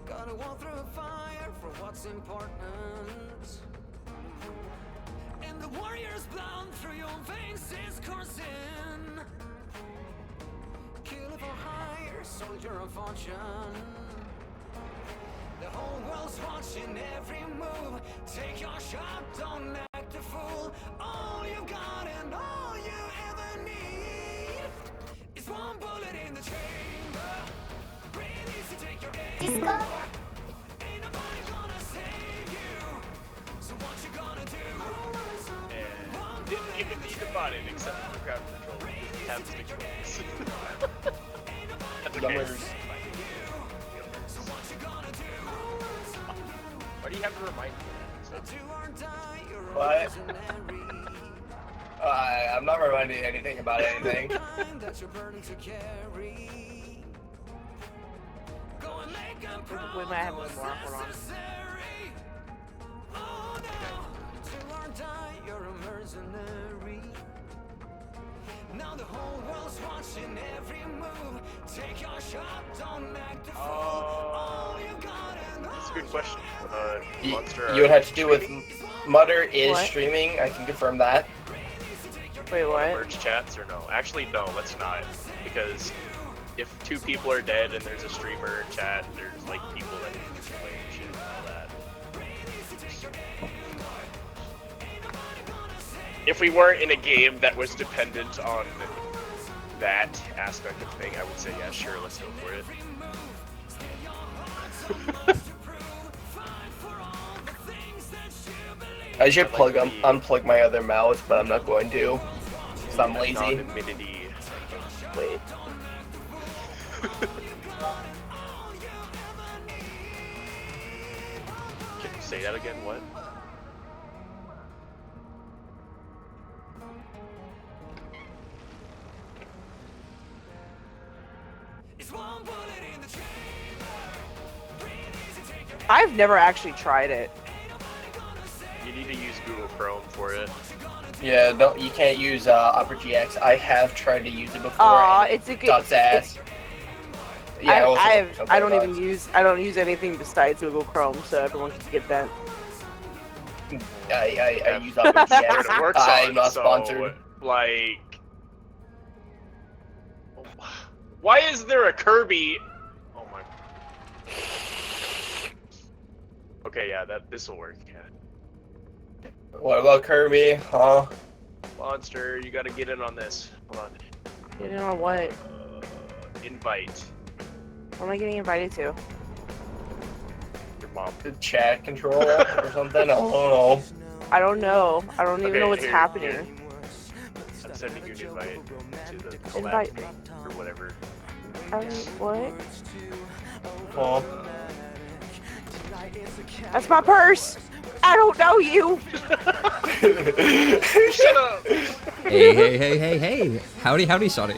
Gotta walk through a fire for what's important. And the warrior's blood through your veins is coursing. Kill for hire, soldier of fortune. The whole world's watching every move. Take your shot, don't act a fool. All you got and all you ever need is one bullet in the chamber. Breathe easy, take your aim. Ain't nobody gonna save you. So what you gonna do? And didn't even need the button except for crowd control. Have the controls. Numbers. Why do you have to remind me of that? What? I'm not reminding anything about anything. We might have one more. Hold on. Now the whole world's watching every move. Take your shot, don't act a fool. All you got and That's a good question. Monster. You would have to do with Mutter is What? streaming. I can confirm that. Wait, what? Merge chats or no? Actually, no, let's not. Because if two people are dead and there's a streamer chat, there's like people that can complain and shit and all that. If we weren't in a game that was dependent on that aspect of thing, I would say, yeah, sure, let's go for it. I should unplug my other mouse, but I'm not going to. Because I'm lazy. Non-humidity. Wait. Can you say that again? What? I've never actually tried it. You need to use Google Chrome for it. Yeah, you can't use Opera GX. I have tried to use it before. Aw, and it's a good. sucks ass. Yeah, I don't even use. I don't use anything besides Google Chrome, so everyone can get that. I use Opera Where it GX. works I'm on, not so, sponsored. like... Why is there a Kirby? Oh my... Okay, yeah, this'll work, yeah. What about Kirby? Huh? Monster, you gotta get in on this. Hold on. Get in on what? Invite What am I getting invited to? your mom. The chat control or something? I don't know. I don't know. I don't even Okay, know what's here, happening. I'm sending you an invite to the collab Invite me. or whatever. What? Oh. That's my purse. I don't know you. Shut up! Hey. Howdy, Shoddy.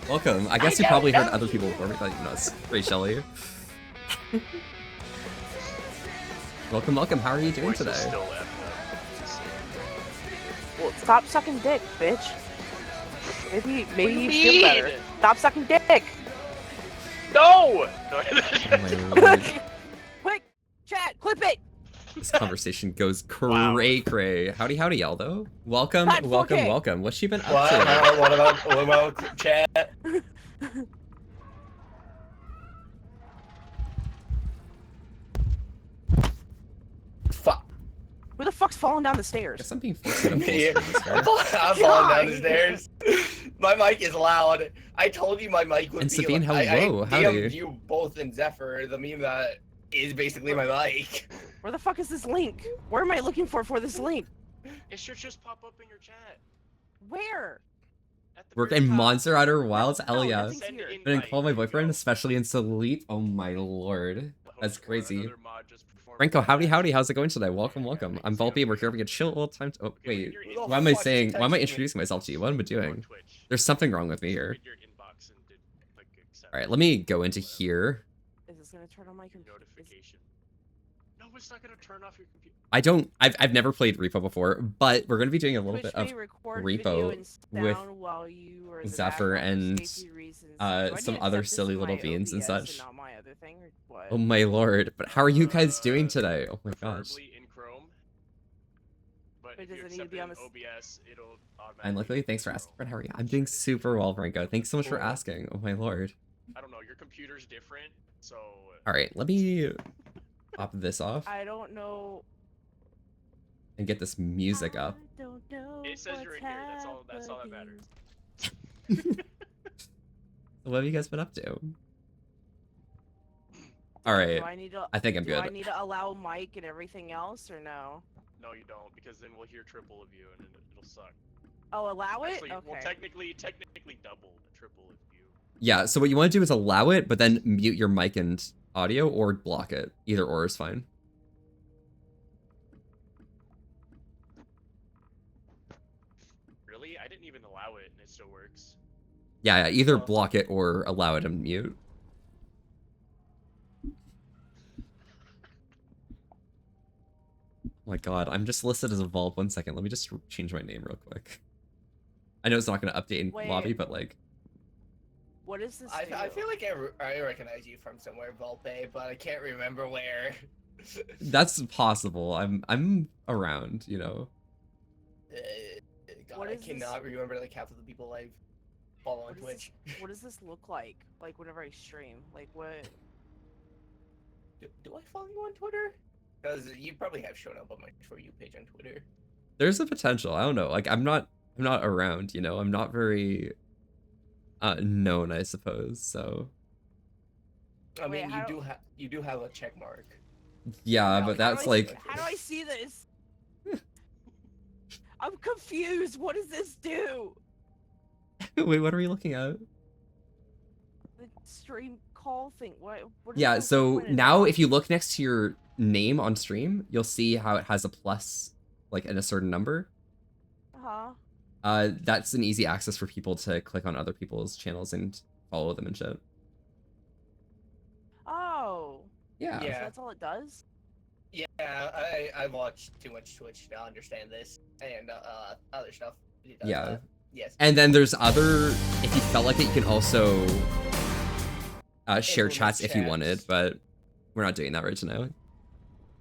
Welcome. I guess you probably heard other people before me, but you know, it's Ray Shelley. welcome. How are you doing Voice is today? still left. Well, stop sucking dick, bitch. Maybe do you you feel better. mean? Stop sucking dick. No! Oh my lord. Quick, chat, clip it. This conversation goes Wow. cray. Howdy, Yeldo. Welcome. Hot 4K. What's she been up What? to? What about chat? Fuck. Who the fuck's falling down the stairs? Guess I'm being forced to Me. post I'm falling down the stairs. My mic is loud. I told you my mic would And be Sabine, loud. hello, I howdy. DM'd you both in Zephyr, the meme that is basically my mic. Where the fuck is this link? Where am I looking for this link? It should just pop up in your chat. Where? At the Work very in top. Monster Outer Wilds? Hell yeah. nothing's Send here. invite. Been call my There you boyfriend, go. especially in sleep. Oh my lord. That's Or crazy. another mod just performed Franco, that. howdy, how's it going today? Welcome. I'm Volpe, we're here, we get chill all the time. Oh, Okay, wait. you're Who the Why am I fuck saying, is why am I texting me? introducing myself to you? What am I on doing? Twitch. There's something wrong with me Just here. read your inbox and did click accept. Alright, let me go into here. Is this gonna turn on my computer? Notification. No, it's not gonna turn off your computer. I've never played Repo before, but we're gonna be doing a little bit of record Repo video and with sound while you are Zephyr and reasons. Do I need some to other accept this silly in little my beans and OBS such. not my other thing, or what? Oh my lord! But how are you guys doing today? Oh my gosh. Preferably in Chrome. But Wait, if does you it need to accept be it on in the OBS, it'll automatically. And luckily, thanks for go asking, to Fred. How are you? Chrome. I'm doing super well, Franco. Thanks so much for Cool. asking. Oh my lord. I don't know. Your computer's different, so. All right, let me pop this off I don't know. and get this music up. I don't know It says you're what's in here. That's all that happening. matters. What have you guys been up to? All Do right, I need to? I think I'm Do I good. need to allow mic and everything else, or no? No, you don't, because then we'll hear triple of you, and it'll suck. Oh, allow it. Actually, Okay. well, technically double the triple of you. Yeah, so what you want to do is allow it, but then mute your mic and audio, or block it. Either or is fine. Really? I didn't even allow it, and it still works. Yeah, either Oh. block it or allow it and mute. Oh my god, I'm just listed as Evolve. 1 second, let me just change my name real quick. I know it's not going to update in Wait. lobby, but like... What is this? I do? feel like I recognize you from somewhere, Volpe, but I can't remember where. That's possible. I'm around, you know. God, What I is this? cannot remember like half of the people I follow on What is Twitch. What does this look like? Like whenever I stream? Like what? Do I follow you on Twitter? Because you probably have shown up on my For You page on Twitter. There's a potential. I don't know. Like I'm not around, you know. I'm not very known, I suppose. So I Wait, mean, how- you do have a check mark. yeah, Yeah, but like, that's how do I like How do I see this? I'm confused. What does this do? wait, what are we looking at? The stream call thing. What is Yeah, that so pointed now at? if you look next to your name on stream, you'll see how it has a plus like in a certain number. Huh? That's an easy access for people to click on other people's channels and follow them and shit. Oh. Yeah. So Yeah. that's all it does? Yeah, I've watched too much Twitch to understand this and other stuff. It does Yeah. that. Yes. And then there's other, if you felt like it, you can also share Implement chats if you chats. wanted, but we're not doing that right now.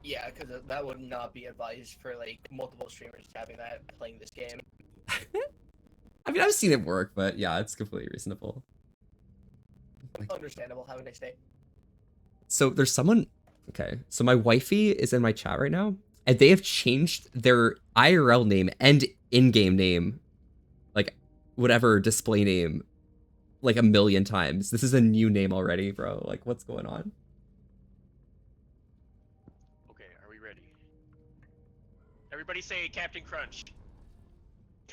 Yeah, because that would not be advised for like multiple streamers having that playing this game. I mean, I've seen it work, but yeah, it's completely reasonable. Understandable. Have a nice day. So there's someone, okay, so my wifey is in my chat right now, and they have changed their IRL name and in-game name, like whatever display name, like 1,000,000 times. This is a new name already, bro. Like, what's going on? Okay, are we ready? Everybody say Captain Crunch.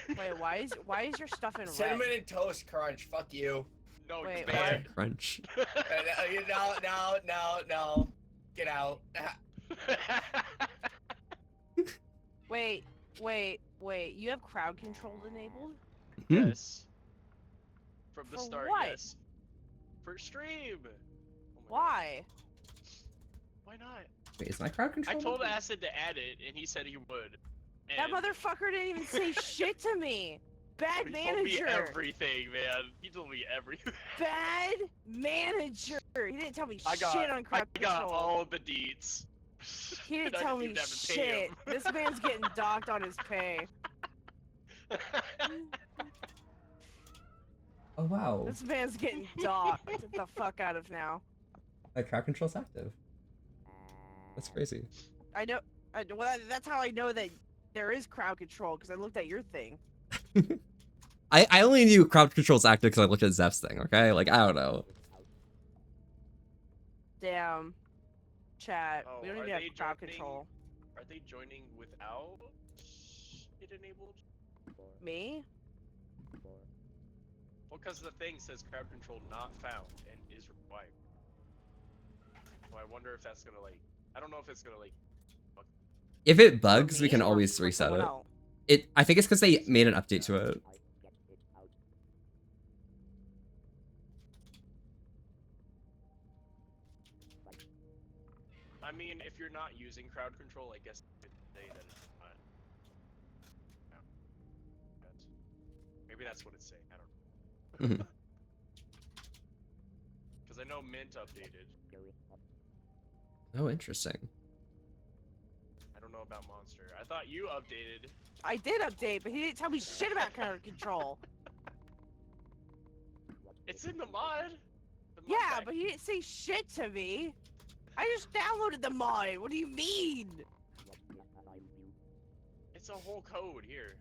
Wait, why is your stuff in red? Cinnamon and Toast Crunch. Fuck you. No, Wait, man. Crunch. No. Get out. Wait. You have crowd control enabled? Hmm. Yes. From the For start, what? yes. For stream. Oh my God. Why? Why not? Wait, is my crowd I control? told Acid to add it, and he said he would. That And motherfucker didn't even say shit to me. Bad he told me manager. everything, man. He told me everything. Bad manager. He didn't tell me I got, shit on crowd I got control. all the deets. He didn't And I tell me even have to pay shit. him. This man's getting docked on his pay. Oh wow, This man's getting docked. Get the fuck out of now. my crowd control's active. That's crazy. I know. Well, that's how I know that there is crowd control because I looked at your thing. I only knew crowd control's active because I looked at Zeph's thing. Okay, like I don't know. Damn. Chat. Oh, we don't are even have they crowd joining? control. Are they joining without it enabled? Me? Well, because the thing says crowd control not found and is required. So I wonder if that's gonna like. I don't know if it's gonna like. If it For bugs, we me can or always for reset someone it. else? I think it's because they made an update to it. I mean, if you're not using crowd control, I guess you could say that it's not. Yeah. Maybe that's what it's saying. I don't know. Because I know Mint updated. Oh, interesting. I don't know about Monster. I thought you updated. I did update, but he didn't tell me shit about character control. It's in the mod. The mod Yeah, pack. but he didn't say shit to me. I just downloaded the mod. What do you mean? It's a whole code here.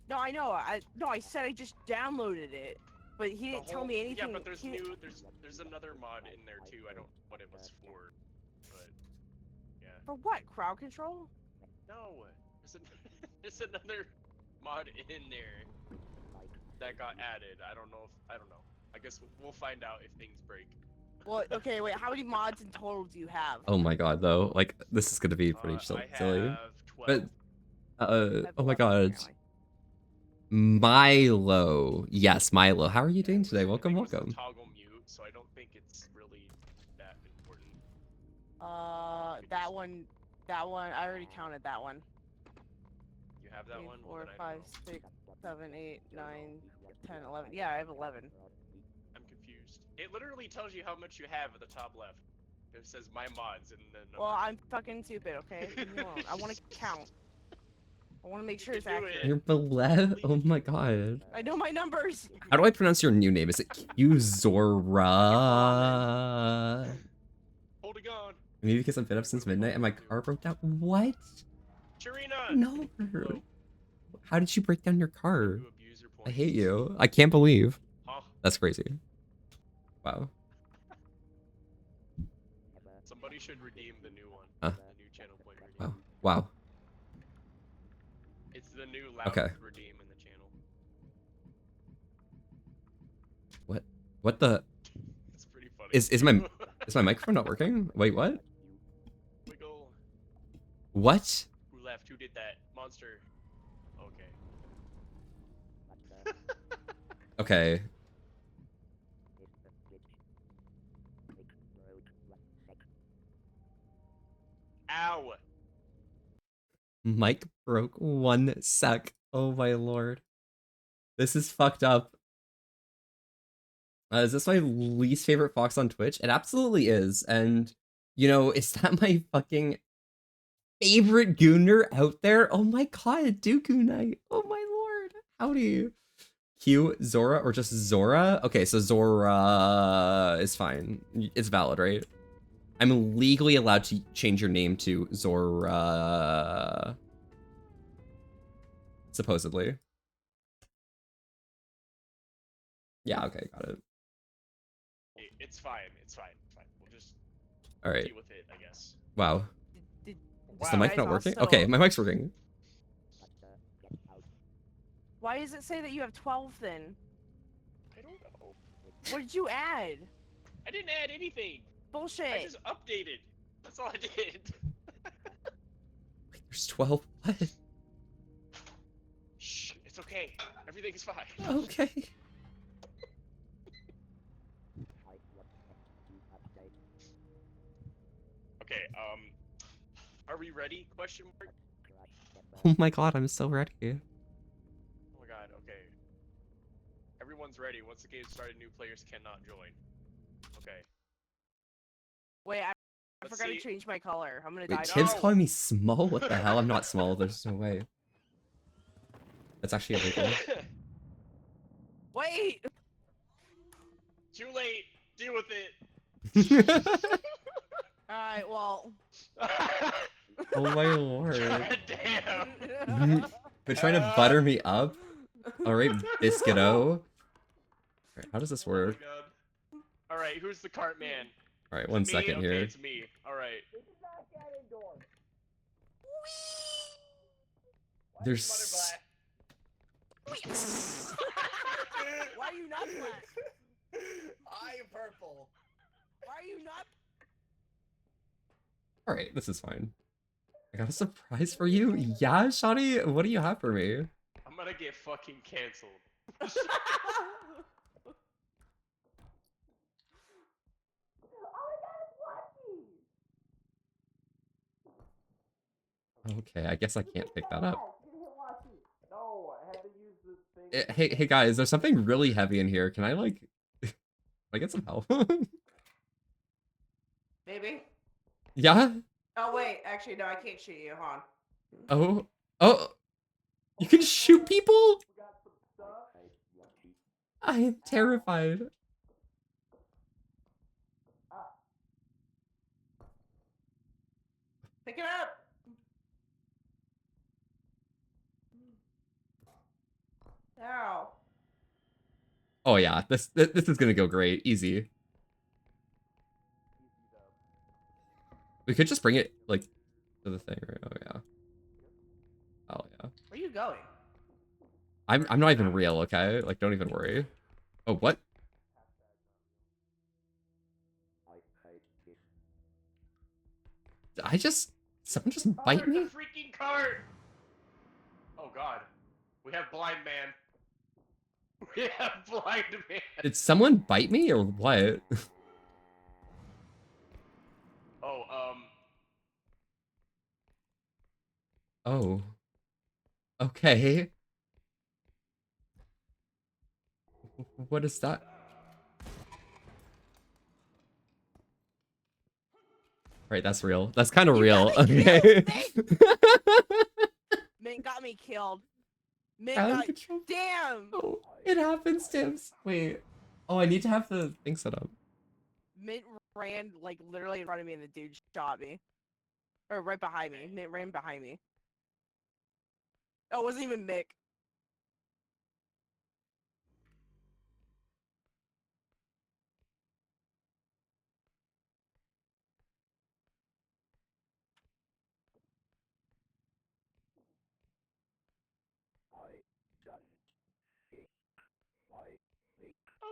No, I know. I said I just downloaded it, but he The didn't tell whole- me anything. Yeah, but there's he didn't- there's another mod in there too. I don't know what it was for, but yeah. For what? Crowd control? No, there's another mod in there that got added. I don't know. I guess we'll find out if things break. Well, okay, wait. How many mods in total do you have? Oh my god, though. Like, this is gonna be pretty I silly. have 12. But, I have oh my 11, god. apparently. Milo. Yes, Milo. How are you doing today? I Welcome, think it was welcome. a toggle mute, so I don't think it's really that important. That one. I already counted that one. You have that 3, one? 4, Then I don't 5, know. 6, 7, 8, 9, 10, 11. Yeah, I have 11. I'm confused. It literally tells you how much you have at the top left. It says my mods and then. Well, I'm fucking stupid, okay? Leave me alone. I want to count. I want to make sure it's can do accurate. it. You're Belet? Oh my god. I know my numbers. How do I pronounce your new name? Is it Qzora? Holding on. Maybe because I've been up since midnight and my car broke down. What? Sharina! No. Hello. How did you break down your car? You abuse your I points. hate you. I can't believe. Huh? That's crazy. Wow. Somebody should redeem the new one. Huh? The new channel point redeem. Wow. Wow. It's the new loud Okay. redeem in the channel. What the? It's pretty funny. Is my microphone not working? Wait, what? Wiggle. What? Who left? Who did that? Monster. Okay. Okay. Ow! Mic broke 1 sec. Oh my lord. This is fucked up. Is this my least favorite Fox on Twitch? It absolutely is. And, you know, is that my fucking favorite Gooner out there? Oh my god, Dooku Knight. Oh my lord. Howdy. Q, Zora, or just Zora? Okay, so Zora is fine. It's valid, right? I'm legally allowed to change your name to Zora. Supposedly. Yeah, okay, got it. It's fine. It's fine. It's fine. We'll just Alright. deal with it, I guess. Wow. Did, Is Wow. the mic guys not working? also- Okay, my mic's working. Why does it say that you have 12 then? I don't know. What did you add? I didn't add anything. I Bullshit. just updated. That's all I did. Wait, there's 12? What? Shh. It's okay. Everything's fine. Okay. Okay. Are we ready? Question mark. Oh my god, I'm so ready. Oh my god. Okay. Everyone's ready. Once the game started, new players cannot join. Okay. Wait, I Let's forgot see. to change my color. I'm gonna Wait, die. Tim's No. calling me small? What the hell? I'm not small. There's no way. That's actually illegal. Wait! Too late. Deal with it. Alright, well. Oh my lord. God damn. You're trying to butter me up? Alright, Biscuito. Alright, how does this work? Oh my god. All right. Who's the cart man? Alright, Me? 1 second Okay, here. It's me. All right. There's... Why are you not black? I am purple. Why are you not? Alright, this is fine. I got a surprise for you? Yeah, Shawty? What do you have for me? I'm gonna get fucking canceled. Okay, I guess I can't pick that up. Hey guys, there's something really heavy in here. Can I like... Can I get some help? Yeah? Oh wait, actually no, I can't shoot you. Hold on. Oh. Oh. You can shoot people? I am terrified. Pick it up. Ow. Oh yeah, this is gonna go great. Easy. We could just bring it like to the thing, right? Oh yeah. Oh yeah. Where are you going? I'm not even real, okay? Like don't even worry. Oh what? Did I just someone just bite There's me? a freaking cart! Oh god. We have blind man. We have blind man. Did someone bite me or what? Oh, Oh. Okay. What is that? Right, that's real. That's kind of You real. got me Okay. Mint got me killed. Mint Out of got. control. Damn. Oh, it happens, Tims. Wait. Oh, I need to have the thing set up. Mint ran like literally in front of me, and the dude shot me. Or right behind me. Mint ran behind me. Oh, it wasn't even Mick.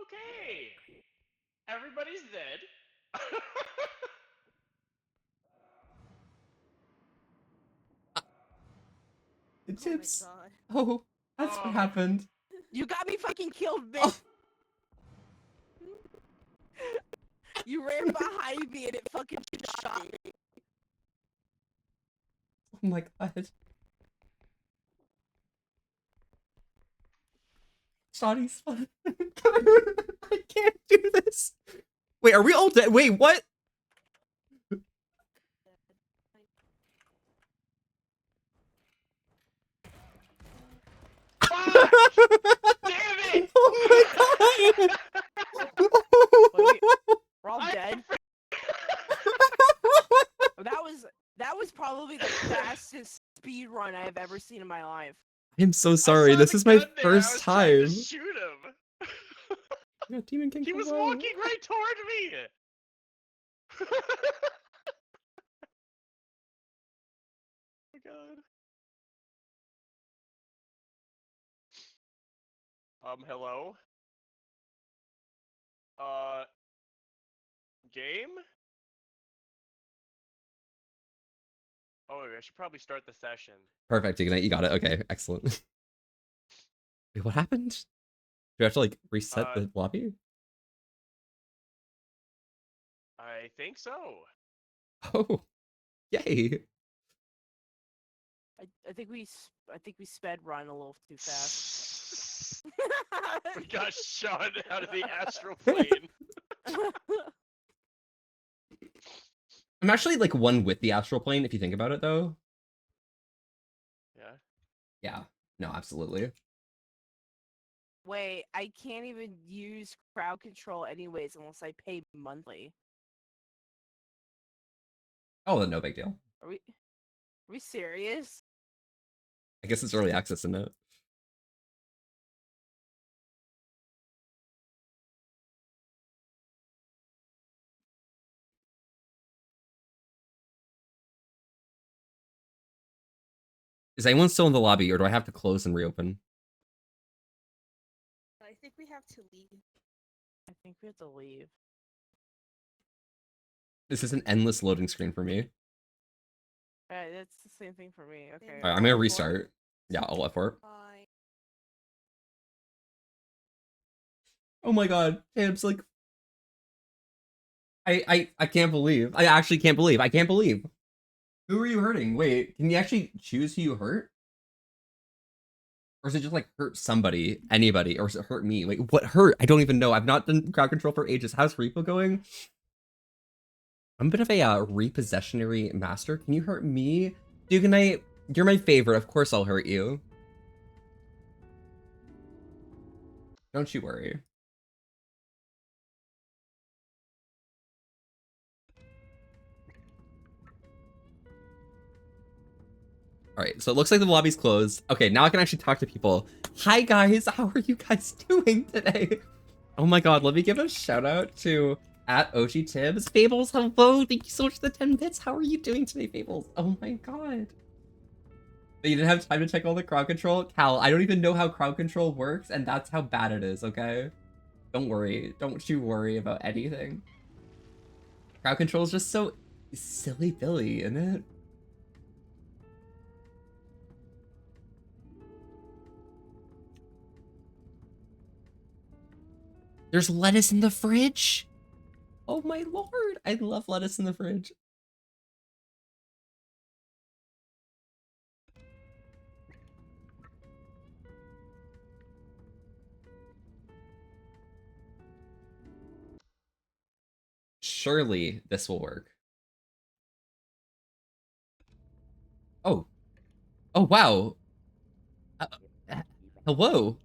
okay. Everybody's dead. Tips. God. Oh, that's what happened. You got me fucking killed, Mint. Oh. You ran behind me and it fucking shot me. Oh my god. Shawty's fun. I can't do this. Wait, are we all dead? Wait, what? Fuck! Damn it! Oh my god! Wait, we're all dead. That was probably the fastest speed run I have ever seen in my life. I'm so I sorry. saw This the is my gun there, I first was trying to time. shoot him. Yeah, Demon King. He was hello. walking right toward me. Oh my god. Hello? Game? Oh, I should probably start the session. Perfect, Ignite. You got it. Okay, excellent. Wait, what happened? Do we have to like reset the lobby? I think so. Oh, yay! I think we sped run a little too fast. We got shot out of the astral plane. I'm actually like one with the astral plane if you think about it, though. Yeah. Yeah. No, absolutely. Wait, I can't even use crowd control anyways unless I pay monthly. Oh, no big deal. Are we serious? I guess it's early access, isn't it? Is anyone still in the lobby, or do I have to close and reopen? I think we have to leave. I think we have to leave. This is an endless loading screen for me. Alright, that's the same thing for me. Okay. All right, I'm gonna restart. Yeah, I'll F4. Bye. Oh my god, Tam's like, I can't believe. I actually can't believe. I can't believe. Who are you hurting? Wait, can you actually choose who you hurt? Or is it just like hurt somebody, anybody, or is it hurt me? Wait, what hurt? I don't even know. I've not done crowd control for ages. How's Repo going? I'm a bit of a repossessionary master. Can you hurt me? Duganite, you're my favorite. Of course I'll hurt you. Don't you worry. Alright, so it looks like the lobby's closed. Okay, now I can actually talk to people. Hi guys, how are you guys doing today? Oh my god, let me give a shout out to @OGTibs. Fables, hello! Thank you so much for the 10 bits. How are you doing today, Fables? Oh my god. But you didn't have time to check all the crowd control? Cal, I don't even know how crowd control works, and that's how bad it is, okay? Don't worry. Don't you worry about anything. Crowd control is just so silly Billy, isn't it? There's lettuce in the fridge. Oh my lord. I love lettuce in the fridge. Surely this will work. Oh. Oh, wow. Hello.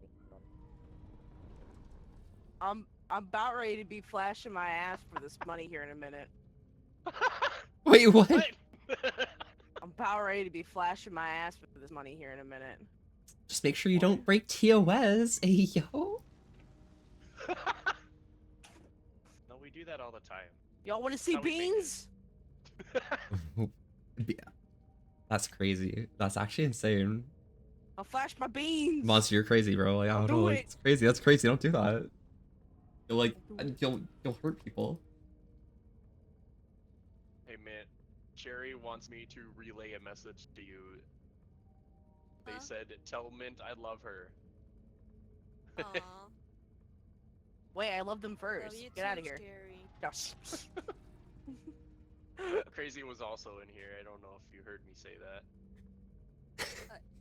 I'm about ready to be flashing my ass for this money here in a minute. Wait, what? I'm about ready to be flashing my ass for this money here in a minute. Just make sure you don't break TOS. Hey, yo. No, we do that all the time. Y'all want to see How we make beans? Yeah. That's crazy. That's actually insane. I'll flash my beans. Monster, you're crazy, bro. Like, I don't Do know. Like, it. it's crazy. That's crazy. Don't do that. You'll like, you'll hurt people. Hey man, Cherry wants me to relay a message to you. They Huh? said, tell Mint I love her. Aw. Wait, I love them first. Love you Get out too, of here. Scary. Yes. Crazy was also in here. I don't know if you heard me say that.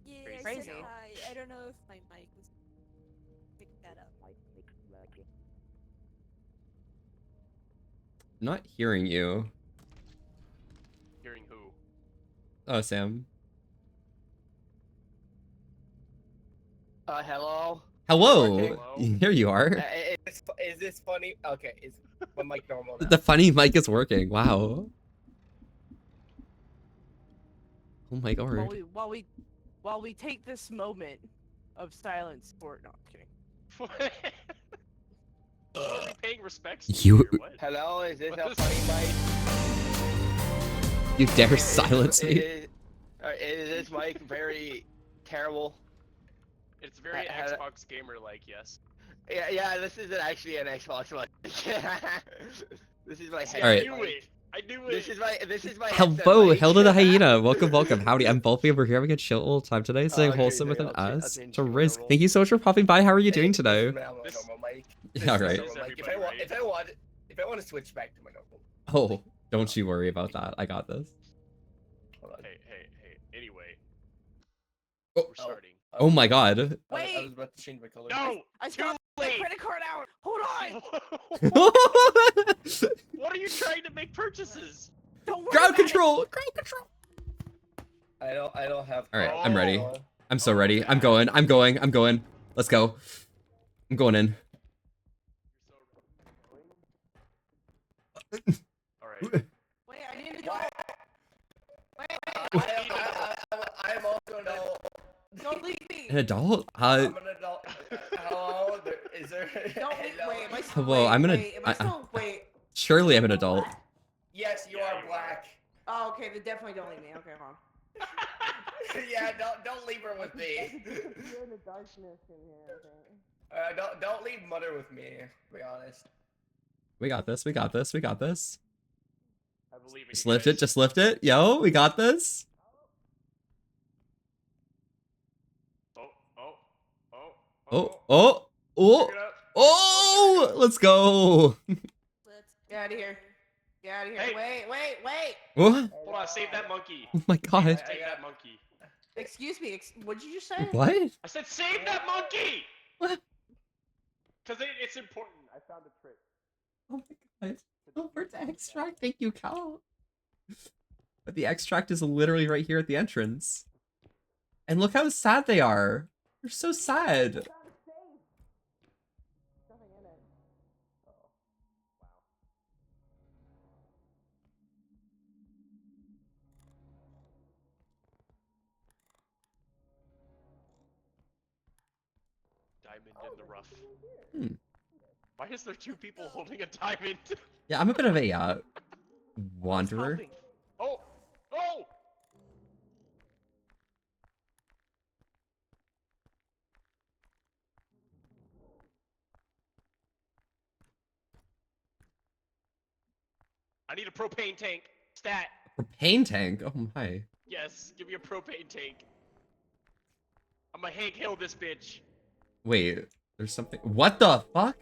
Yeah, I Crazy. said hi. I don't know if my mic was picked that up. I'm not hearing you. Hearing who? Oh, Sam. Hello? Hello. Hello? Here you are. Is this funny? Okay, is my mic normal now? The funny mic is working. Wow. Oh my god. While we take this moment of silence for no, I'm kidding. Are we paying respects to You- you or what? Hello, is this a What? funny mic? You dare silence me? Is this mic very terrible? It's very Hello? Xbox gamer-like, yes. Yeah, this isn't actually an Xbox mic. This is my See, headset. Alright. I knew mic. it. I knew This it. is my headset Hello, mic. Hilda the Hyena. Welcome, welcome. Howdy, I'm Volpe over here having a chill old time today, saying okay, wholesome with there an you go. I'll S change to to my Risk. normal. Thank you so much for popping by. How are you doing This today? is my normal This- mic. Yeah, This is right. my Is normal mic. everybody right? If I want to switch back to my normal. Oh, don't you worry about that. I got this. Hold on. Hey. Anyway, Oh. we're starting. Oh my god. I Wait! was about to change my color. No! I Too got my late! credit card out. Hold on. What are you trying to make purchases? Don't worry Crowd about it. control! Crowd control! I don't have. Alright, I'm ready. Oh. I'm so Oh, ready. I'm God. going. Let's go. I'm going in. Alright. Wait, I need to go. Why? Wait, I'm also an adult. don't leave me. An adult? I'm an adult. Hello? Is there? Don't leave. Wait, am I still? Hello, wait, I'm gonna- Wait, am I still? Wait. Surely I'm an adult. Yes, you Yeah, are you black. Oh, okay. Then definitely don't leave me. Okay, hold on. Yeah, don't leave her with me. You're in the darkness in here. Okay. Don't leave Mother with me. To be honest. We got this. I believe in Just you lift guys. it. Just lift it. Yo, we got this. Oh, oh, oh, Pick it up. oh! Let's go. Let's Get out of here. Get out of here. Hey. Wait. What? Hold on, save that monkey. Oh my god. Save that monkey. Excuse me. What did you just say? What? I said save that monkey! What? Because it's important. I found a trick. Oh my god. To Oh, where's the extract? Thank you, Cal. But the extract is literally right here at the entrance. And look how sad they are. They're so sad. Nothing in it. Diamond in the rough. Hmm. Why is there two people holding a diamond? Yeah, I'm a bit of a What's wanderer. helping? Oh! Oh! I need a propane tank. Stat. Propane tank. Oh my. Yes, give me a propane tank. I'm gonna Hank Hill this bitch. Wait, there's something. What the fuck?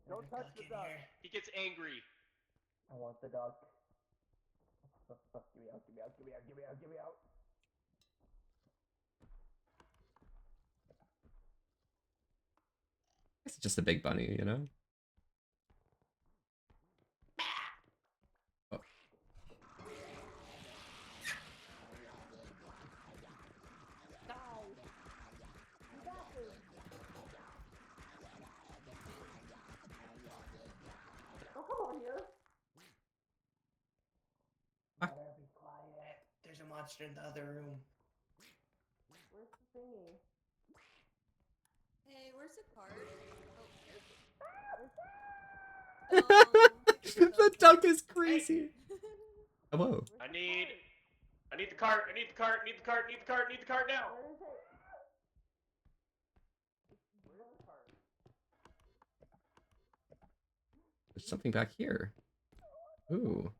Don't touch the duck. He gets angry. I want the duck. Give me out, give me out, give me out, give me out, give me out. It's just a big bunny, you know? Oh. Better be quiet. There's a monster in the other room. Where's the thingy? Hey, where's the card? Oh. The duck is crazy. Hello. I need the cart. I need the cart. Need the cart. Need the cart. Need the cart now. Where is it? There's something back here. Ooh.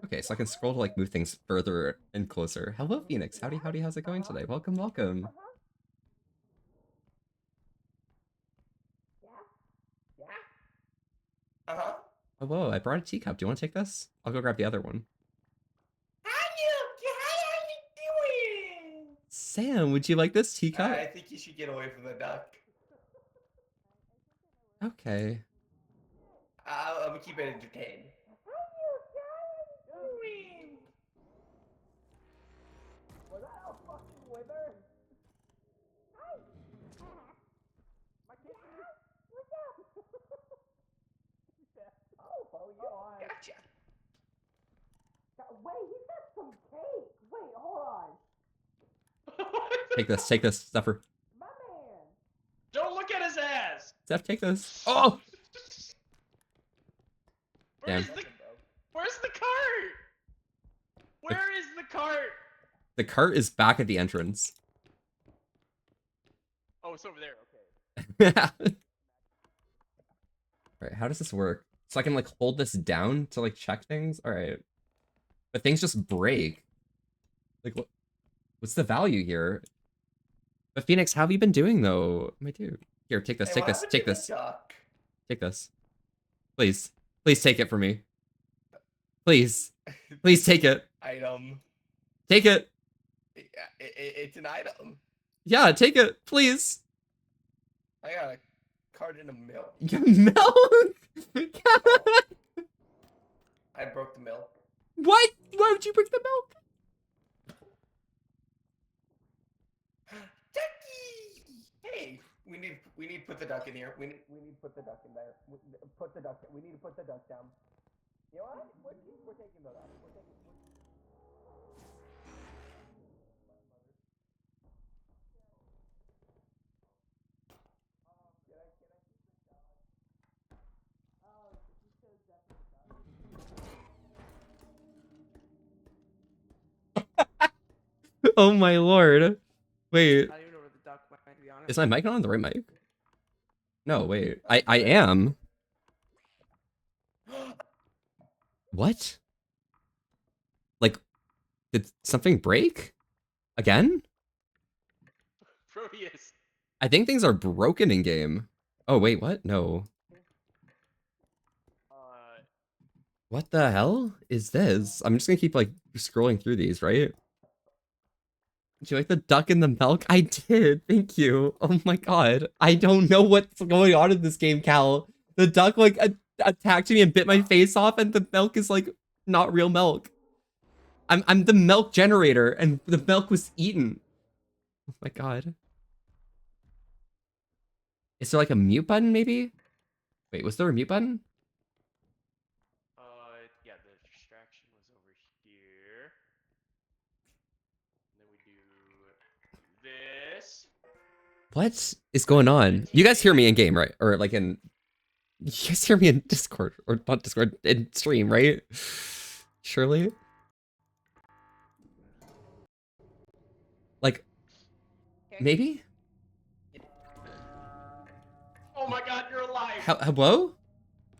Okay, so I can scroll to like move things further and closer. Hello, Phoenix. Howdy, howdy. How's it going today? Welcome, welcome. Uh-huh. Hello, I brought a teacup. Do you want to take this? I'll go grab the other one. How you doing? Sam, would you like this teacup? I think you should get away from the duck. Okay. I'm gonna keep it entertained. Was that a fucking wither? My kitchen is... What's up? Oh, God. Gotcha. Wait, he's got some cake. Wait, hold on. Take this, Zephyr. My man. Don't look at his ass. Zeph, take this. Oh! Where's Damn. Where's the cart? Where is the cart? The cart is back at the entrance. Oh, it's over there. Okay. Alright, how does this work? So I can like hold this down to like check things? Alright. But things just break. Like what's the value here? But Phoenix, how have you been doing though? My dude. Here, take this, Hey, take what this, happened take to the this. duck? Take this. Please. Please take it for me. Please. Please take it. Item. Take it. It's an item. Yeah, take it. Please. I got a carton of milk. Milk? I broke the milk. What? Why would you bring the milk? Ducky! Hey, we need to put the duck in here. We need to put the duck in there. Put the duck. We need to put the duck down. You know what? We're taking the duck. We're taking. Oh my lord. Wait, I don't even know where the duck went, to be honest. is my mic not on the right mic? No, wait. I am. What? Like, did something break? Again? Proteus. I think things are broken in game. Oh, wait, what? No. What the hell is this? I'm just gonna keep, like, scrolling through these, right? Do you like the duck and the milk? I did. Thank you. Oh my god. I don't know what's going on in this game, Cal. The duck like attacked me and bit my face off, and the milk is like not real milk. I'm the milk generator, and the milk was eaten. Oh my god. Is there like a mute button maybe? Wait, was there a mute button? Yeah, the distraction was over here. And then we do this. What is going on? You guys hear me in game, right? Or like in... You guys hear me in Discord, or not Discord, in stream, right? Surely? Like, maybe? Oh my god, you're alive! Hello?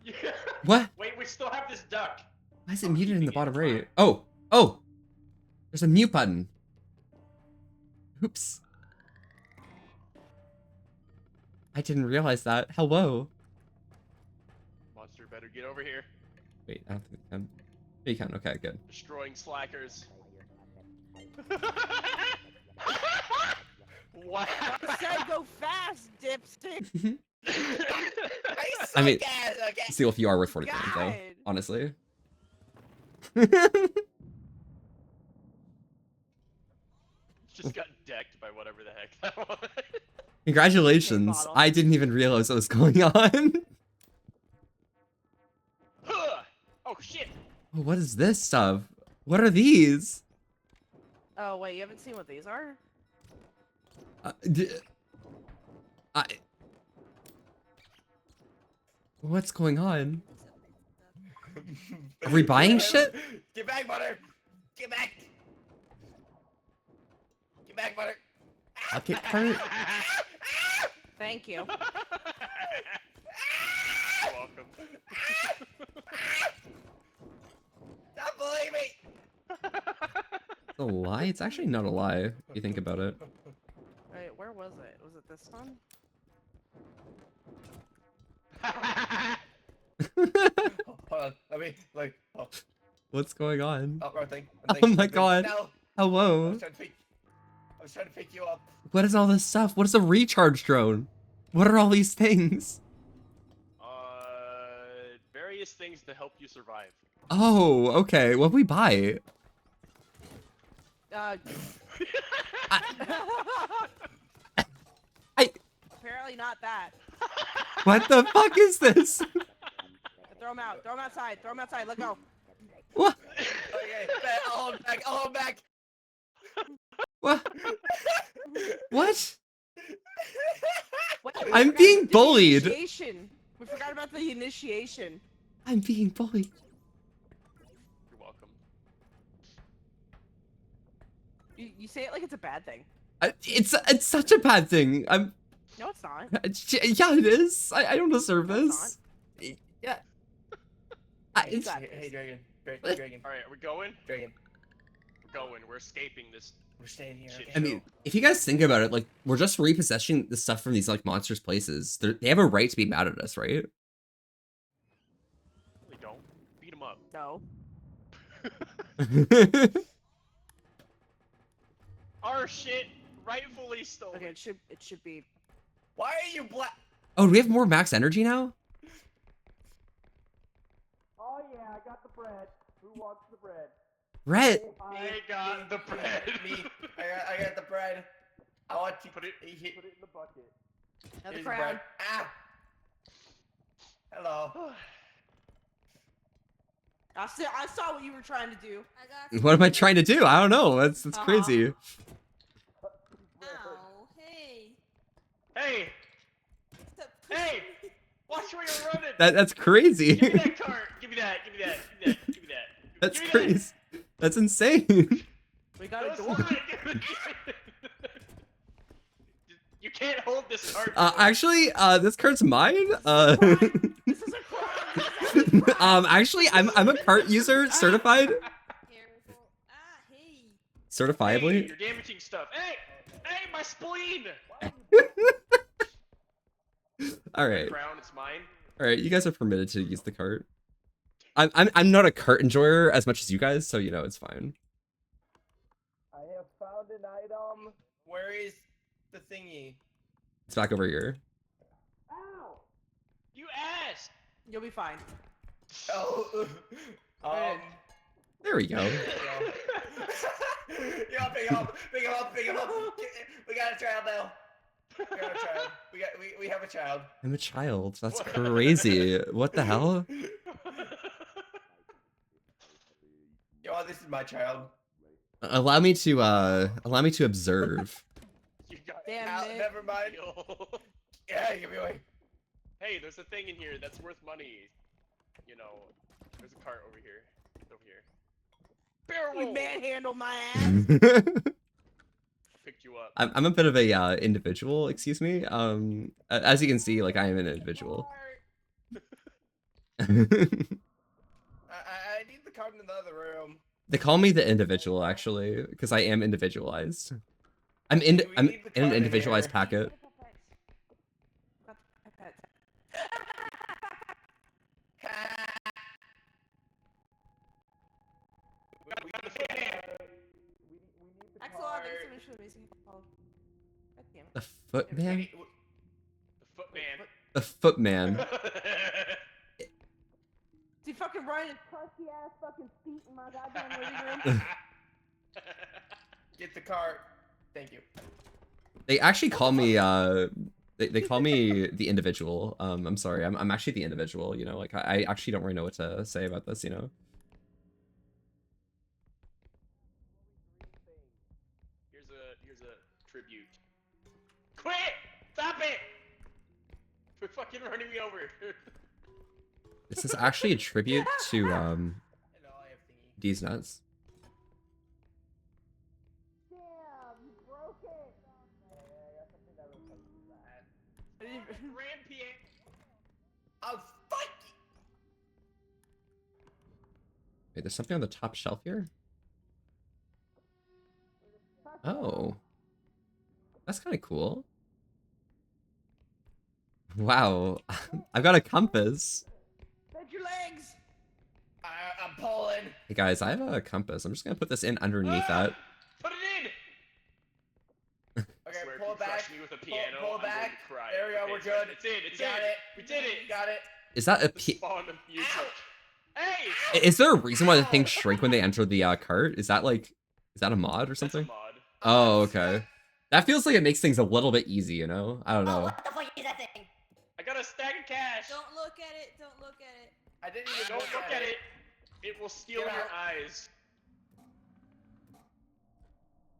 Yeah. What? Wait, we still have this duck. Why is it muted in the bottom right? Oh! Oh! There's a mute button. Oops. I didn't realize that. Hello? Monster better get over here. Wait, I don't think I can. Yeah, you can. Okay, good. Destroying slackers. Wow. I said go fast, dipstick. I mean, okay. Steel, if you are worth 40 points, though. God. Honestly. Just got decked by whatever the heck that was. Congratulations. bottle. I didn't even realize what was going on. Huh. Oh shit! Oh, what is this stuff? What are these? Oh wait, you haven't seen what these are? What's going on? Are we buying shit? Get back, Butter! Get back! Get back, Butter! Bucket cart? Thank you. You're welcome. Stop bullying me! It's a lie? It's actually not a lie, if you think about it. Wait, where was it? Was it this one? Hold on, let me, like, oh, What's going on? wrong thing. Oh my god. No, I Hello? was trying to pick you up. What is all this stuff? What is a recharge drone? What are all these things? Various things to help you survive. Oh, okay. What we buy? Uh, I... apparently not that. What the fuck is this? Throw him out. Throw him outside. Throw him outside. Let go. What? Okay, I'll hold back, I'll hold back. What? What? Wait, I'm we forgot being the bullied. Initiation. We forgot about the initiation. I'm being bullied. You're welcome. You say it like it's a bad thing. It's such a bad thing. I'm... No, it's not. Yeah, it is. I don't deserve No, it's this. Yeah. You It's... got Hey, this. Dragon. What? Dragon. Alright, are we going? Dragon. We're going. We're escaping this. We're staying here. Shit. Okay? I mean, if you guys think about it, like, we're just repossessing the stuff from these, like, monsters' places. They have a right to be mad at us, right? We don't. Beat them up. No. Our shit, rightfully stolen. Okay, it should be. Why are you black? Oh, do we have more max energy now? Oh yeah, I got the bread. Who wants the bread? Rhett! I got the bread. Me. I got the bread. I want to Put it- Put it in the bucket. Now the Here's crown. bread. Ah. Hello. I saw what you were trying to do. I got What am I trying to do? I don't know. That's Uh-huh. crazy. Ow, hey. Hey, Stop Hey! pushing me. watch where you're running. That's crazy. Give me that cart. Give me that. Give me that. Give me that. Give me that. That's Give me that. crazy. That's insane. We got a Don't door. hold it. Give me it. You can't hold this cart. Actually, this card's mine. This is a crime. Actually, I'm a cart user, certified, Careful. Ah, hey. Hey, certifiably. you're damaging stuff. Hey! Hey, my spleen! All right, Crown, it's mine. all right. You guys are permitted to use the cart. I'm not a cart enjoyer as much as you guys, so you know it's fine. I have found an item. Where is the thingy? It's back over here. Ow! You asked. You'll be fine. Oh. There we go. Yeah, pick him up, pick him up, pick him up. We got a child now. We got a child. We have a child. I'm a child. That's crazy. What the hell? Yo, this is my child. Allow me to observe. You got Damn Ow, it. never mind. Yeah, give me away. Hey, there's a thing in here that's worth money. You know, there's a cart over here. It's over here. Barrel You roll! manhandled my ass. I'm Picked you up. a bit of a individual, excuse me. As you can see, like I am an individual. I need the card in the other room. They call me the individual actually, because I am individualized. I'm We in need the an card in individualized here. packet. We got the foot man. Axel, I think it's so amazing. God damn it. The footman? The foot man. The footman. Is he fucking running his crusty ass fucking feet in my goddamn living room? Get the cart. Thank you. They actually call me they call me the individual. I'm sorry. I'm actually the individual, you know, like I actually don't really know what to say about this, you know. Here's a tribute. Quit! Stop it! Quit fucking running me over. This is actually a tribute to Hello, I have thingy. D's nuts. Damn, you broke it. Grand Pierre. Oh, fuck! Wait, there's something on the top shelf here? Oh. That's kind of cool. Wow. I've got a compass. Bend your legs. I'm pulling. Hey guys, I have a compass. I'm just gonna put this in underneath that. Put it in! Okay, I swear, pull if you it back. crush me with a piano, pull I'm back. going to cry. There we go, Okay, we're it's good. It's in, it's We got in. it. We did it. Got it. Is that a The P? spawn of music. Hey! Is there a reason why the things shrink when they enter the cart? Is that a mod or That's a something? mod. Oh, okay. That feels like it makes things a little bit easy, you know? I don't know. What the fuck is that thing? I got a stack of cash. Don't look at it. Don't look at it. I didn't even Don't look at it. It will steal Get your out. eyes.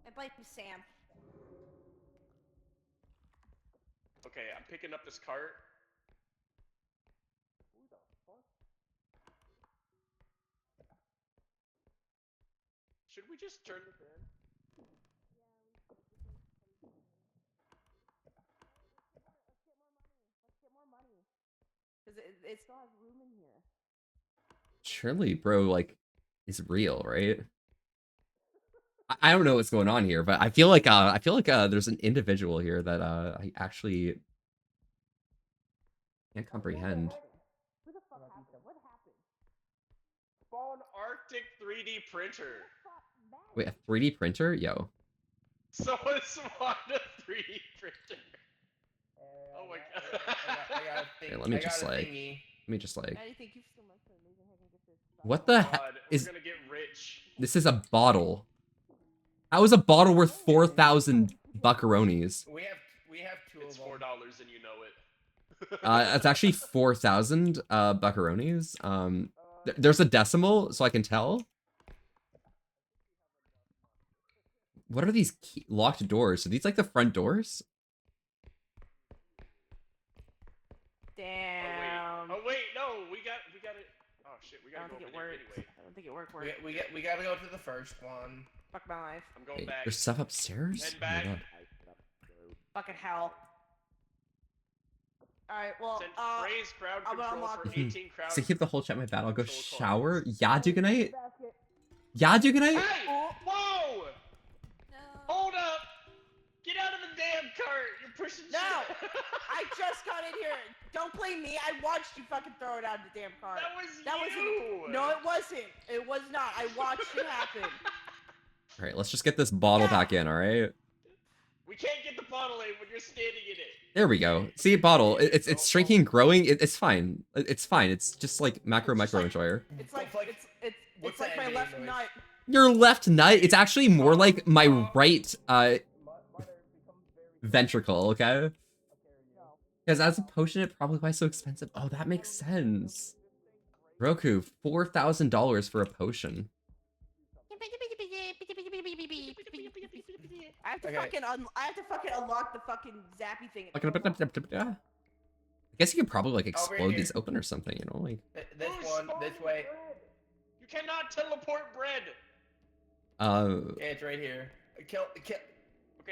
I blame Sam. Okay, I'm picking up this cart. Should we just turn this in? Because it still has room in here. Surely, bro, like, it's real, right? I don't know what's going on here, but I feel like there's an individual here that I actually can't comprehend. Who the fuck happened? What happened? Spawn Arctic 3D printer. Wait, a 3D printer? Yo. Someone spawned a 3D printer. Oh my god. Here, let me just like Eddie, thank you so much for the amazing hacking gift. what the heck God, is we're gonna get rich. this? Is a bottle. How is a bottle worth 4,000 buckaronis? We have two It's of them. $4 and you know it. It's actually 4,000 buckaronis. There's a decimal, so I can tell. What are these locked doors? Are these like the front doors? Damn. Oh wait, no, we got it. Oh shit, we I gotta don't go think it over there worked. anyway. I don't think it worked. We gotta go to the first one. Fuck my life. I'm going Wait, back. there's stuff upstairs? Head Oh my back. God. Fucking hell. Alright, well, Send praise crowd I'm gonna control for unlock- 18 crowd. So keep the whole chat in my bad. I'll go Control shower. cards. Yeah, do good night. basket. Yeah, do good night. Hey! Whoa! No. Hold up! Get out of the damn cart! You're pushing No! shit. I just got in here. Don't blame me. I watched you fucking throw it out of the damn car. That was you! No, it wasn't. It was not. I watched it happen. All right, let's just get this bottle back in. All right. We can't get the bottle in when you're standing in it. There we go. See, bottle. It's shrinking, growing. It's fine. It's fine. It's just like macro micro enjoyer. It's like Like, it's what's like that my ending left noise? nut. Your left nut. It's actually more like my right ventricle. Okay. Because as a potion, it probably why it's so expensive. Oh, that makes sense. Roku, $4,000 for a potion. I have to Okay. I have to fucking unlock the fucking zappy thing. I guess you could probably like explode here. these open or something, you know, like. This Who's one, this spawning way. bread? You cannot teleport bread. Yeah, it's right here. Kill. Okay,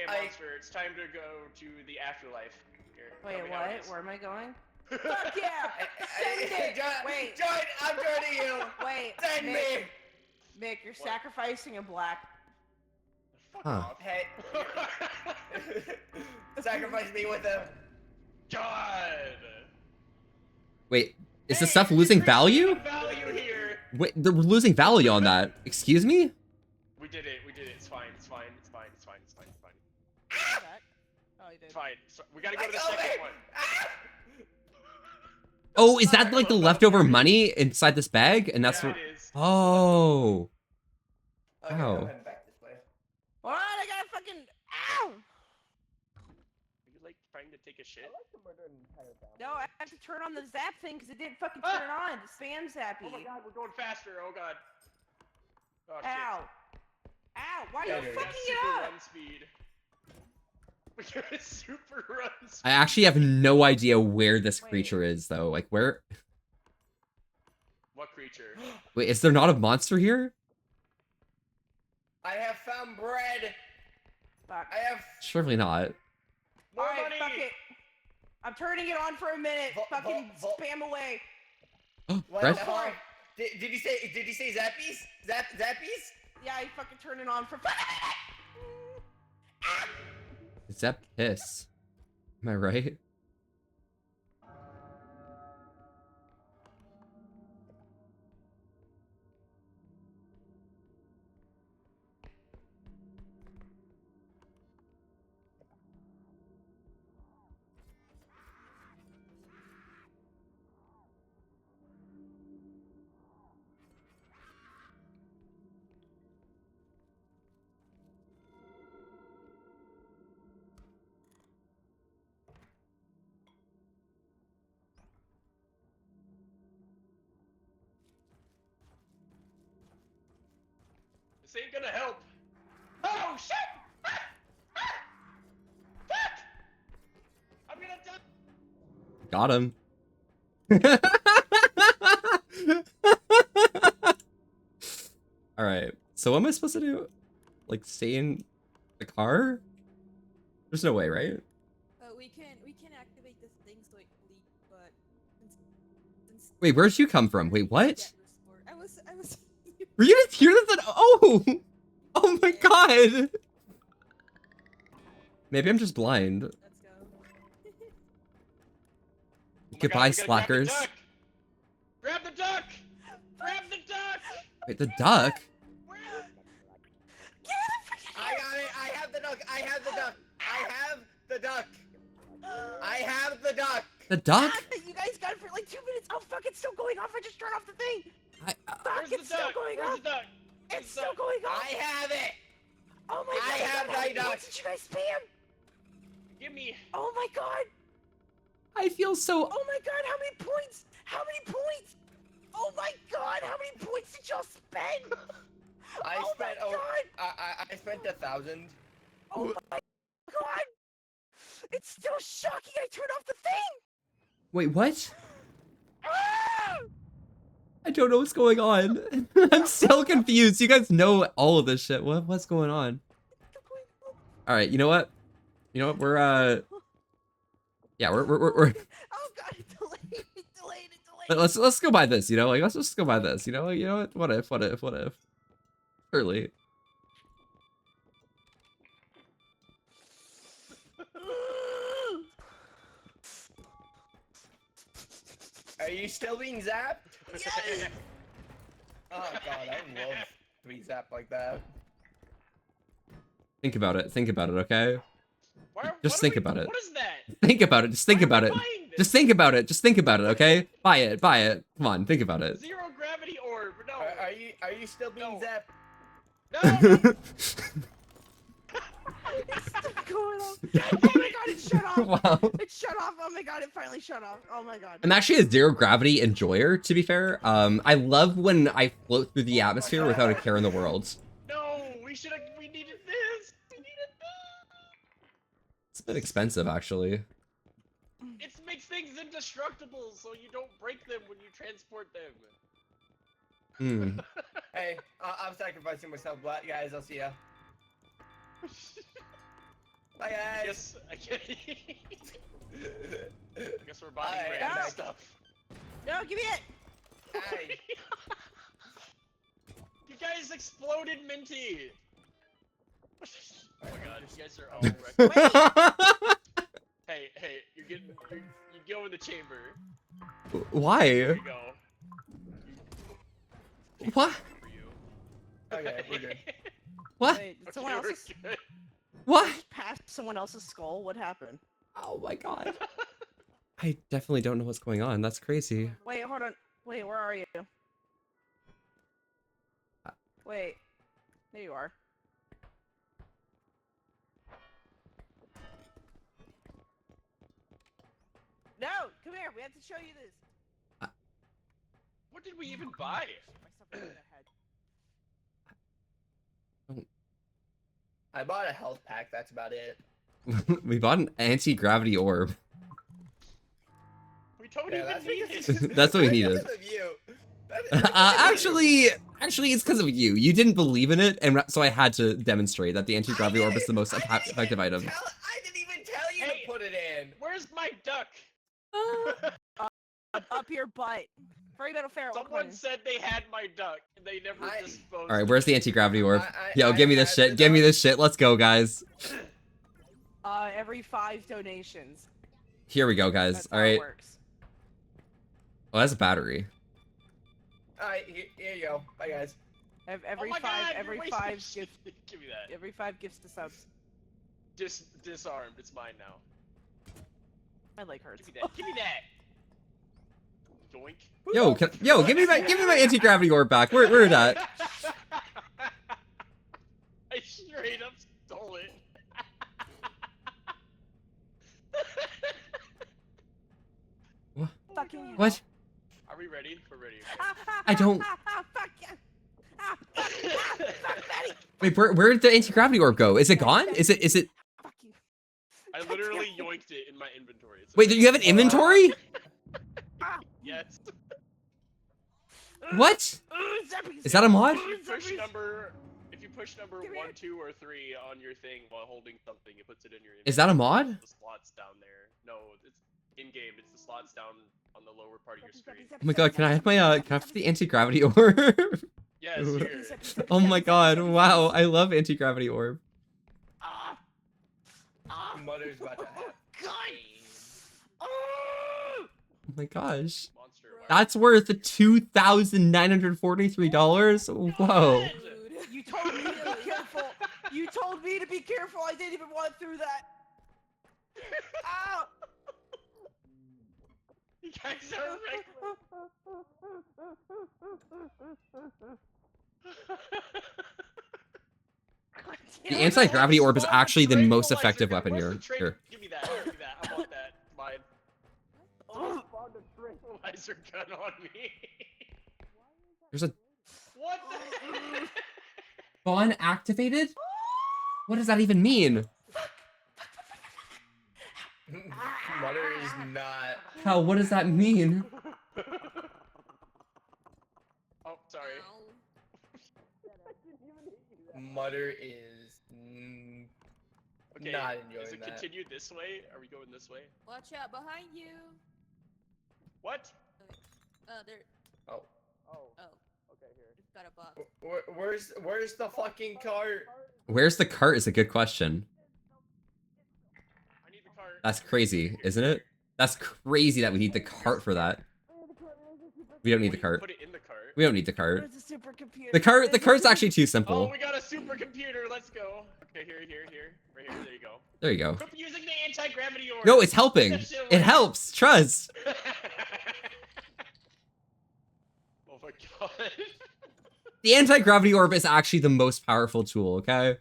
I- monster, it's time to go to the afterlife. Here, tell Wait, me how it what? is. Where am I going? Fuck yeah! Send it! Wait, Join, I'm joining you. wait. Send Mick, me. Mick, you're What? sacrificing a black. Fuck Huh. off. Hey. Sacrifice me with a. God. Wait, is the Hey, stuff you're losing bringing value? up Value here. Wait, they're losing value on that. Excuse me? We did it. We did it. It's fine. It's fine. It's fine. It's fine. It's fine. It's fine. Oh, you did. It's fine. So, we gotta go to the Let go of second me. one. Oh, is that like the leftover money inside this bag? And that's yeah, what. it is. Oh. Okay, Ow. go ahead and back this way. What? I got fucking. Ow! Are you like trying to take a shit? No, I have to turn on the zap thing because it didn't fucking Ah! turn on. Spam zappy. Oh my god, we're going faster. Oh god. Oh shit. Ow. Ow! Why are Yeah, you dude. We got fucking super it up? run speed. We got super run speed. I actually have no idea where this Wait. creature is, though. Like, where? What creature? Wait, is there not a monster here? I have found bread. Fuck. I have. Surely not. More Alright, money. fuck it. I'm turning it on for a minute. Fucking Vol- spam away. What Bread? the hell? Did you say? Did you say zappies? Zappies? Yeah, I fucking turn it on for fucking Is that piss? Am I right? This ain't gonna help. Oh shit! Ah! Ah! Fuck! I'm gonna die. Got him. All right. So what am I supposed to do? Like stay in the car? There's no way, right? We can activate this thing so it leaks, but since Wait, where'd you come from? Wait, what? get restored. I was Were you just here? Oh! Oh my god! Maybe I'm just blind. Let's go. Oh my God, Goodbye, we gotta grab the slackers. duck. Grab the duck! Grab the duck! Wait, the duck? Where? I got it. I have the duck. I have the duck. I have the duck. I have the duck. The duck? You guys got it for like 2 minutes. Oh fuck, it's still going off. I just turned off the thing. Fuck, Where's the it's still duck? going Where's off. the duck? It's still going off. I have it. Oh my god. I have how many my duck. points did you guys spam? Give me. Oh my god. I feel so. Oh my god, how many points? How many points? Oh my god, how many points did y'all spend? I Oh spent. my god. I spent 1,000. Oh my god. It's still shocking. I turned off the thing. Wait, what? Ah! I don't know what's going on. I'm still confused. You guys know all of this shit. What's going on? All right, you know what? You know what? We're yeah, we're Oh god, it delayed. let's go by this. You know, like let's just go by this. You know, like, you know what? What if? Early. Are you still being zapped? Yes. Oh god, I love to be zapped like that. Think about it. Okay. Just think about it. What is that? Think about it. Just think Why am I about it. buying this? Just think about it. Just think about it. Okay. Buy it. Buy it. Come on. Think about it. Zero gravity orb. No. Are you still being No. zapped? No. It's still going off. Oh my god, it shut off. Wow. It shut off. Oh my god, it finally shut off. Oh my god. I'm actually a zero gravity enjoyer, to be fair. I love when I float through the atmosphere without a care in the world. No. We needed this. We needed It's a bit expensive, actually. this. It makes things indestructible, so you don't break them when you transport them. Hmm. Hey, I'm sacrificing myself, but guys, I'll see ya. Bye, guys. I guess we're buying Bye. random Ow. stuff. No, give me it. Hey. You guys exploded Minty! Oh my god, you guys are all wrecked. Hey, you go in the chamber. There Why? you go. What? For you. Okay, we're good. What? Wait, did Okay, someone we're else's good. What? past someone else's skull? What happened? Oh my god. I definitely don't know what's going on. That's crazy. Wait, hold on. Wait, where are you? Wait. There you are. No, come here. We have to show you this. What did we even buy? Myself in the head. I bought a health pack. That's about it. We bought an anti-gravity orb. We don't Yeah, even that's need because it. That's what we needed. Because of you. That is because of you. Actually, it's because of you. You didn't believe in it, and so I had to demonstrate that the anti-gravity orb is the most effective item. I didn't even tell you Hey. to put it in. Where's my duck? Up your butt. Furry Metal Feral. Someone said they had my duck, and they never disposed. All right, where's the anti-gravity orb? I- Yo, I give me this had shit. the Give me duck. this shit. Let's go, guys. Every 5 donations. Here we go, guys. That's All how it right. works. Oh, that's a battery. Alright, here you go. Bye, guys. Every oh my 5, God, you're every wasting 5 shit. gifts, Give me that. every 5 gifts to subs. Disarmed. It's mine now. My leg hurts. Give me that. Give me that. Yoink. Yo, give me my anti-gravity orb back. Where it at? I straight up stole it. Fucking you. What? Are we ready? We're ready. I don't- Fuck you. Fuck Betty. Wait, where did the anti-gravity orb go? Is it gone? Is it? Fuck you. I literally yoinked it in my inventory. It's Wait, you have an inventory? Yes. What? Is that a mod? If you push number Give me 1, it. 2, or 3 on your thing while holding something, it puts it in your inventory. Is that a mod? The slots down there. No, it's in game. It's the slots down on the lower part of your screen. Oh my god, can I have my can I have the anti-gravity orb? Yes, here. Oh my god, wow, I love anti-gravity orb. Mother's about to have. Oh my gosh. Monster. That's worth $2,943. Whoa. Rude. You told me to be careful. You told me to be careful. I didn't even want through that. Ow! You guys are The anti-gravity orb is actually the most Tranquilizer effective gun. weapon Where's here. the tran- Here. Give me that. Give me that. I want that. Mine. Spawned a tranquilizer gun on me. There's a What the heck? spawn activated? What does that even mean? Mother is not. How, what does that mean? Oh, sorry. Mother is Okay. not Is enjoying it that. continued this way? Are we going this way? Watch out behind you. What? There. Oh. Oh. Okay, here. You've got a box. Where's the fucking cart? Where's the cart is a good question. I need the cart. That's crazy, isn't it? That's crazy that we need the cart for that. We don't need the cart. Put it in the cart. We don't need the cart. Where's the supercomputer? The cart's actually too Oh, simple. we got a supercomputer. Let's go. Okay, here. Right here. There you go. There you go. Quit using the anti-gravity orb. No, it's helping. That shit It away. helps. Trust. Oh my god. The anti-gravity orb is actually the most powerful tool, okay?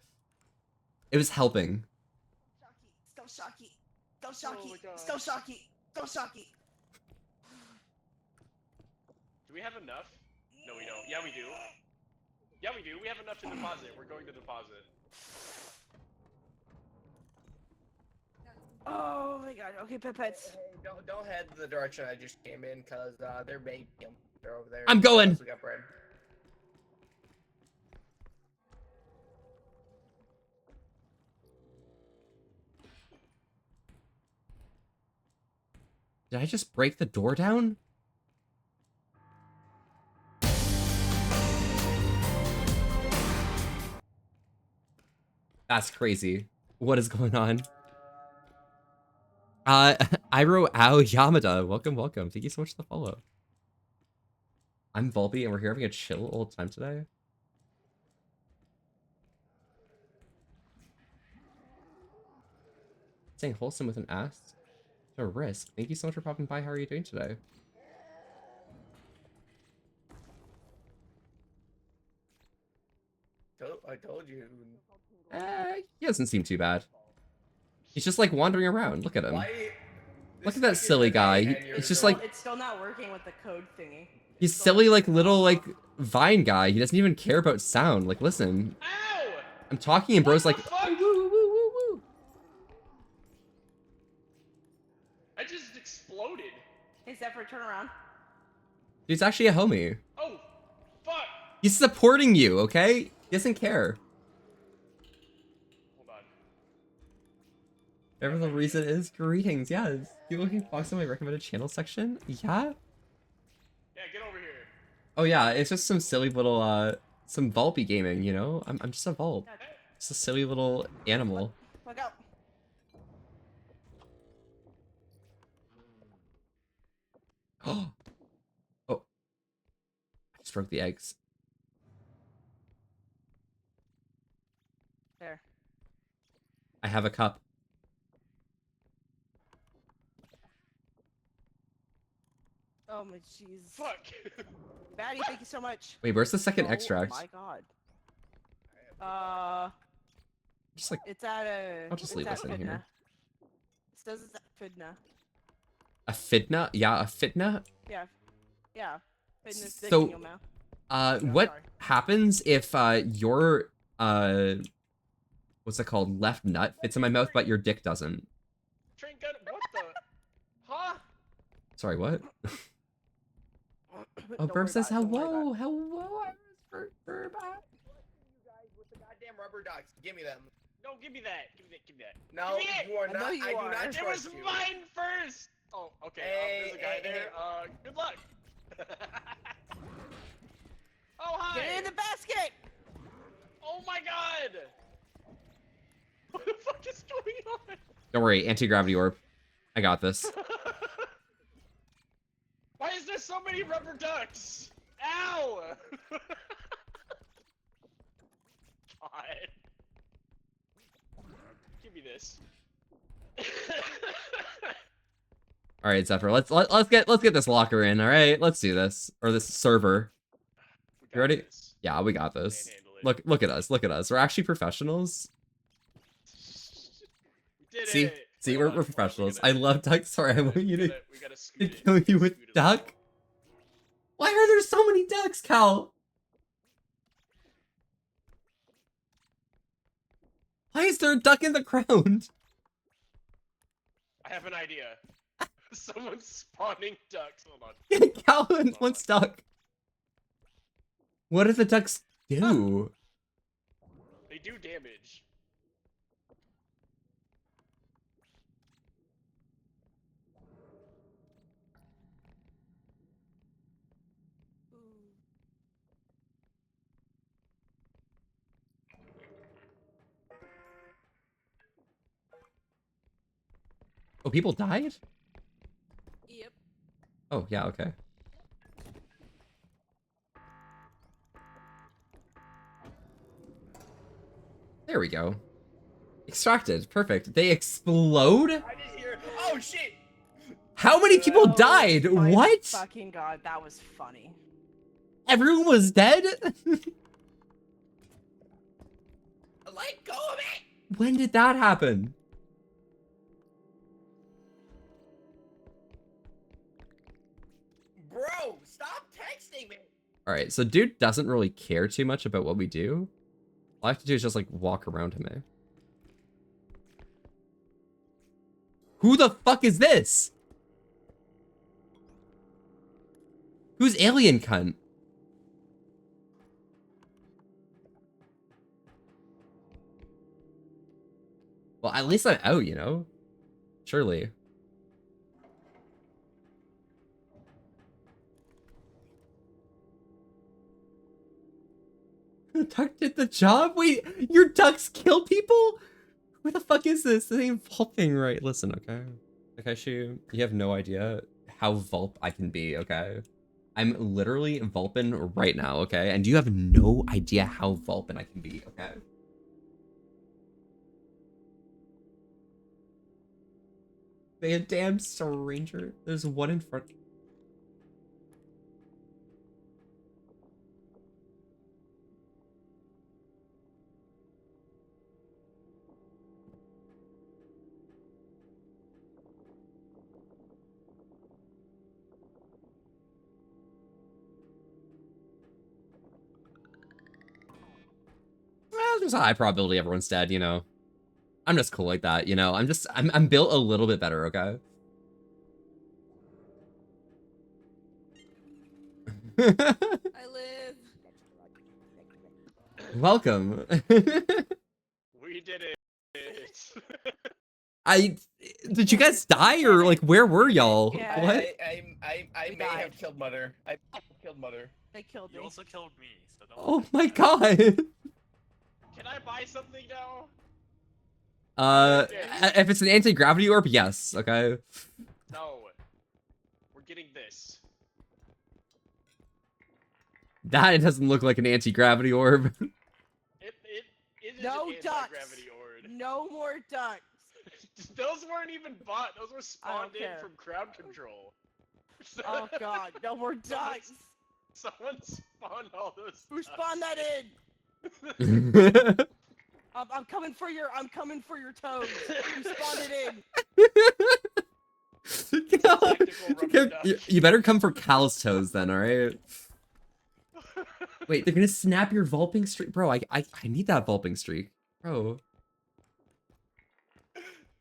It was helping. Stop shocky. Stop Oh shocky. my God. Stop shocky. Stop shocky. Do we have enough? No, we don't. Yeah, we do. Yeah, we do. We have enough to deposit. We're going to deposit. Oh my god. Okay, pipettes. Hey, don't head the direction I just came in, cause they're maybe they're over there. I'm going. We got bread. Did I just break the door down? That's crazy. What is going on? Iro Ao Yamada, welcome, welcome. Thank you so much for the follow. I'm Volby and we're here having a chill old time today. Saying wholesome with an ass to risk. Thank you so much for popping by. How are you doing today? I told you. He doesn't seem too bad. He's just like wandering around. Look at him. Why? Look at that silly guy. It's just like It's still not working with the code thingy. he's silly like little like Vine guy. He doesn't even care about sound. Like listen, Ow! I'm talking and bro's What like the fuck? woo woo woo woo. I just exploded. Hey, Zephyr, turn around. Dude's actually a homie. Oh, fuck. He's supporting you, okay? He doesn't care. Hold on. Whatever the reason is, greetings, yes. You looking Fox in my recommended channel section? Yeah? Yeah, get over here. Oh yeah, it's just some silly little some Volpy gaming, you know? I'm just a Volp. Just a silly little animal. Look out. Oh. I just broke the eggs. There. I have a cup. Oh my jeez. Fuck. Batty, thank you so much. Wait, where's the second Oh extract? my god. Just like It's at a. I'll just it's leave at this in here. Fidna. It says it's at Fidna. a fitna? Yeah, a fitna? Yeah. Yeah. Fidna's So- digging your mouth. What sorry. happens if your what's it called? Left nut fits in my mouth, but your dick doesn't? Train gun. What the? Huh? Sorry, what? Oh, Don't Burp worry says about it, don't worry hello, about hello, Iris Burp. You guys with the goddamn rubber ducks. Give me them. No, give me that. Give me that. Give me that. No, Give me it! you are I know not. you I do are. not It It was trust you. mine first. Oh, okay. There's a guy Hey, there. hey. Good luck. Oh, hi. Get it in the basket! Oh my god. What the fuck is going on? Don't worry, anti-gravity orb. I got this. Why is there so many rubber ducks? Ow! God. Give me this. All right, Zephyr, let's get this locker in. All right, let's do this, or this server. We You ready? this. Yeah, we got this. Can't handle it. Look at us. Look at us. We're actually professionals. We did See, it. see, Hold we're on, hold on, professionals. we I gotta- love duck. Sorry, I want you to we gotta scoot it. kill you with Scoot it a little. duck. Why are there so many ducks, Cal? Why is there a duck in the ground? I have an idea. Someone's spawning ducks. Hold on. Calvin wants duck. What do the ducks do? They do damage. Oh, people died? Yep. Oh, yeah, okay. There we go. Extracted. Perfect. They explode? I just hear. Oh shit! How many people Oh died? my What? Fucking god, that was funny. Everyone was dead? Let go of it! When did that happen? Bro, stop texting me! Alright, so dude doesn't really care too much about what we do. All I have to do is just like walk around him, eh? Who the fuck is this? Who's alien cunt? Well, at least I'm out, you know? Surely. The duck did the job? Wait, your ducks kill people? Who the fuck is this? This ain't Vulping right. Listen, okay? Okay, Shu, you have no idea how Vulp I can be, okay? I'm literally Vulpin right now, okay? And you have no idea how Vulpin I can be, okay? They a damn stranger. There's one in front. Well, there's a high probability everyone's dead, you know. I'm just cool like that, you know. I'm built a little bit better, okay? I live. Welcome. We did it. Did you guys die or like where were y'all? Yeah. What? I We may died. have killed Mother. I killed Mother. They killed me. You also killed me, so don't. Oh my god. Can I buy something now? If it's an anti-gravity orb, yes, okay. No. We're getting this. That doesn't look like an anti-gravity orb. It is No an ducks. anti-gravity ord. No more ducks. Those weren't even bought. Those were spawned in care. from crowd control. Oh god, no more ducks. Someone spawned all those. Who ducks. spawned that in? I'm coming for your toes. Who spawned it in? Tactical rubber duck. You better come for Cal's toes then, alright? Wait, they're gonna snap your Vulping streak? Bro, I need that Vulping streak. Bro.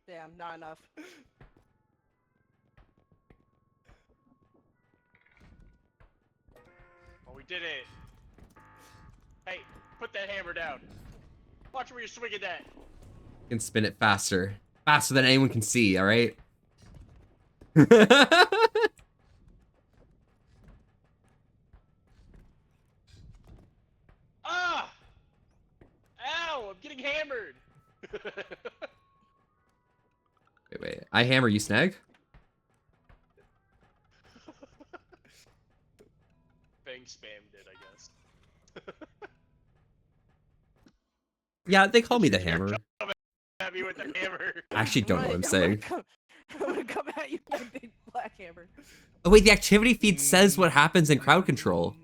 Damn, not enough. Oh, we did it. Hey, put that hammer down. Watch where you're swinging that. You can spin it faster. Faster than anyone can see, alright? Ah! Ow! I'm getting hammered. Wait. I hammer, you snag? Bang spammed it, I guess. Yeah, they call me the hammer. At me with the hammer. I actually don't know what I'm saying. I'm gonna come at you with a big black hammer. Oh wait, the activity feed says what happens in crowd control.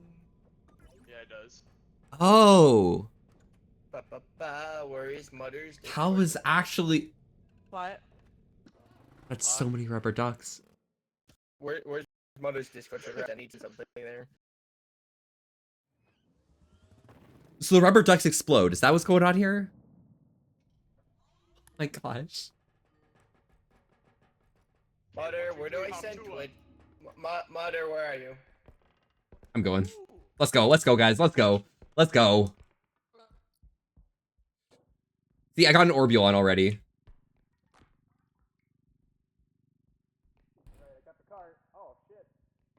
Yeah, it does. Oh. Where is Mother's? How is actually... What? That's so many rubber ducks. Where's Mother's Discord server? I need something there. So the rubber ducks explode. Is that what's going on here? Oh my gosh. Mother, where do I send it? Mother, where are you? I'm going. Let's go, guys. Let's go. See, I got an Orbulon already.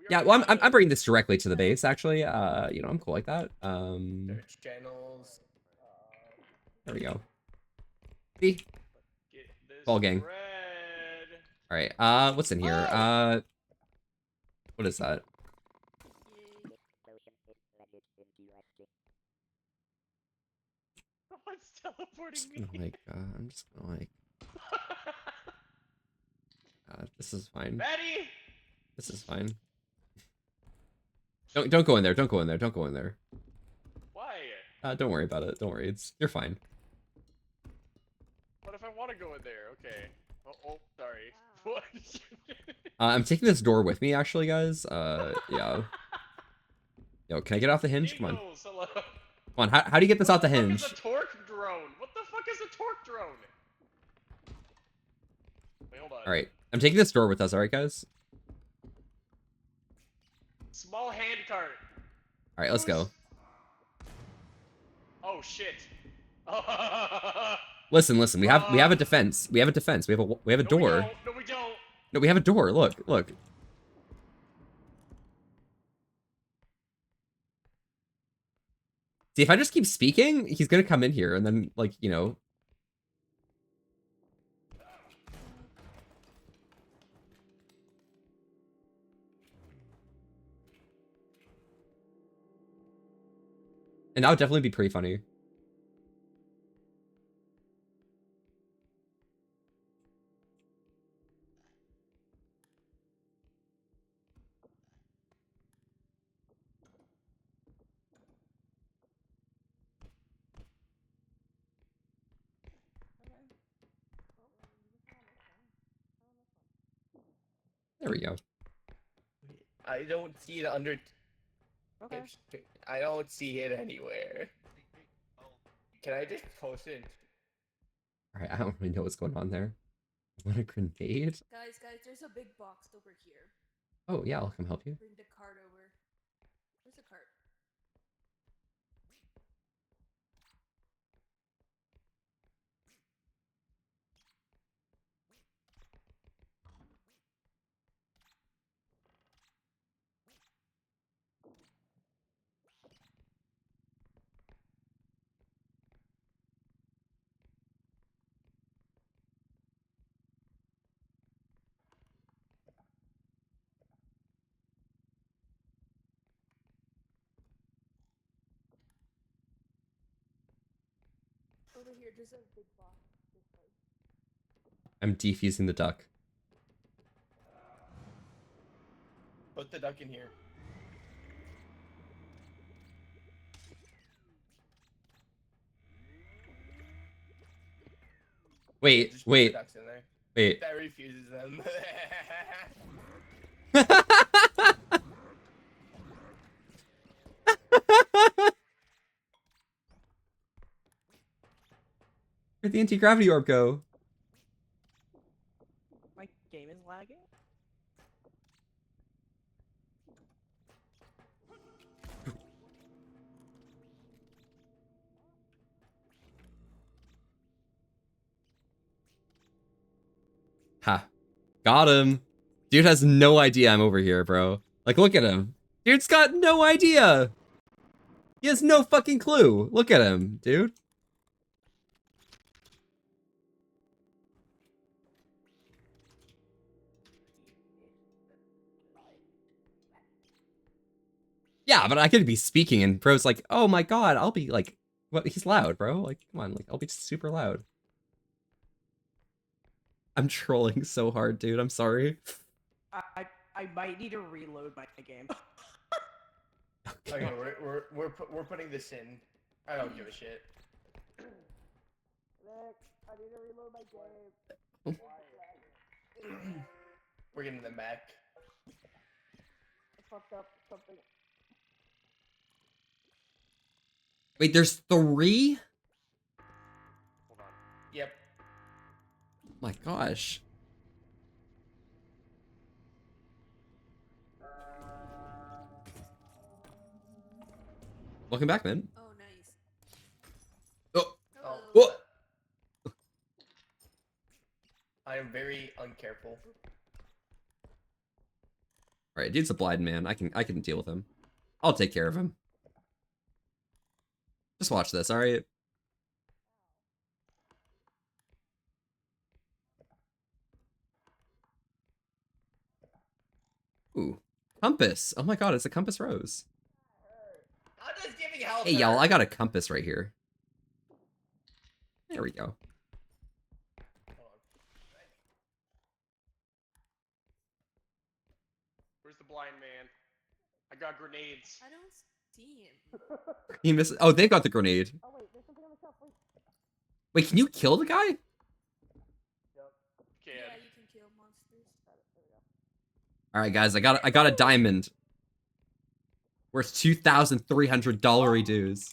Yeah, well, I'm bringing this directly to the base, actually. You know, I'm cool like that. Search channels. There we go. See? Get this Ball gang. bread. All right. What's in here? What is that? What's teleporting I'm me? just gonna like, this is fine. Maddie! This is fine. Don't go in there. Don't go in there. Don't go in there. Why? Don't worry about it. Don't worry. You're fine. What if I want to go in there? Okay. Oh, sorry. What? I'm taking this door with me, actually, guys. Yeah. Yo, can I get off the hinge? Come on. Eagles, hello. Come on. How do you get this out the What the hinge? fuck is a torque drone? What the fuck is a torque drone? Wait, hold on. All right. I'm taking this door with us. All right, guys. Small hand cart. All right, let's go. Oh shit. Listen. We have a defense. We have a defense. We have a door. No, we don't. No, we have a door. Look. See, if I just keep speaking, he's gonna come in here, and then, like, you know. And that would definitely be pretty funny. There we go. I don't see it under. Okay. I don't see it anywhere. Can I just post it? All right, I don't really know what's going on there. What a grenade! Guys, there's a big box over here. Oh yeah, I'll come help you. Bring the cart over. Where's the cart? Over here, there's a big box. This way. I'm defusing the duck. Put the duck in here. Wait, Just put wait, the ducks in there. wait. That refuses them. Where'd the anti-gravity orb go? My game is lagging. Ha. Got him. Dude has no idea I'm over here, bro. Like, look at him. Dude's got no idea. He has no fucking clue. Look at him, dude. Yeah, but I could be speaking and bro's like, oh my god, I'll be like, what? He's loud, bro. Like, come on, like, I'll be super loud. I'm trolling so hard, dude. I'm sorry. I might need to reload my game. Okay, we're putting this in. I don't give a shit. Nick, I need to reload my game. We're getting them back. I fucked up something. Wait, there's 3? Hold on. Yep. My gosh. Welcome back, man. Oh, nice. Oh, Hello. oh. I am very uncareful. All right, dude's a blind man. I can deal with him. I'll take care of him. Just watch this, all right? Ooh, compass. Oh my god, it's a compass rose. I'm just giving help. Hey, y'all, I got a compass right here. There we go. Hold on. Where's the blind man? I got grenades. I don't see him. He missed. Oh, they got the grenade. Oh wait, there's something on the shelf. Wait. Wait, can you kill the guy? Can. Yeah, you can kill monsters. All right, guys, I got a diamond. Worth $2,300 dues.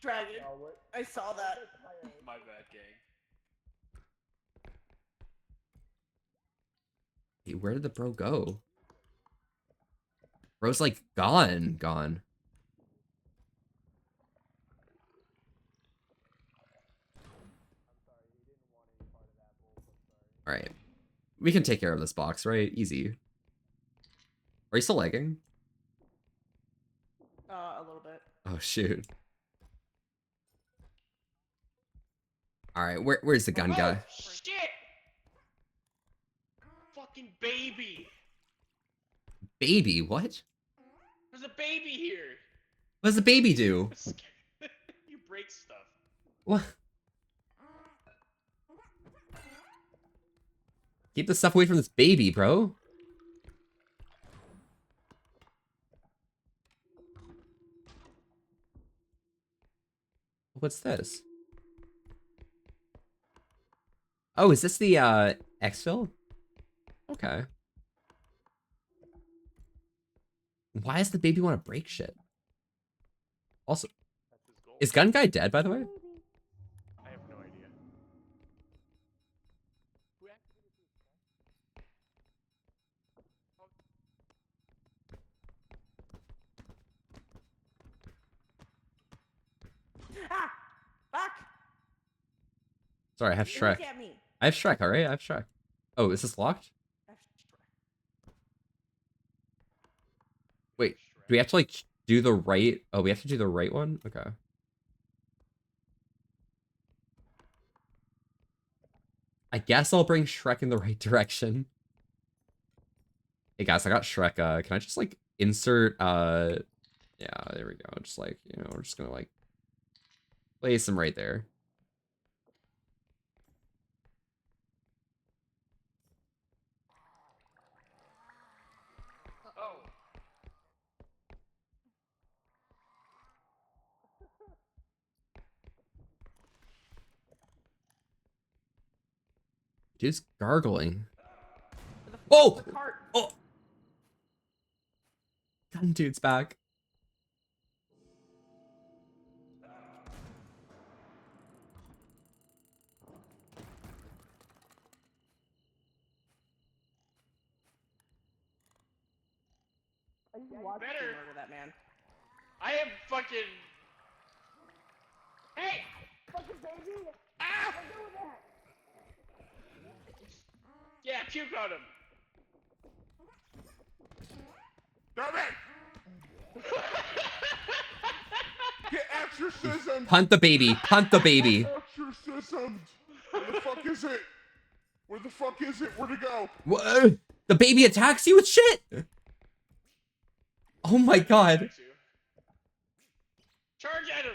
Dragon. I saw that. My bad, gang. Hey, where did the bro go? Bro's like gone. All right, we can take care of this box, right? Easy. Are you still lagging? A little bit. Oh shoot. All right, where's the gun guy? Oh, shit! Fucking baby! Baby, what? There's a baby here! What does the baby do? You break stuff. What? Keep the stuff away from this baby, bro. What's this? Oh, is this the exfil? Okay. Why does the baby want to break shit? Also, That's his goal. is Gun Guy dead, by the way? I have no idea. Who activated this? Ah! Back! Sorry, I have Shrek. Look at me. I have Shrek, alright? I have Shrek. Oh, is this locked? Wait, do we have to, like, do the right... Oh, we have to do the right one? Okay. I guess I'll bring Shrek in the right direction. Hey, guys, I got Shrek. Can I just, like, insert... Yeah, there we go. Just, like, you know, we're just gonna, like... place him right there. Oh. Dude's gargling. The Oh! cart. Oh! Gun dude's back. I just watched you better. murder that man. I am fucking. Hey! Fucking baby! Ah! What do with that? Yeah, puke on him. Damn it! Get exorcism! Hunt the baby. Hunt the baby. Exorcism! Where the fuck is it? Where the fuck is it? Where'd it go? What? The baby attacks you with shit? Oh my god. Charge at him!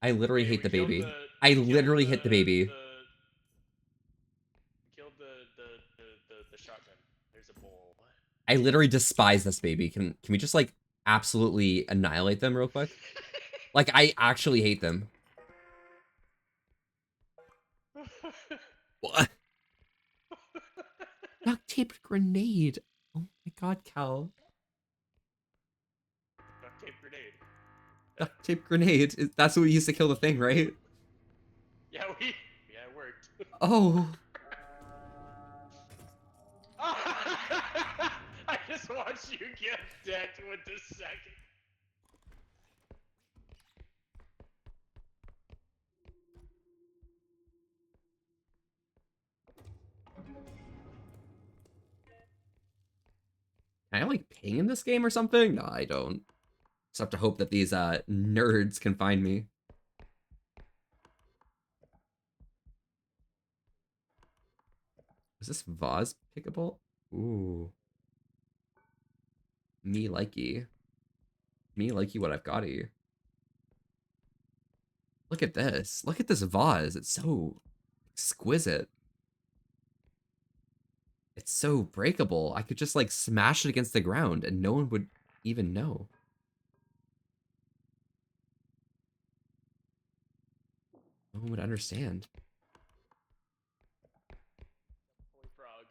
I literally Okay, hate the we killed baby. the- I we killed literally hit the baby. We killed the shotgun. There's a bowl. I literally despise this baby. Can we just like absolutely annihilate them real quick? Like I actually hate them. What? Duct taped grenade. Oh my god, Cal. Duct tape grenade. Duct tape grenade. That's what we used to kill the thing, right? Yeah, yeah, it worked. Oh. I just watched you get decked with the second. Can I like ping in this game or something? No, I don't. Just have to hope that these nerds can find me. Is this vase pickable? Ooh. Me likey. Me like you what I've got you. Look at this. Look at this vase. It's so exquisite. It's so breakable. I could just like smash it against the ground and no one would even know. No one would understand. Holy frog.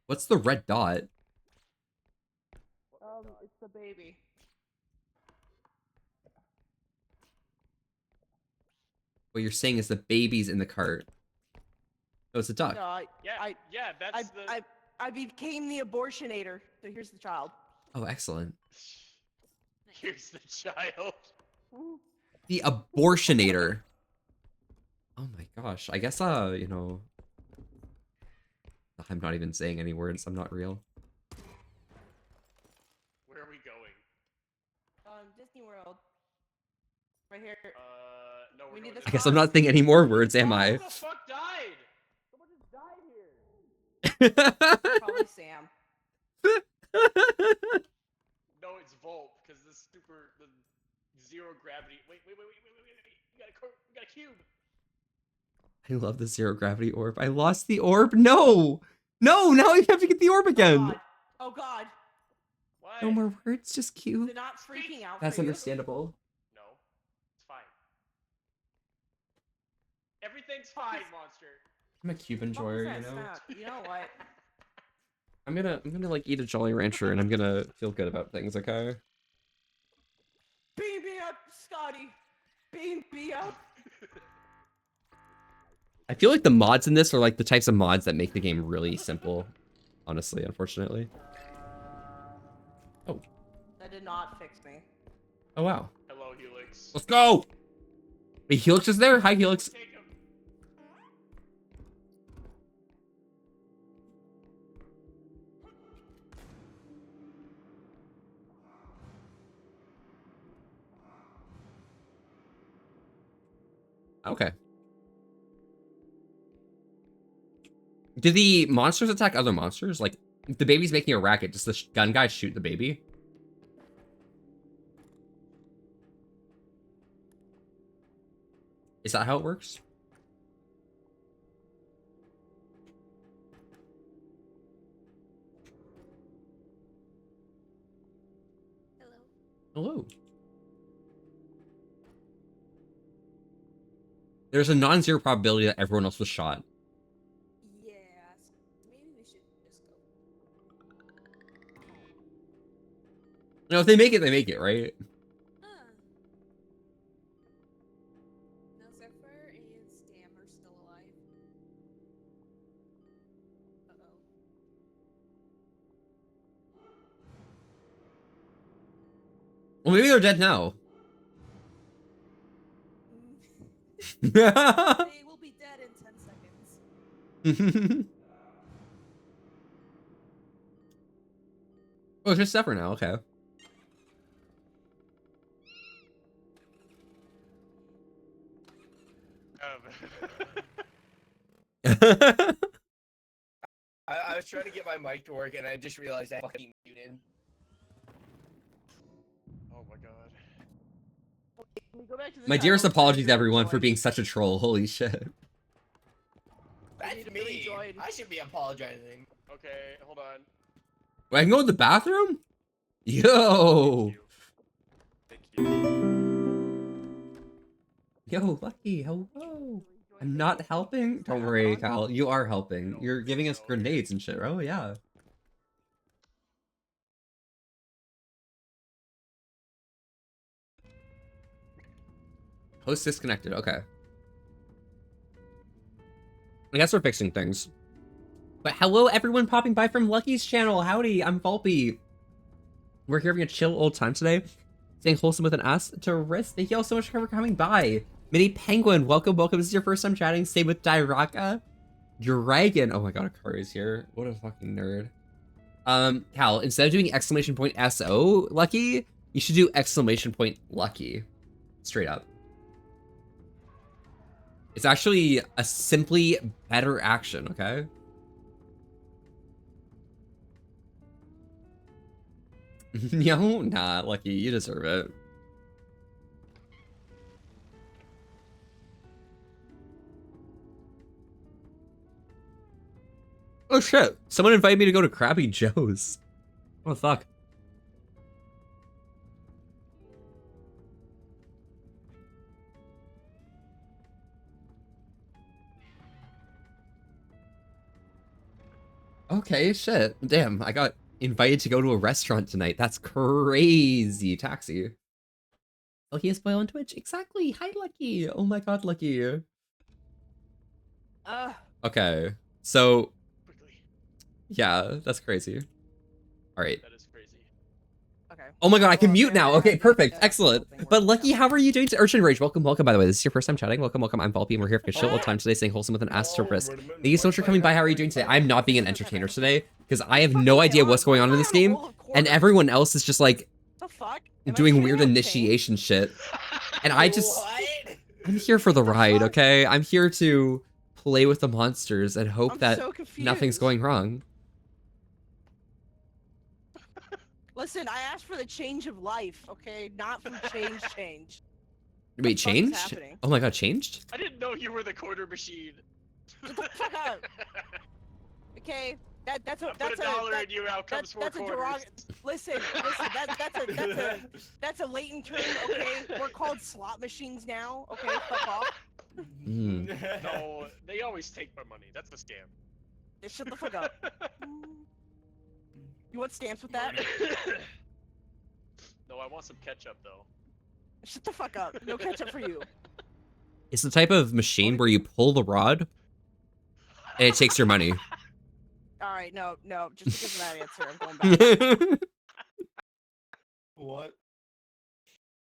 What's the red dot? It's the baby. What you're saying is the baby's in the cart. Oh, it's a duck. No, Yeah, yeah, that's I became the abortionator. So here's the child. Oh, excellent. Here's the child. The abortionator. Oh my gosh. I guess, you know... I'm not even saying any words. I'm not real. Where are we going? Disney World. Right here. No, we're We need going this to I guess I'm not saying any more words, am Oh, I? who the fuck died? Someone just died here. Probably Sam. No, it's Volp, because the zero gravity. Wait. You got a cube. I love the zero gravity orb. I lost the orb. No! No! Now I have to get the orb again. Oh god. Why? No more words, just They're cube. not freaking out That's for you. understandable. No, it's fine. Everything's fine, monster. I'm a cube What was enjoyer, that you know? snap? You know what? I'm gonna like eat a Jolly Rancher and I'm gonna feel good about things, okay? Beam me up, Scotty. Beam me up. I feel like the mods in this are like the types of mods that make the game really simple. Honestly, unfortunately. Oh. That did not fix me. Oh wow. Hello, Helix. Let's go! Wait, Helix is there? Hi, Helix. Take him. Okay. Do the monsters attack other monsters? Like, if the baby's making a racket, does the gun guy shoot the baby? Is that how it works? Hello. Hello. There's a non-zero probability that everyone else was shot. Yeah, maybe we should just go. You know, if they make it, right? Now Zephyr and Stam are still alive. Uh-oh. Well, maybe they're dead now. They will be dead in 10 seconds. Oh, it's just Zephyr now, okay. I was trying to get my mic to work and I just realized I fucking muted. Oh my god. Can we go back to the My title dearest and apologies, figure out everyone, joy? for being such a troll. Holy shit. That's need to me. rejoin. I should be apologizing. Okay, hold on. Wait, I can go to the bathroom? Yo! Thank you. Yo, Lucky, hello. I'm not helping? Don't worry, Kyle. You are helping. You're giving us grenades and shit. Oh, yeah. Host disconnected. Okay. I guess we're fixing things. But hello, everyone popping by from Lucky's channel. Howdy, I'm Volpy. We're here having a chill old time today. Saying wholesome with an S to wrist. Thank you all so much for coming by. Mini Penguin, welcome. This is your first time chatting. Same with Dyraka. Dragon. Oh my god, Akari's here. What a fucking nerd. Cal, instead of doing exclamation point SO Lucky, you should do exclamation point Lucky. Straight up. It's actually a simply better action, okay? No, nah, Lucky, you deserve it. Oh shit! Someone invited me to go to Krabby Joe's. What the fuck? Okay, shit. Damn, I got invited to go to a restaurant tonight. That's crazy. Taxi. Luckiest boy on Twitch. Exactly. Hi, Lucky. Oh my god, Lucky. Okay, so Quickly. yeah, that's crazy. All right. That is crazy. Okay. Oh my god, I can Well, mute now. Okay, perfect. that's Excellent. something But worth Lucky, noting. how are you doing? Urchin Rage, welcome, welcome, by the way. This is your first time chatting. Welcome, welcome. I'm Volpe, and we're here for shit all the time today, saying wholesome with an asterisk. Thank you so much for coming by. How are you doing today? I'm not being an entertainer today, because I have no idea what's going on in this game, and everyone else is just like The fuck? Am I doing shooting weird out paint? initiation shit. And I just, What? I'm here for the What the ride, fuck? okay? I'm here to play with the monsters and hope I'm that so confused. nothing's going wrong. Listen, I asked for the change of life, okay? Not for change. Wait, fuck is changed? happening? Oh my god, changed? I didn't know you were the quarter machine. Shut the fuck up. Okay, that's I a put that's a dollar that, in you, out comes four that's a quarters. listen, that's a latent term, okay? We're called slot machines now, okay? Fuck off. Hmm. No, they always take my money. That's a scam. Just shut the fuck up. You want stamps with that? No, I want some ketchup though. Shut the fuck up. No ketchup for you. It's the type of machine where you pull the rod and it takes your money. Alright, no, just because of that answer, I'm going back. What?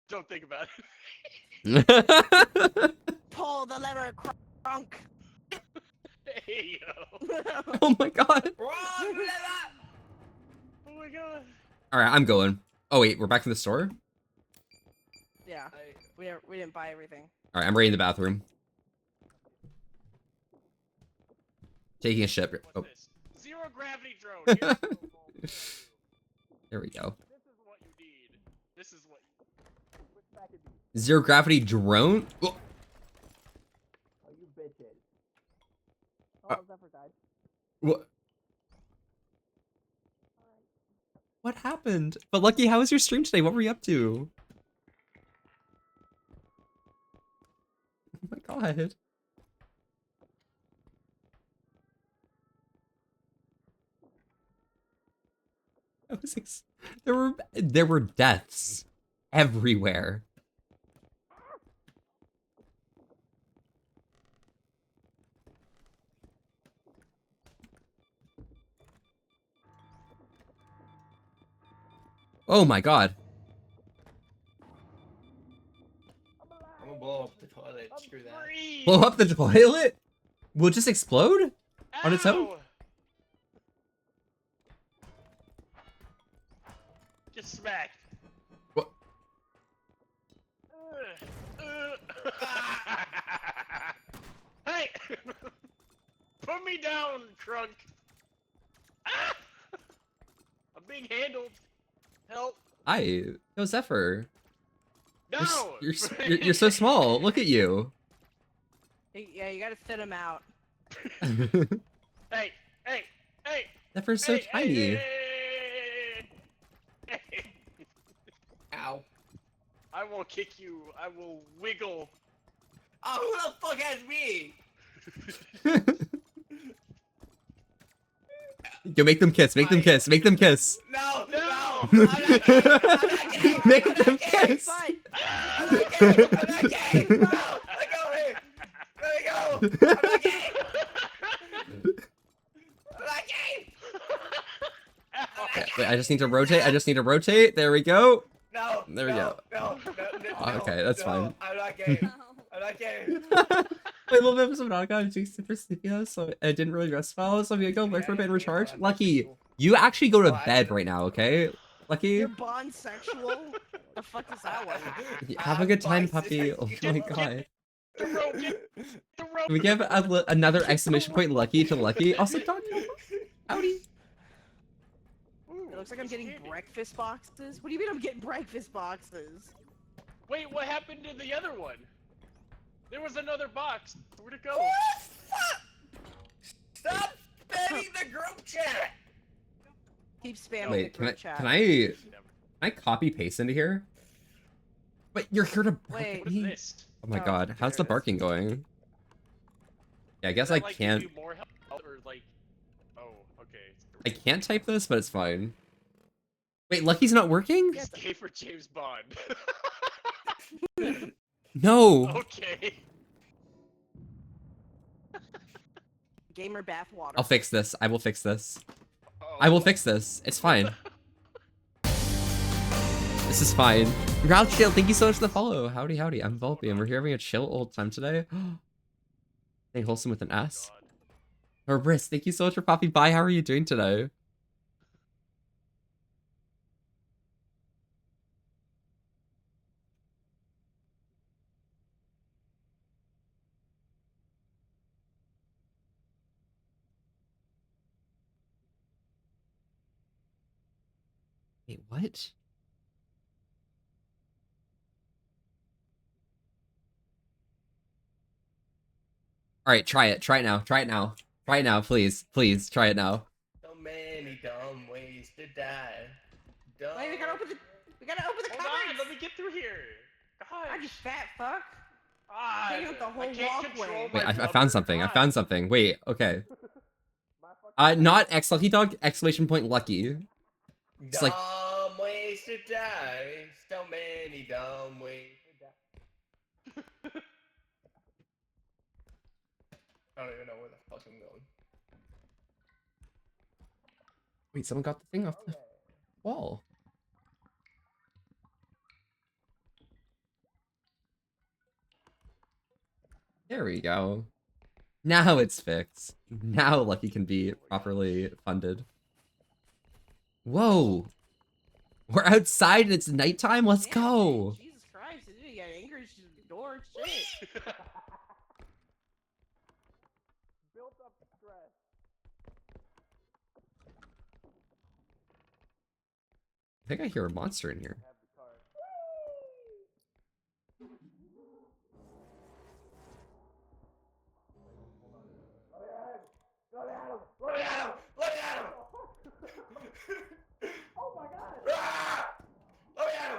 Don't think about it. Pull the lever, crunk. Hey yo. Oh my god. Wrong lever! Oh my god. Alright, I'm going. Oh wait, we're back in the store? Yeah, we didn't buy everything. Alright, I'm ready in the bathroom. Taking a shit. What's Oh, this? Zero gravity drone. Here's your phone. What do I do? there we go. This is what you need. This is what. Which package is it? Zero gravity drone? Oh, Oh, you bitches. Oh, Zephyr died. what? What happened? But Lucky, how was your stream today? What were you up to? Oh my god. I was there were deaths everywhere. Oh my god. I'm gonna blow up the toilet. Screw that. Free. Blow up the toilet? Will it just explode? on its own? Ow! Get smacked. What? Hey! Put me down, Crunk! Ah! I'm being handled. Help! Hi, yo Zephyr. No! You're so small. Look at you. Yeah, you gotta thin him out. Hey! Hey! Hey! Zephyr's so hey, tiny. Hey, hey, hey. Ow. I will kick you. I will wiggle. Oh, who the fuck has me? Yo, make them kiss. Make them kiss. Make them kiss. No, No! no. I'm not gay. I'm not gay. Make I'm them not gay. kiss. Fine. I'm not gay. I'm not gay. No, let go of me. Let me go. I'm not gay. I'm not gay. Okay, wait, I just need to rotate. I just need to rotate. There we go. No. There we no, go. No, no, no, Oh, no, okay, that's no, fine. I'm not gay. I'm not gay. I love episode of I'm doing super sleepy though, so I didn't really rest well, so I'm gonna go work for a bit and recharge. Lucky, you actually go to bed right now, okay? Lucky, You're bonsexual? The fuck does that one? have a good time, puppy. Oh my god. The rope! Get the rope! Can we give another exclamation point Lucky to Lucky? Also, Doc, howdy. looks like I'm He's getting standing. breakfast boxes. What do you mean I'm getting breakfast boxes? Wait, what happened to the other one? There was another box. Where'd it go? What? Fuck! Stop spamming the group chat! Keep spamming Wait, the can I group chat. can I copy paste into here? But you're here to bark Wait. at What is me? this? Oh my Oh, god, how's the there it is. barking going? Yeah, I guess Does I that, like, can't. Give you more health or like? Oh, okay. I can't type this, but it's fine. Wait, Lucky's not working? Yes. K for James Bond. No. Okay. Gamer bathwater. I'll fix this. I will fix this. Oh, I will fix this. It's fine. This is fine. Growl Chill, thank you so much for the follow. Howdy, howdy. I'm Volpe, and we're here having a chill old time today. Staying wholesome with an S. God. Or Briss, thank you so much for popping by. How are you doing today? Wait, what? Alright, try it. Try it now. Try it now. Try it now, please. Please, try it now. So many dumb ways to die. Dumb. Wait, we gotta open the Hold on, cupboards! let me get through here. I God. just fat fuck. God. Taking up the whole I can't walkway. control Wait, my I blubber. found something. I God. found something. Wait, okay. Not X Lucky Dog, exclamation point Lucky. It's like- Dumb ways to die. So many dumb ways to die. I don't even know where the fuck I'm going. Wait, someone got the thing off the wall. There we go. Now it's fixed. Now Lucky can be properly funded. Whoa! We're outside and it's nighttime? Let's Yeah, go! dude, Jesus Christ, dude, you got angry to the door. Shit. Built up stress. I think I hear a monster in here. Look at him! Look at him! Look at him! Oh my god! Ah! Look at him!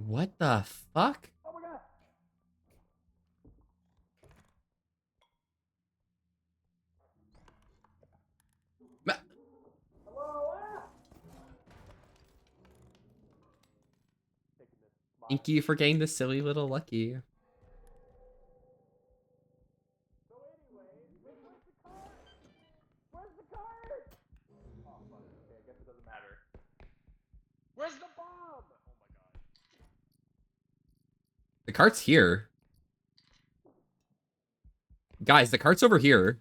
What the fuck? Oh my god! Ma- Hello? Ah! Thank you for getting the silly little Lucky. So anyway, where's the card? Where's the card? Oh fuck, okay, I guess it doesn't matter. Where's the bomb? Oh my god. The cart's here. Guys, the cart's over here.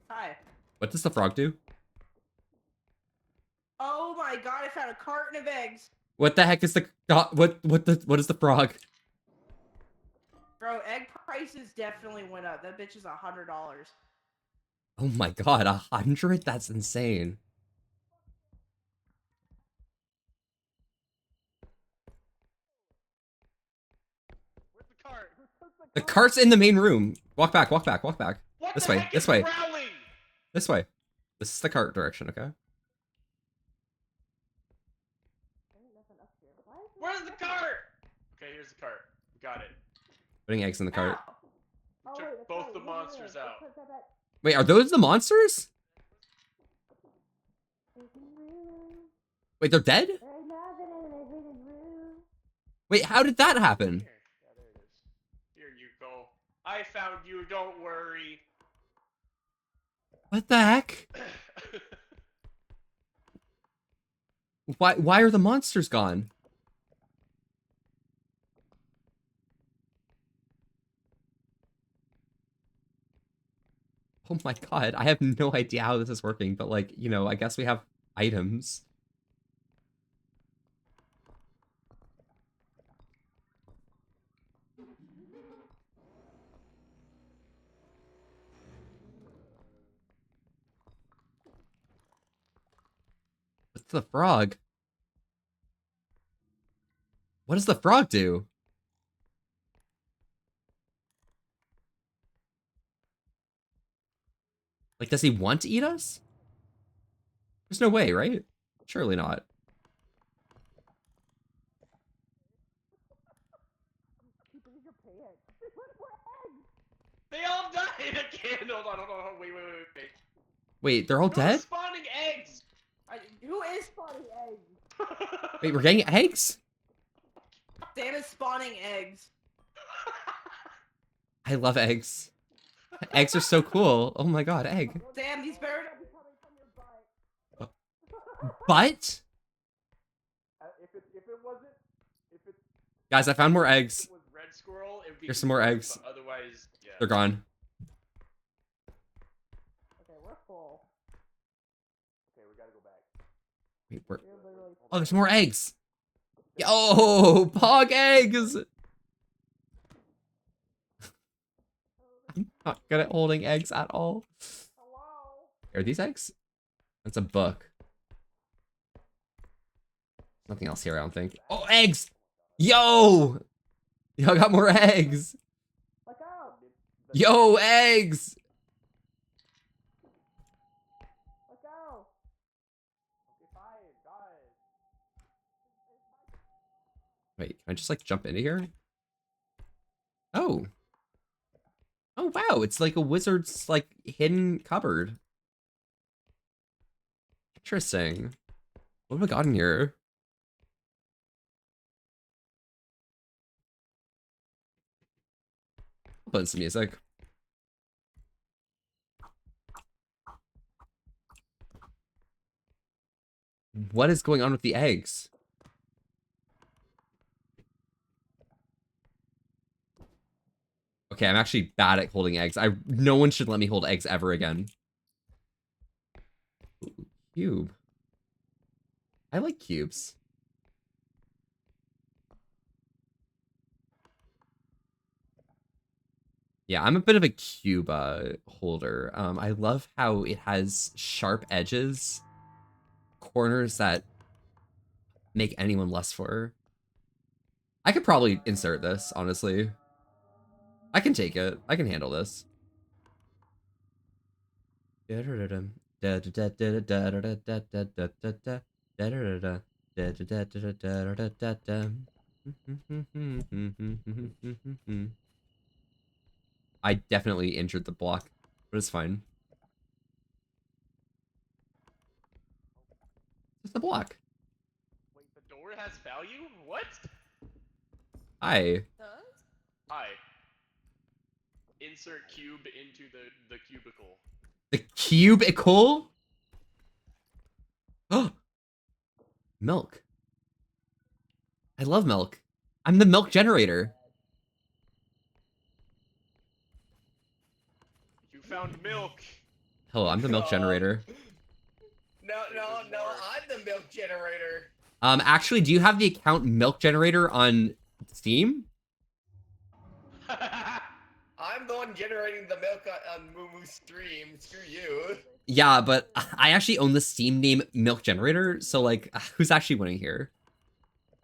Hi. What does the frog do? Oh my god, I found a carton of eggs. What the heck is the what is the frog? Bro, egg prices definitely went up. That bitch is $100. Oh my god, 100? That's insane. Where's the cart? The cart's in the main room. Walk back, walk back, walk back. What This the way, heck this is way. growling? This way. This is the cart direction, okay? Where's the cart? Okay, here's the cart. We got it. Putting eggs in the cart. We took both the monsters out. Wait, are those the monsters? Wait, they're dead? Wait, how did that happen? Here. Yeah, there it is. Here you go. I found you, don't worry. What the heck? Why are the monsters gone? Oh my god, I have no idea how this is working, but like, you know, I guess we have items. the frog? What does the frog do? Like, does he want to eat us? There's no way, right? Surely not. They all died again. Hold on. Wait. Wait, they're all Who's dead? spawning eggs? Who is spawning eggs? Wait, we're getting eggs? Sam is spawning eggs. I love eggs. Eggs are so cool. Oh my god, egg. Sam, these better not be coming from your butt. But? If it wasn't, Guys, I found more eggs. If it was red squirrel, it would be Here's some more confusing, eggs. but otherwise, yeah. They're gone. Okay, we're full. okay, we gotta go back. Wait, where? We're literally full. Oh, there's more eggs. Yo, pog eggs. I'm not good at holding eggs at all. Hello? Are these eggs? That's a book. Nothing else here, I don't think. Oh, eggs! Yo! Yo, I got more eggs. Let's go. Yo, eggs! Let's go. Okay, fine, guys. Wait, can I just like jump into here? Oh. Oh, wow, it's like a wizard's like hidden cupboard. Interesting. What have we got in here? I'll put in some music. What is going on with the eggs? Okay, I'm actually bad at holding eggs. No one should let me hold eggs ever again. Ooh, cube. I like cubes. Yeah, I'm a bit of a cube holder. I love how it has sharp edges, corners that make anyone lust for. I could probably insert this, honestly. I can take it. I can handle this. I definitely injured the block, but it's fine. It's the block. Wait, the door has value? What? Hi. Does? Hi. Insert cube into the cubicle. The cubicle? Oh, milk. I love milk. I'm the milk generator. You found milk. Hello, I'm the milk generator. No, I'm the milk generator. Actually, do you have the account milk generator on Steam? I'm the one generating the milk on Moo stream. Screw you. Yeah, but I actually own the Steam name milk generator, so like, who's actually winning here?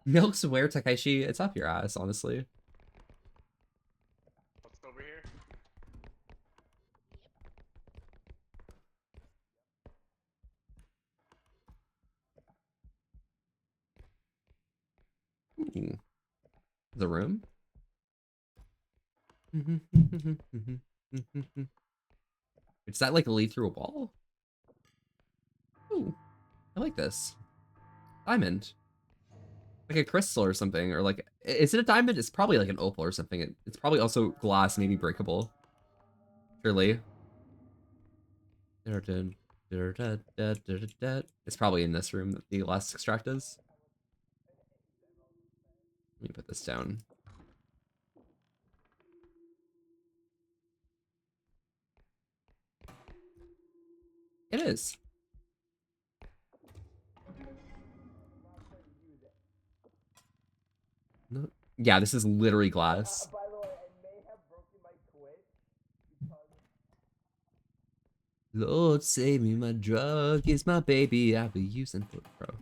Milk's where, Takeshi? It's up your ass, honestly. What's over here? Ooh. The room? Does that like lead through a wall? Ooh, I like this. Diamond. Like a crystal or something, or like, is it a diamond? It's probably like an opal or something. It's probably also glass, maybe breakable. Surely. It's probably in this room that the last extract is. Let me put this down. It is. No. Yeah, this is literally glass. By the way, I may have broken my Twitch because Lord save me, my drug is my baby. I'll be using Foot Pro.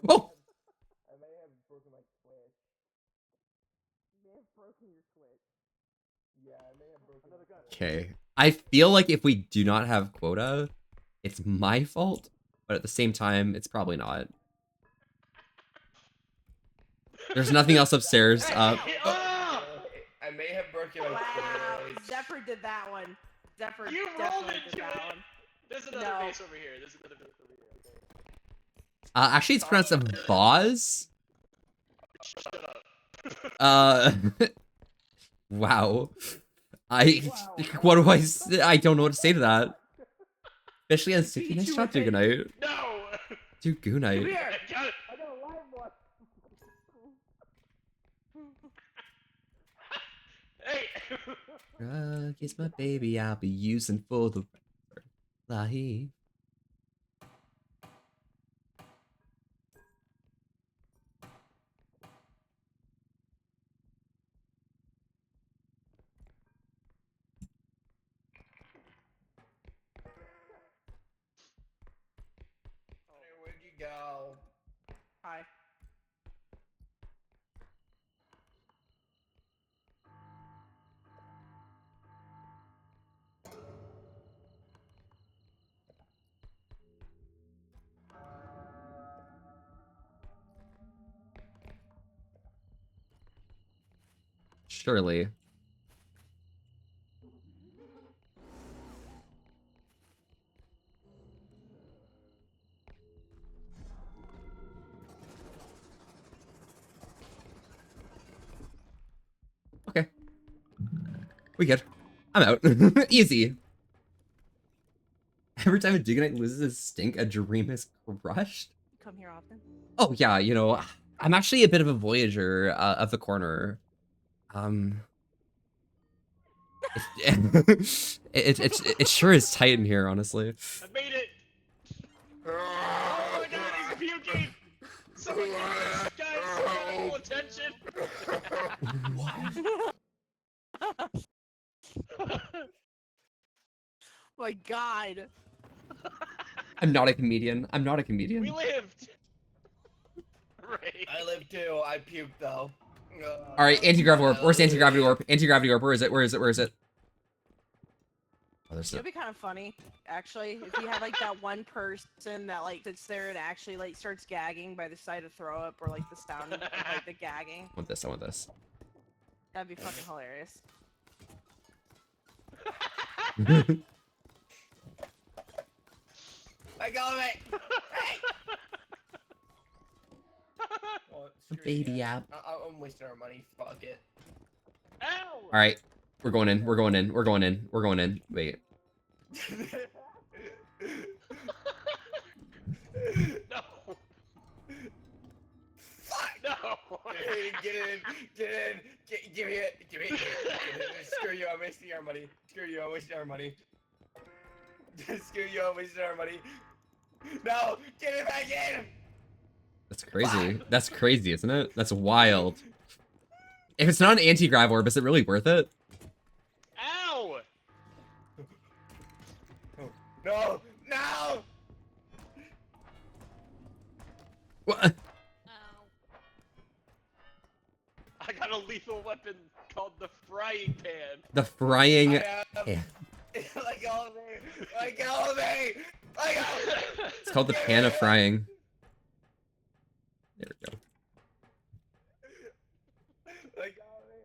Oh! I may have broken my Switch. You may have broken your Switch. Yeah, I may have broken my Switch. Okay. I feel like if we do not have quota, it's my fault, but at the same time, it's probably not. There's nothing else upstairs. Ah! I may have broken my Wow, Switch. Zephyr did that one. Zephyr You rolled definitely into did that it. one. There's another No. base over here. There's another base over here. Actually, it's pronounced Boz. Shut up. Wow. What do I say? I don't know what to say to that. Especially on Sticky Shot Dugunite. No! Come Dugunite. here. Got it. I got a live one. Hey! Drug is my baby, I'll be using for the life. Where'd you go? Hi. Surely. Okay. We good. I'm out. Easy. Every time a Dugunite loses his stink, a dream is crushed. You come here often? Oh yeah, you know, I'm actually a bit of a voyager of the corner. It sure is tight in here, honestly. I made it! Oh my god, he's puking! Someone get this guy some medical attention! My God. I'm not a comedian. I'm not a We comedian. lived! Right. I live too. I puked though. All right, anti-gravity warp. Where's anti-gravity warp? Anti-gravity warp. Where is it? Where is it? Where is it? Oh, there's It'd be kind of funny, actually, if you had like that one person that like sits there and actually like starts gagging by the sight of throw up or like the sound of like the gagging. I want this. I want this. That'd be fucking hilarious. I got it. Hey! Well, screw Baby you. app. I'm wasting our money. Fuck it. Ow! All right, we're going in. We're going in. We're going in. We're going in. Wait. No! Fuck! No! Get in! Get in! Give me it! Give me it! Screw you! I'm wasting our money. Screw you! I'm wasting our money. Screw you! I'm wasting our money. No! Get it back in! That's crazy. That's crazy, isn't it? That's wild. If it's not an anti-grav orb, is it really worth it? Ow! No! No! What? I got a lethal weapon called the frying pan. The frying. I have... Yeah. Let go of me! Let go of me! Let go of me! It's called the pan of frying. There we go. Let go of me!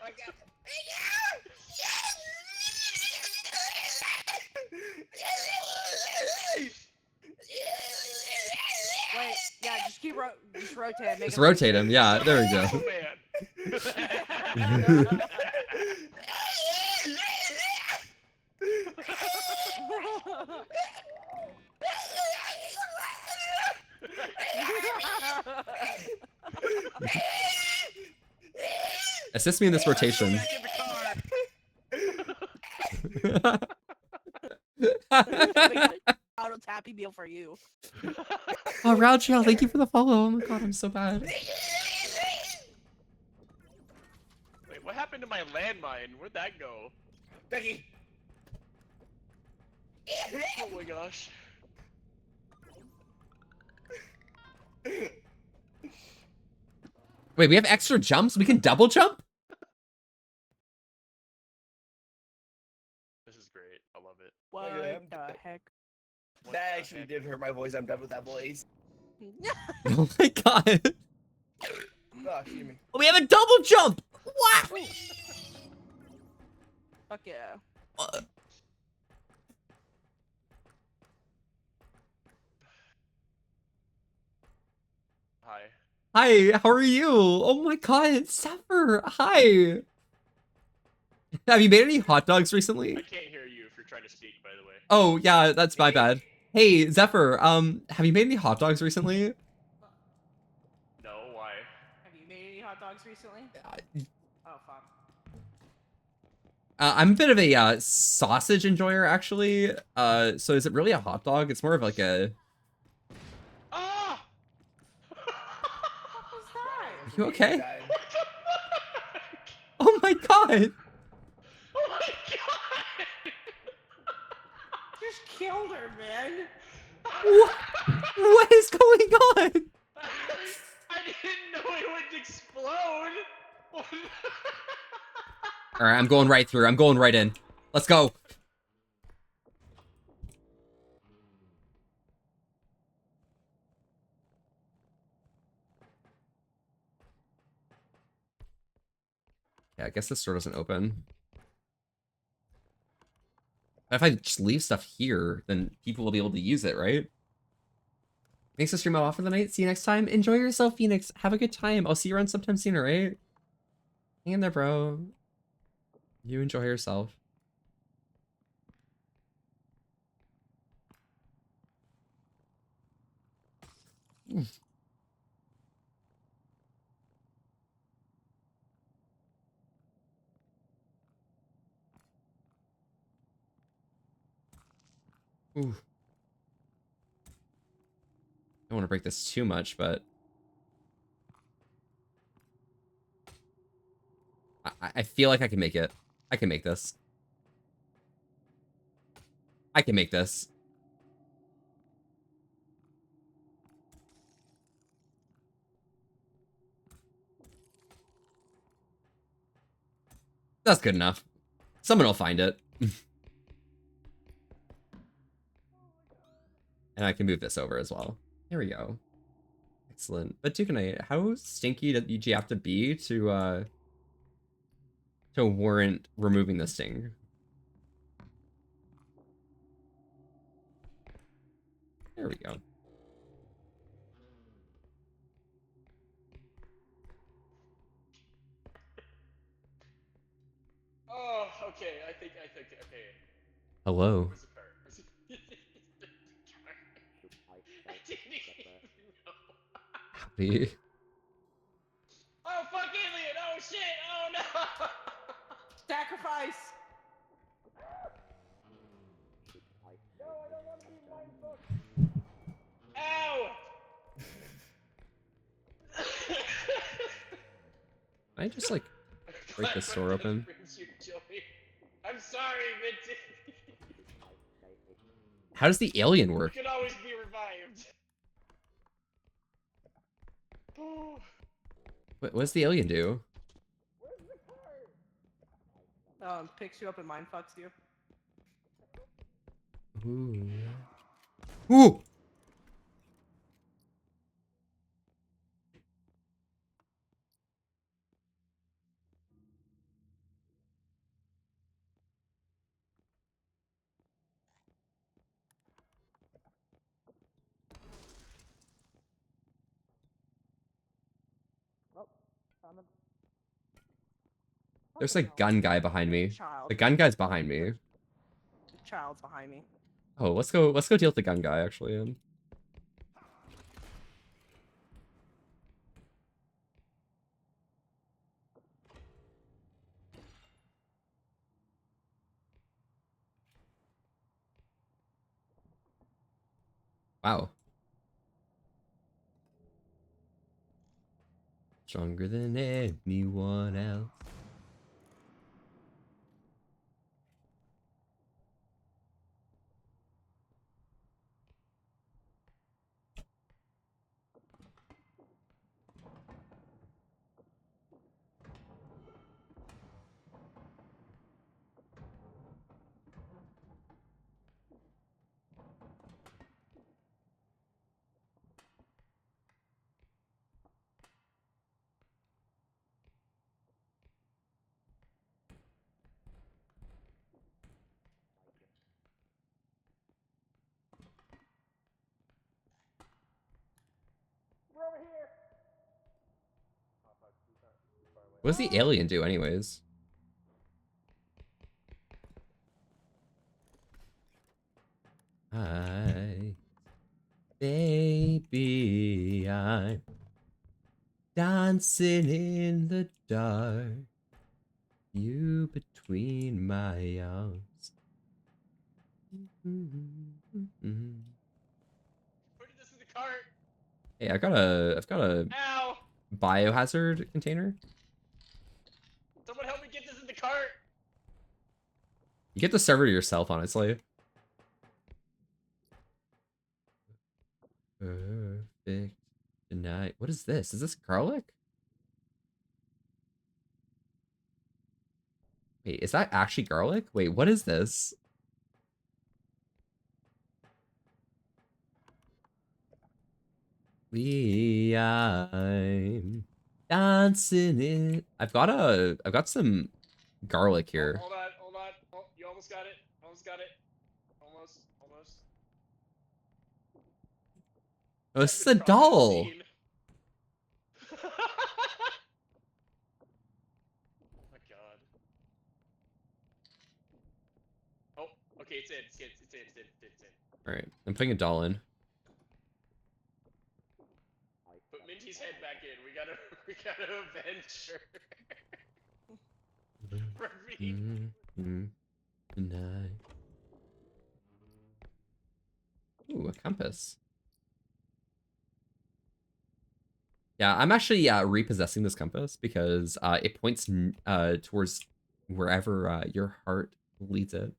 Let go! Wait, yeah, just keep just rotate. Make Just him rotate him. Yeah, there we go. Oh man. Assist me in this rotation. Back in the car. Auto tappy meal for you. Oh, Raudriel, thank you for the follow. Oh my god, I'm so bad. Wait, what happened to my landmine? Where'd that go? Becky! Oh my gosh. Wait, we have extra jumps? We can double jump? This is great. I love it. What Okay, I'm the dead. heck? What That the actually heck? did hurt my voice. I'm done with that voice. Oh my god. Oh, excuse me. We have a double jump! What? Fuck yeah. Hi. Hi, how are you? Oh my god, Zephyr, hi. Have you made any hot dogs recently? I can't hear you if you're trying to speak, by the way. Oh yeah, that's my bad. Hey, Zephyr, have you made any hot dogs recently? No, why? Have you made any hot dogs recently? Oh fuck. I'm a bit of a sausage enjoyer, actually. So is it really a hot dog? It's more of like a... Ah! What was that? You okay? Died. What the fuck? Oh my god! Oh my god! Just killed her, man. What is going on? I didn't know it would explode. What? Alright, I'm going right through. I'm going right in. Let's go. Yeah, I guess this door doesn't open. If I just leave stuff here, then people will be able to use it, right? Thanks for streaming off for the night. See you next time. Enjoy yourself, Phoenix. Have a good time. I'll see you around sometime soon, alright? Hang in there, bro. You enjoy yourself. Ooh. I don't want to break this too much, but I feel like I can make it. I can make this. I can make this. That's good enough. Someone will find it. And I can move this over as well. There we go. Excellent. But Dukanite, how stinky did you have to be to warrant removing this thing? There we go. Oh, okay. I think, okay. Hello. Where's the car? Where's the I didn't even know. Howdy. Oh, fuck alien! Oh, shit! Oh, no! Sacrifice. Ow! I just like break this door open. I'm sorry, Minty. How does the alien You work? can always be revived. What does the alien do? Picks you up and mind fucks you. Ooh. Ooh! There's a gun guy behind me. Child. The gun guy's behind me. The child's behind me. Oh, let's go deal with the gun guy actually. Wow. Stronger than anyone else. What does the alien do anyways? Baby, I'm dancing in the dark. You between my arms. Putting this in the cart. Hey, I've got a Ow! biohazard container. Someone help me get this in the cart. You get the server to yourself, honestly. Perfect tonight. What is this? Is this garlic? Wait, is that actually garlic? Wait, what is this? I'm dancing in. I've got some garlic here. Hold on, hold on. Oh, you almost got it. Almost got it. Almost. Oh, this is a doll. Oh my god. Oh, okay, it's in. All right, I'm putting a doll in. Put Minty's head back in. We gotta avenge her. For me. Tonight. Ooh, a compass. Yeah, I'm actually repossessing this compass because it points towards wherever your heart leads it.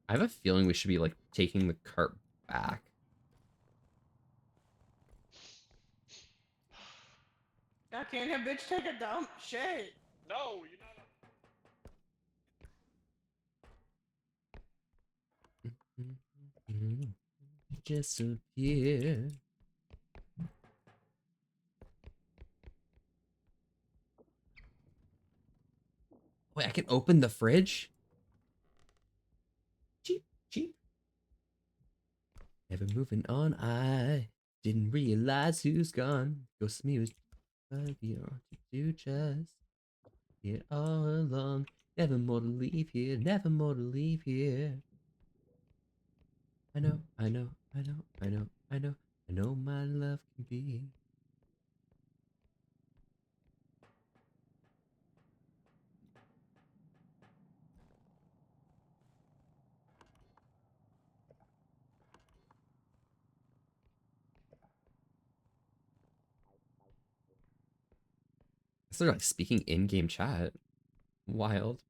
I have a feeling we should be like taking the cart back. I can't have bitch take a dump. Shit. No, you're not. Disappear. Wait, I can open the fridge? Cheap. Never moving on, I didn't realize who's gone. Ghost me was to do just here all along. Never more to leave here, never more to leave here. I know my love can be. So they're like speaking in-game chat. Wild.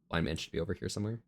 Blind man should be over here somewhere.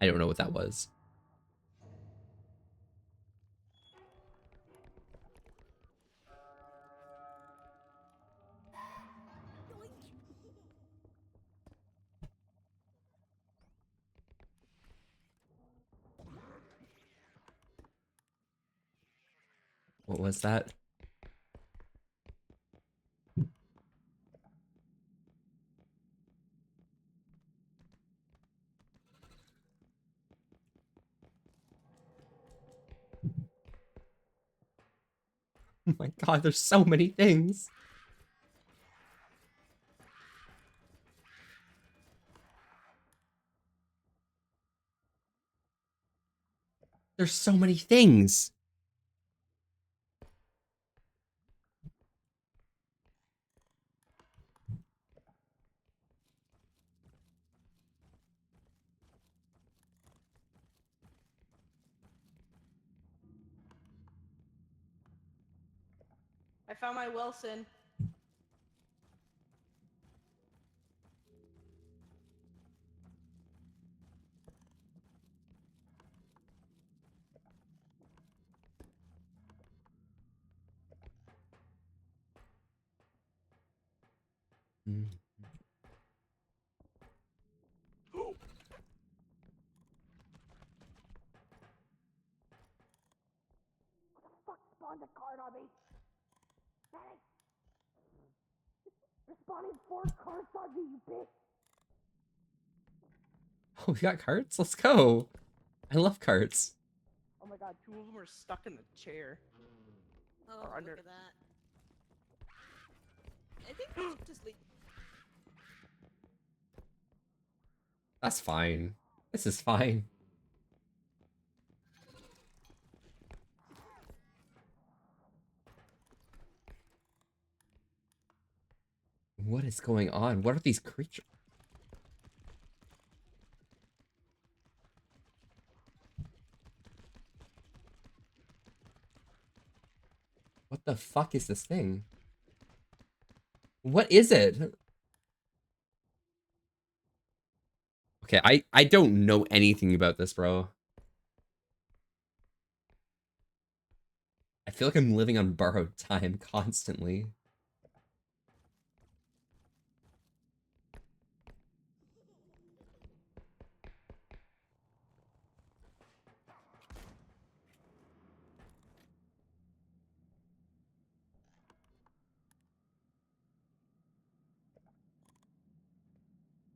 I don't know what that was. What was that? Oh my god, there's so many things. There's so many things. I found my Wilson. Mm. Spawned a card on me. Daddy. You're spawning 4 cards on me, you bitch. Oh, we got carts? Let's go. I love carts. Oh my god, 2 of them are stuck in the chair. Oh, Or look under- at that. I think we should just leave. That's fine. This is fine. What is going on? What are these creatures? What the fuck is this thing? What is it? Okay, I don't know anything about this, bro. I feel like I'm living on borrowed time constantly.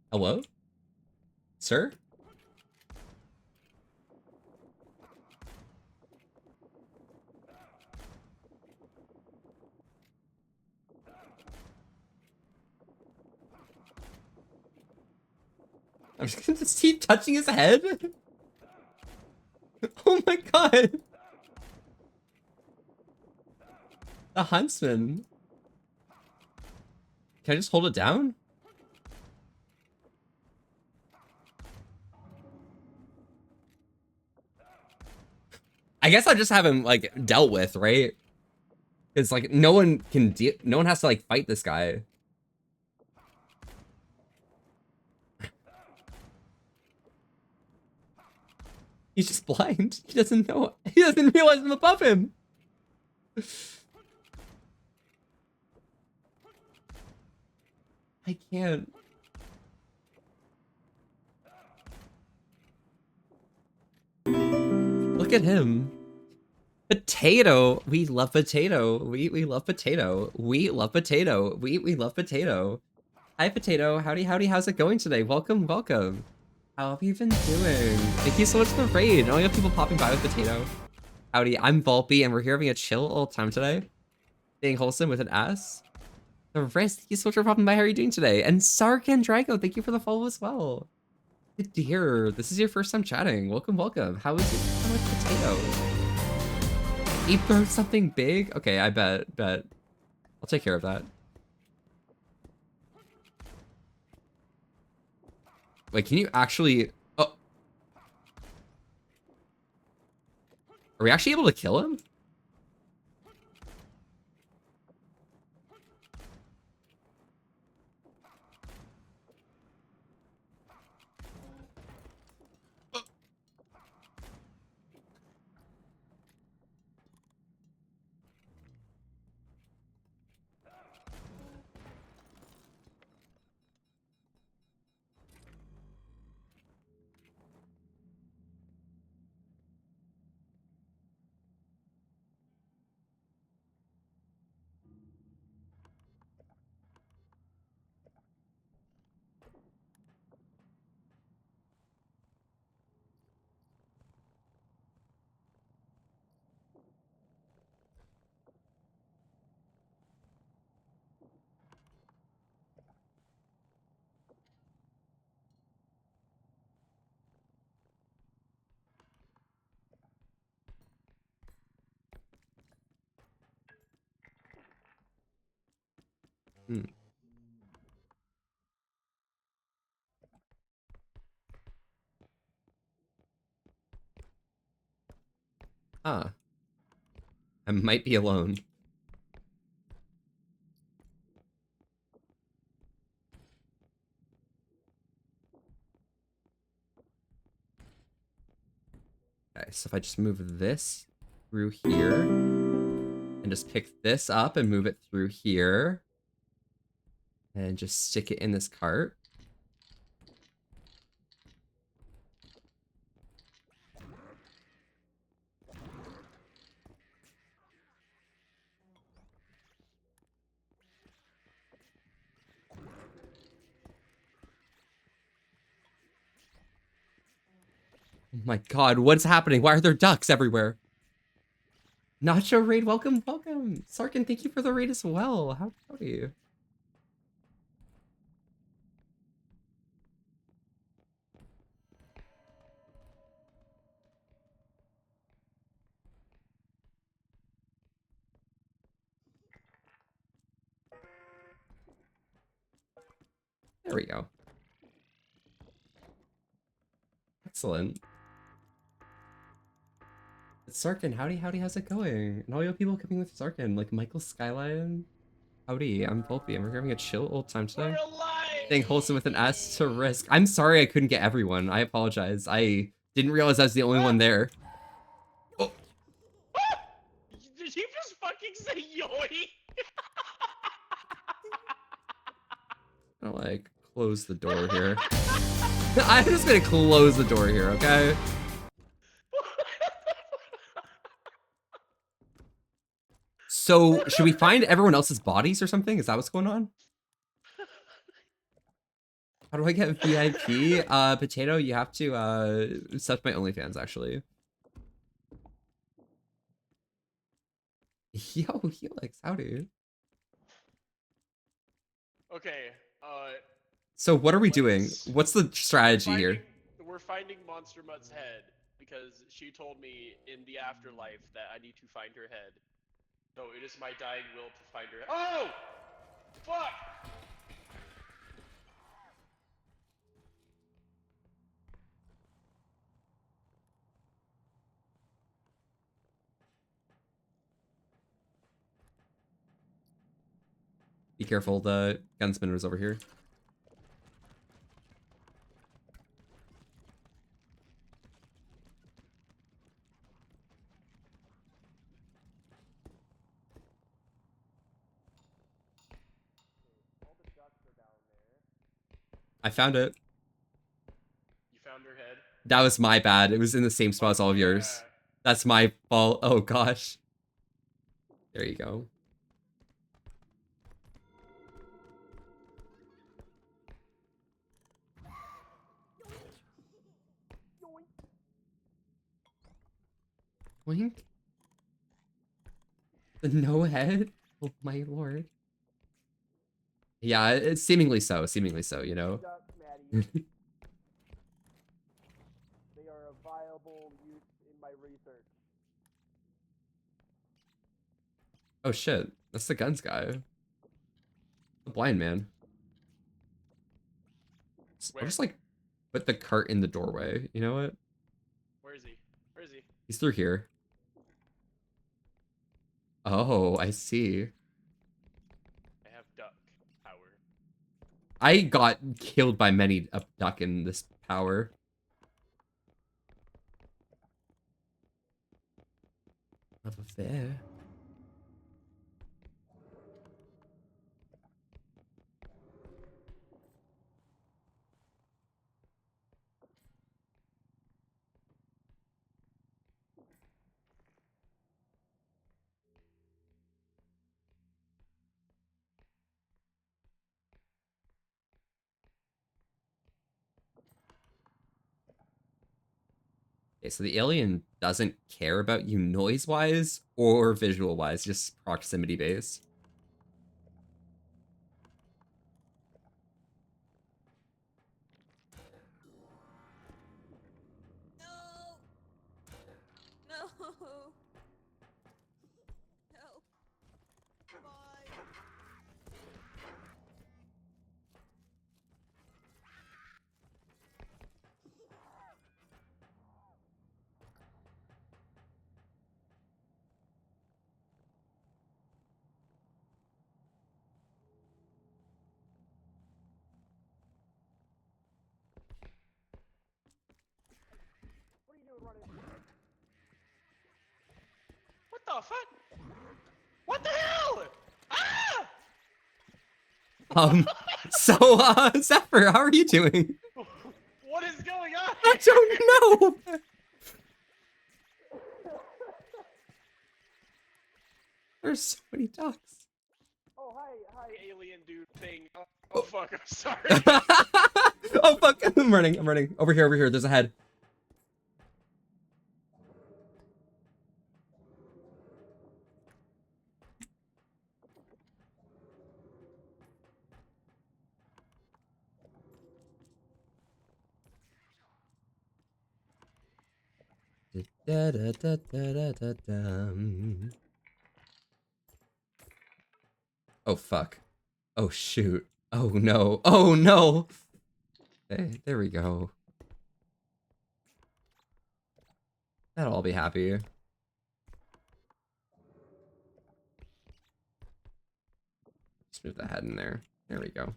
Hello? Sir? I'm just gonna just keep touching his head? Oh my god! The huntsman. Can I just hold it down? I guess I just have him like dealt with, right? It's like no one can no one has to like fight this guy. He's just blind. He doesn't know. He doesn't realize I'm above him. I can't. Look at him. Potato. We love potato. We love potato. We love potato. We love potato. Hi potato. Howdy howdy. How's it going today? Welcome, welcome. How have you been doing? Thank you so much for the raid. Only have people popping by with potato. Howdy, I'm Volpe and we're here having a chill old time today. Being wholesome with an S. The rest, thank you so much for popping by. How are you doing today? And Sark and Drago, thank you for the follow as well. Good to hear. This is your first time chatting. Welcome, welcome. How is your time with potato? He burned something big? Okay, I bet. I'll take care of that. Wait, can you actually... Oh. Are we actually able to kill him? Hmm. Huh. I might be alone. Okay, so if I just move this through here and just pick this up and move it through here and just stick it in this cart. Oh my god, what's happening? Why are there ducks everywhere? Nacho raid, welcome, welcome. Sarkin, thank you for the raid as well. How are you? There we go. Excellent. It's Sarkin, howdy, how's it going? And all you people coming with Sarkin, like Michael Skyline. Howdy, I'm Volpe, and we're having a chill old time today. We're alive! Saying wholesome with an S to risk. I'm sorry I couldn't get everyone. I apologize. I didn't realize I was the only one there. Oh, Did you just fucking say yoy? I'm gonna like close the door here. I'm just gonna close the door here, okay? So, should we find everyone else's bodies or something? Is that what's going on? How do I get VIP? Potato, you have to set my OnlyFans, actually. Yo, Helix, howdy. Okay, So what are we doing? let's- What's the strategy here? We're finding Monster Mutt's head because she told me in the afterlife that I need to find her head. So it is my dying will to find her. Oh! Fuck! Be careful, the gunsmanner's over here. I found it. You found her head? That was my bad. It was in the same spot as all of yours. Yeah. That's my fault. Oh gosh. There you go. Wink. The no head? Oh my lord. Yeah, it's seemingly so, you know? They are a viable use in my research. Oh shit, that's the guns guy. The blind man. I'll just like put the cart in the doorway, you know what? Where is he? Where is he? He's through here. Oh, I see. I have duck power. I got killed by many a duck in this power. Of a fair. Okay, so the alien doesn't care about you noise-wise or visual-wise, just proximity-based. No. No. Help. Bye. the fuck? What the hell? Ah! So, Zephyr, how are you doing? What is going on? I don't know. There's so many ducks. Oh, hi, alien dude thing. Oh, fuck, I'm sorry. Oh fuck! I'm running. Over here. There's a head. Oh fuck. Oh shoot. Oh no. Oh no. Hey, there we go. That'll all be happy. Just move the head in there. There we go.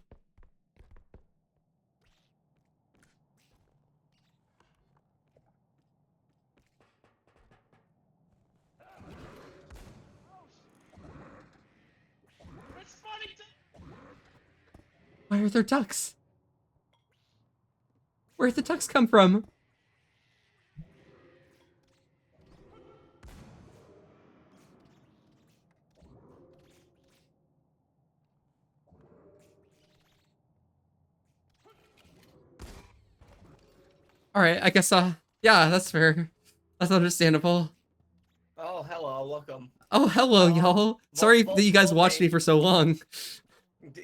It's funny to... Why are there ducks? Where'd the ducks come from? Alright, I guess, yeah, that's fair. That's understandable. Oh, hello, welcome. Oh, hello, y'all. Sorry that you guys watched me for so long.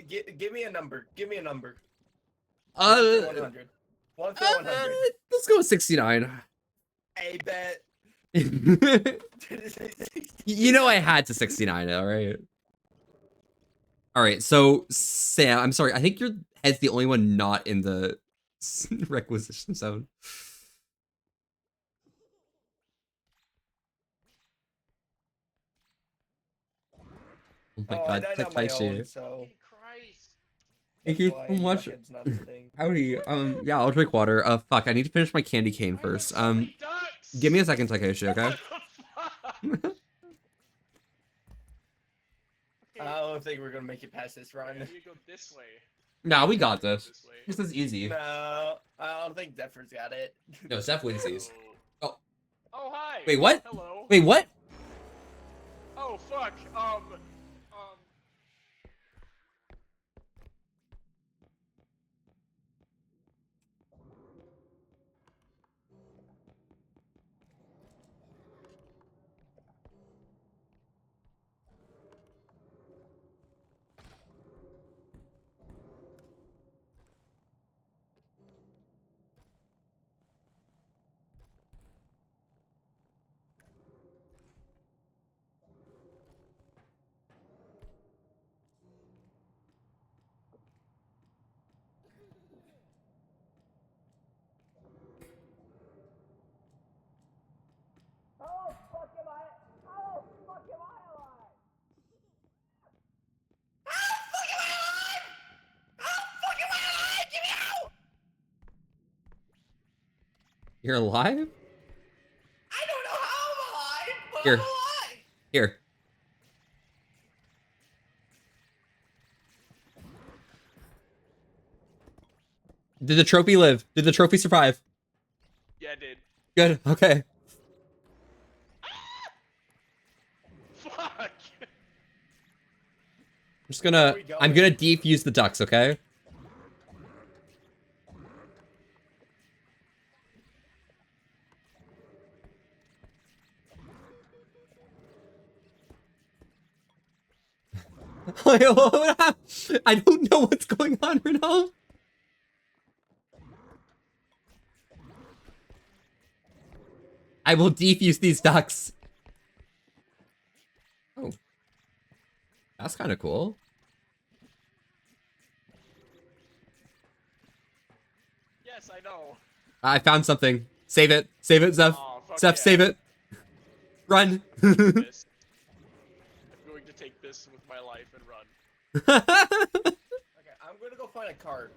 Give me a number. Give me a number. Uh, 100. 1 to 100. Let's go with 69. I bet. You know I had to 69, alright? Alright, so, Sam, I'm sorry, I think your head's the only one not in the requisition zone. Oh my god, I died on my Taishi. own, so Christ. Thank you that's so why much. Bucket's not a thing. Howdy. Yeah, I'll drink water. Fuck, I need to finish my candy cane Why are there first. so many ducks? Give me a second, Takeshi, okay? What the fuck? I don't think we're gonna make it past this run. You go this way. Nah, we got this. This way. This is easy. No, I don't think Zephyr's got it. No, Zeph wins these. Oh. Oh, hi. Wait, what? Hello. Wait, what? Oh, fuck. How fuck am I? How fuck am I alive? You're alive? I don't know how I'm alive, but Here. I'm alive. Here. Did the trophy live? Did the trophy survive? Yeah, I did. Good, okay. Fuck. I'm gonna defuse the ducks, okay? I don't know what's going on right now. I will defuse these ducks. Oh. That's kind of cool. Yes, I know. I found something. Save it. Save it, Zeph. Aw, fuck Zeph, yeah. save it. Run. This. I'm going to take this with my life and run. Okay, I'm gonna go find a cart.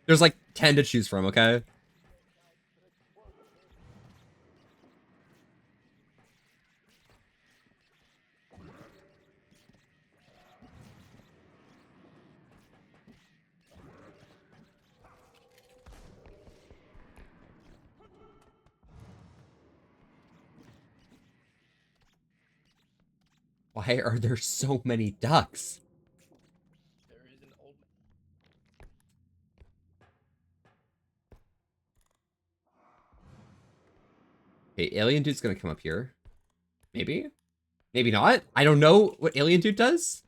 There's like 10 to choose from, okay? Why are there so many ducks? There is an old. Okay, alien dude's gonna come up here. Maybe? Maybe not? I don't know what alien dude does.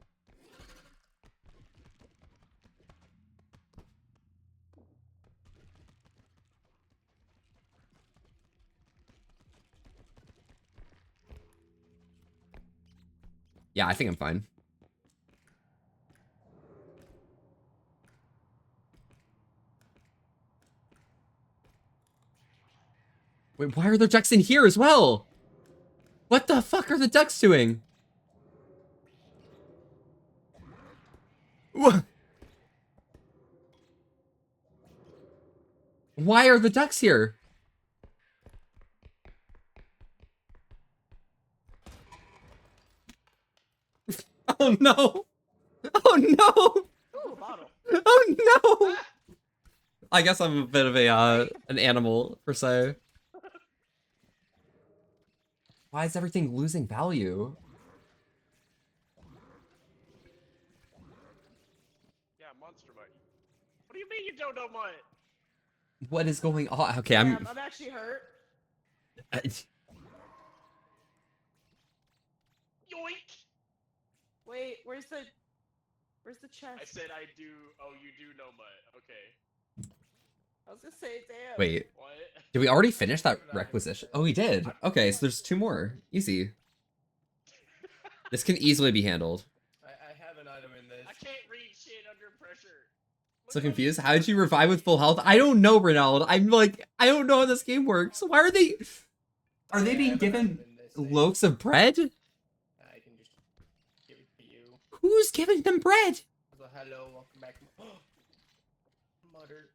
Yeah, I think I'm fine. Wait, why are there ducks in here as well? What the fuck are the ducks doing? Wha- Why are the ducks here? Oh no! Oh no! Ooh, a bottle. Oh no! I guess I'm a bit of a an animal per se. Why is everything losing value? Yeah, monster mutt. What do you mean you don't know mutt? What is going on? Okay, I'm. I'm actually hurt. Yoink! Wait, where's the chest? I said I do. Oh, you do know mutt. Okay. I was gonna say, damn. Wait, What? did we already finish that requisition? Oh, we did. Okay, so there's 2 more. Easy. This can easily be handled. I have an item in this. I can't read shit under pressure. So confused. How did you revive with full health? I don't know, Ronald. I'm like, I don't know how this game works. Why are they? Are they being given loaves of bread? I can just give it to you. Who's giving them bread? So hello, welcome back. Mutter.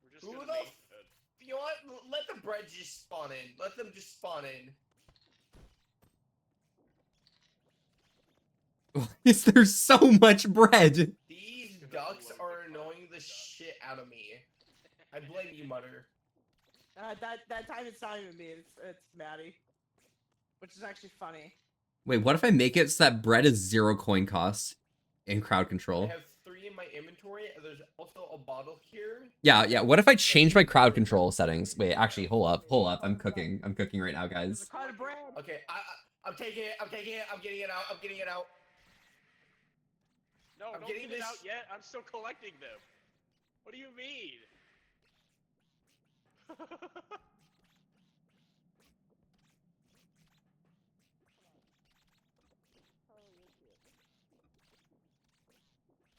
We're just Who gonna the make f- You know what? Let the bread just spawn in. Let them just spawn in. Is there so much bread? These ducks are annoying the shit out of me. I blame you, Mutter. That time it's not even me. It's Maddie, which is actually funny. Wait, what if I make it so that bread is 0 coin cost in crowd I control? have 3 in my inventory, and there's also a bottle here. Yeah. What if I change my crowd control settings? Wait, actually, hold up. I'm cooking right now, There's a guys. card of bread. Okay, I'm taking it. I'm getting it out. No, I'm don't getting get it this- out yet. I'm still collecting them. What do you mean?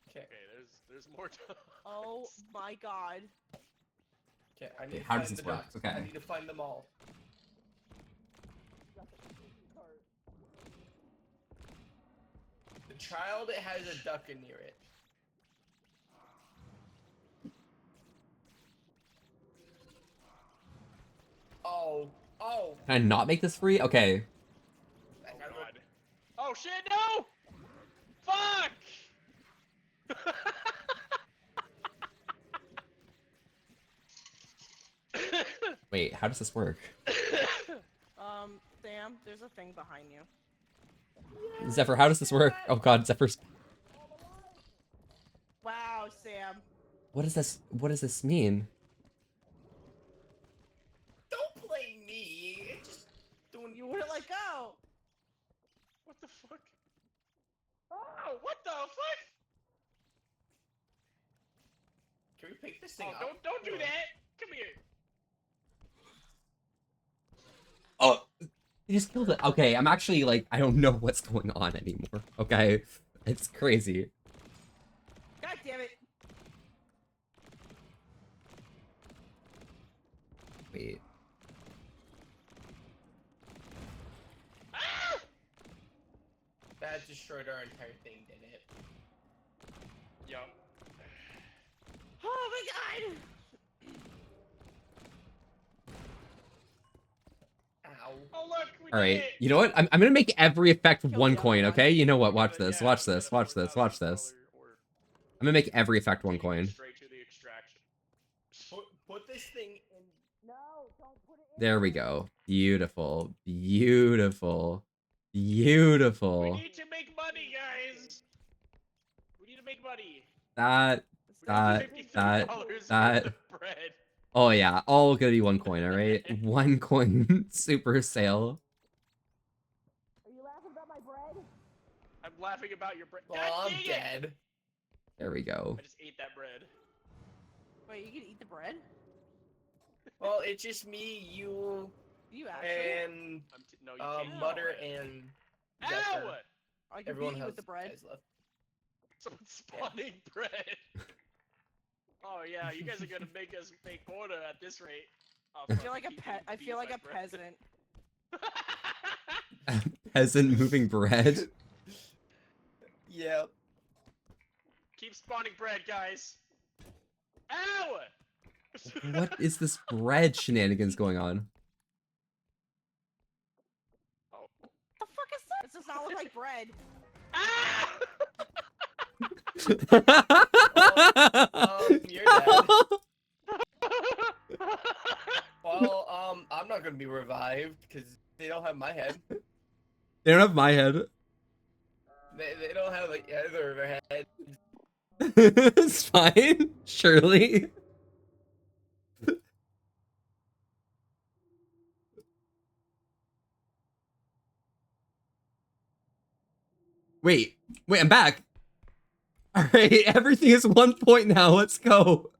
Okay. Okay, there's more. Oh my god. Okay, I need to how find does this the work? ducks. Okay. I need to find them all. The child has a duck in near it. Oh. Can I not make this free? Okay. Oh god. Oh shit, no! Fuck! Wait, how does this work? Sam, there's a thing behind you. Zephyr, how does this work? Oh god, Zephyr's. Wow, Sam. What does this mean? Don't blame me. It's just doing You wouldn't let go. What the fuck? Oh, what the fuck? Can we pick this thing Oh, up? don't do that! Come here! Oh, you just killed it. Okay, I'm actually like, I don't know what's going on anymore. Okay, it's crazy. God damn it. Wait. Ah! That destroyed our entire thing, didn't it? Yup. Oh my god. Ow. Oh look, we All did right. it! You know what? I'm gonna make every effect Kill 1 the coin. other one. Okay. You know what? We Watch gotta- this. yeah, Watch we this. gotta Watch this. Watch $4,000 this. or I'm gonna make every effect 1 taking it coin. Straight to the extraction. Put this thing in. No, don't put it There we go. Beautiful. Beautiful. Beautiful. We need to make money, guys. We need to make money. That, We need that, $53 that. worth of bread. Oh yeah, all gonna be 1 coin, alright? 1 coin super sale. Are you laughing about my bread? I'm laughing about your bread. Oh, God I'm dang it! dead. There we go. I just ate that bread. Wait, you can eat the bread? Well, it's just me, you, You actually? and No, you can't. Mutter and Ow! Zephyr. I can Everyone beat you has with the bread. guys left. Someone's spawning bread. Oh yeah, you guys are gonna make us make order at this rate. Oh, I fuck, feel like a keep pet. I being feel like my a bread. peasant. Peasant moving bread. Yeah. Keep spawning bread, guys. Ow! What is this bread shenanigans going on? The fuck is that? This does not look like bread. Ah! You're dead. Well, I'm not gonna be revived because they don't have my head. They don't have my head. They don't have like either of their head. It's fine, surely. Wait, I'm back. All right, everything is 1 point now. Let's go.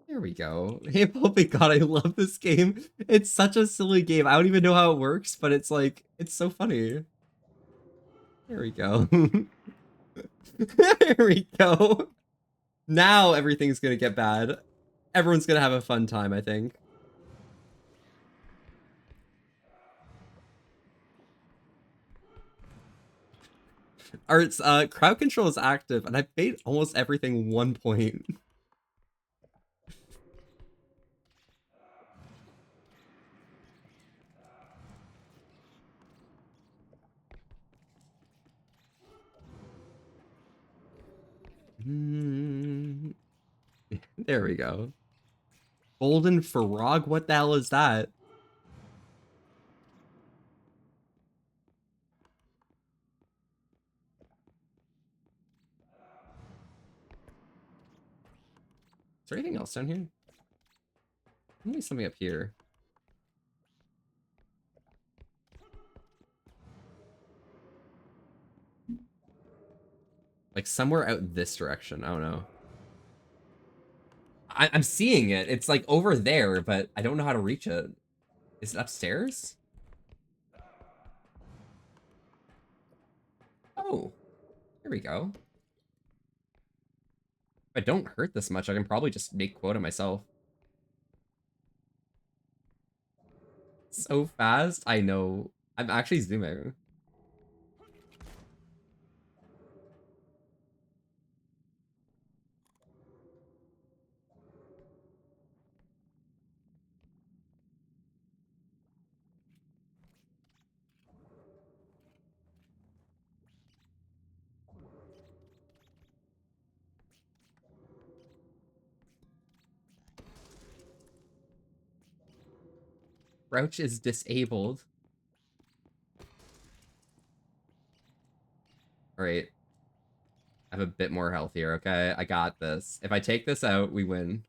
There we go. Hey, Pulpy God, I love this game. It's such a silly game. I don't even know how it works, but it's like, it's so funny. There we go. There we go. Now everything's gonna get bad. Everyone's gonna have a fun time, I think. Arts, crowd control is active, and I've made almost everything 1 point. There we go. Golden Frog? What the hell is that? Is there anything else down here? Maybe something up here. Like somewhere out this direction. I don't know. I'm seeing it. It's like over there, but I don't know how to reach it. Is it upstairs? Oh, here we go. If I don't hurt this much, I can probably just make quota myself. So fast, I know. I'm actually zooming. Crouch is disabled. Alright. I have a bit more health here, okay? I got this. If I take this out, we win.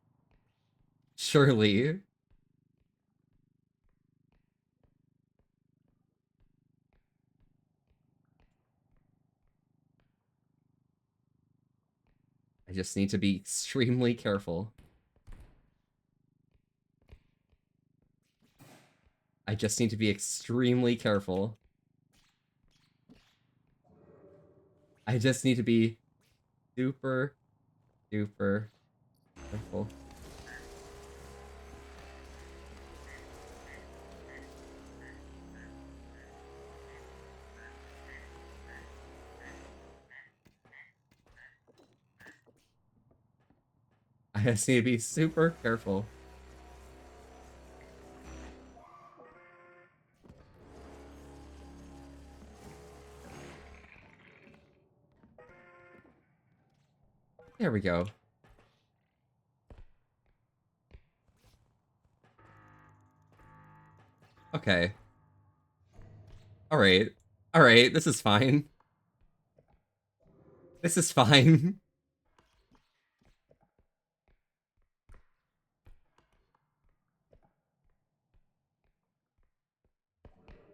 Surely. I just need to be extremely careful. I just need to be extremely careful. I just need to be super, duper careful. I just need to be super careful. There we go. Okay. Alright. Alright, this is fine. This is fine.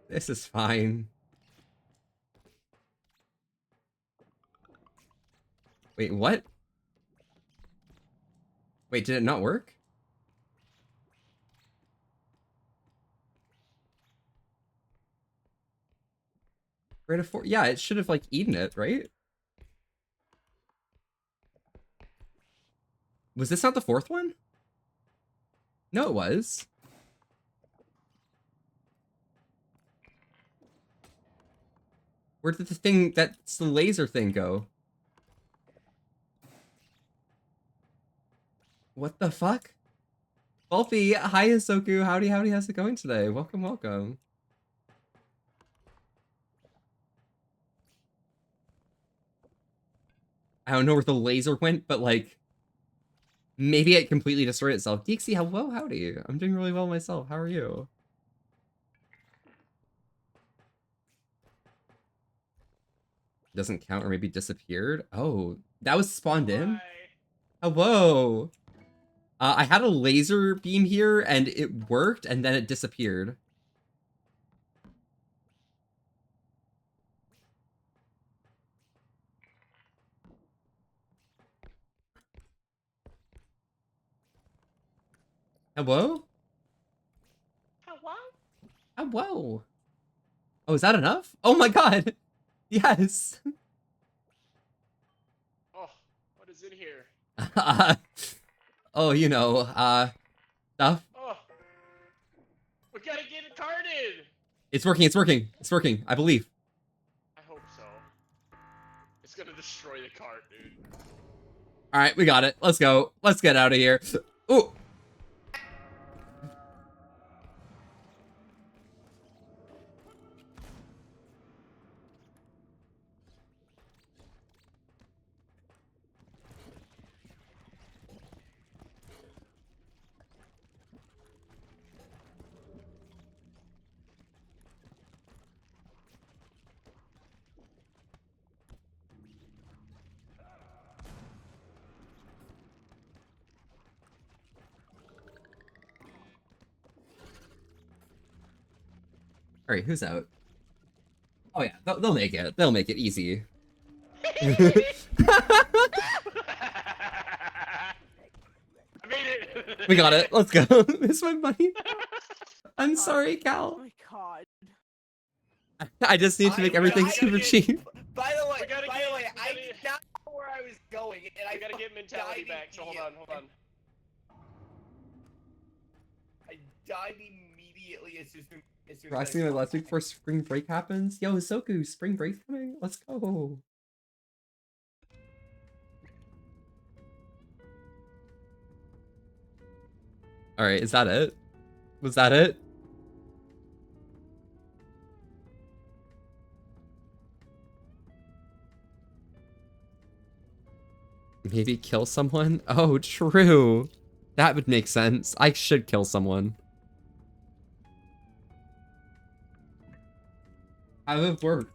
This is fine. Wait, what? Wait, did it not work? Rate of 4? Yeah, it should have, like, eaten it, right? Was this not the fourth one? No, it was. Where did the thing, that's the laser thing, go? What the fuck? Wolfie, hi Isoku, howdy, how's it going today? Welcome, welcome. I don't know where the laser went, but like, maybe it completely destroyed itself. Dixie, hello, howdy. I'm doing really well myself. How are you? Doesn't count or maybe disappeared? Oh, that was spawned in? Bye. Hello. I had a laser beam here and it worked and then it disappeared. Hello? Hello? Hello. Oh, is that enough? Oh my god. Yes. Oh, what is in here? Oh, you know, stuff. Oh, we gotta get it carded. It's working, it's working, it's working, I believe. I hope so. It's gonna destroy the cart, dude. Alright, we got it. Let's go. Let's get out of here. Ooh. Alright, who's out? Oh yeah, they'll make it. They'll make it easy. I made it. We got it. Let's go. Miss my money. I'm sorry, Oh Cal. my god. I just need to make everything super cheap. By the way, We gotta I get- did not know where I was going, and I I gotta get mentality died back, so hold on, hold on. I died immediately as soon as Rising the last week before spring break happens. Yo, Soku, spring break's coming. Let's go. All right, is that it? Was that it? Maybe kill someone? Oh, true. That would make sense. I should kill someone. How would it work?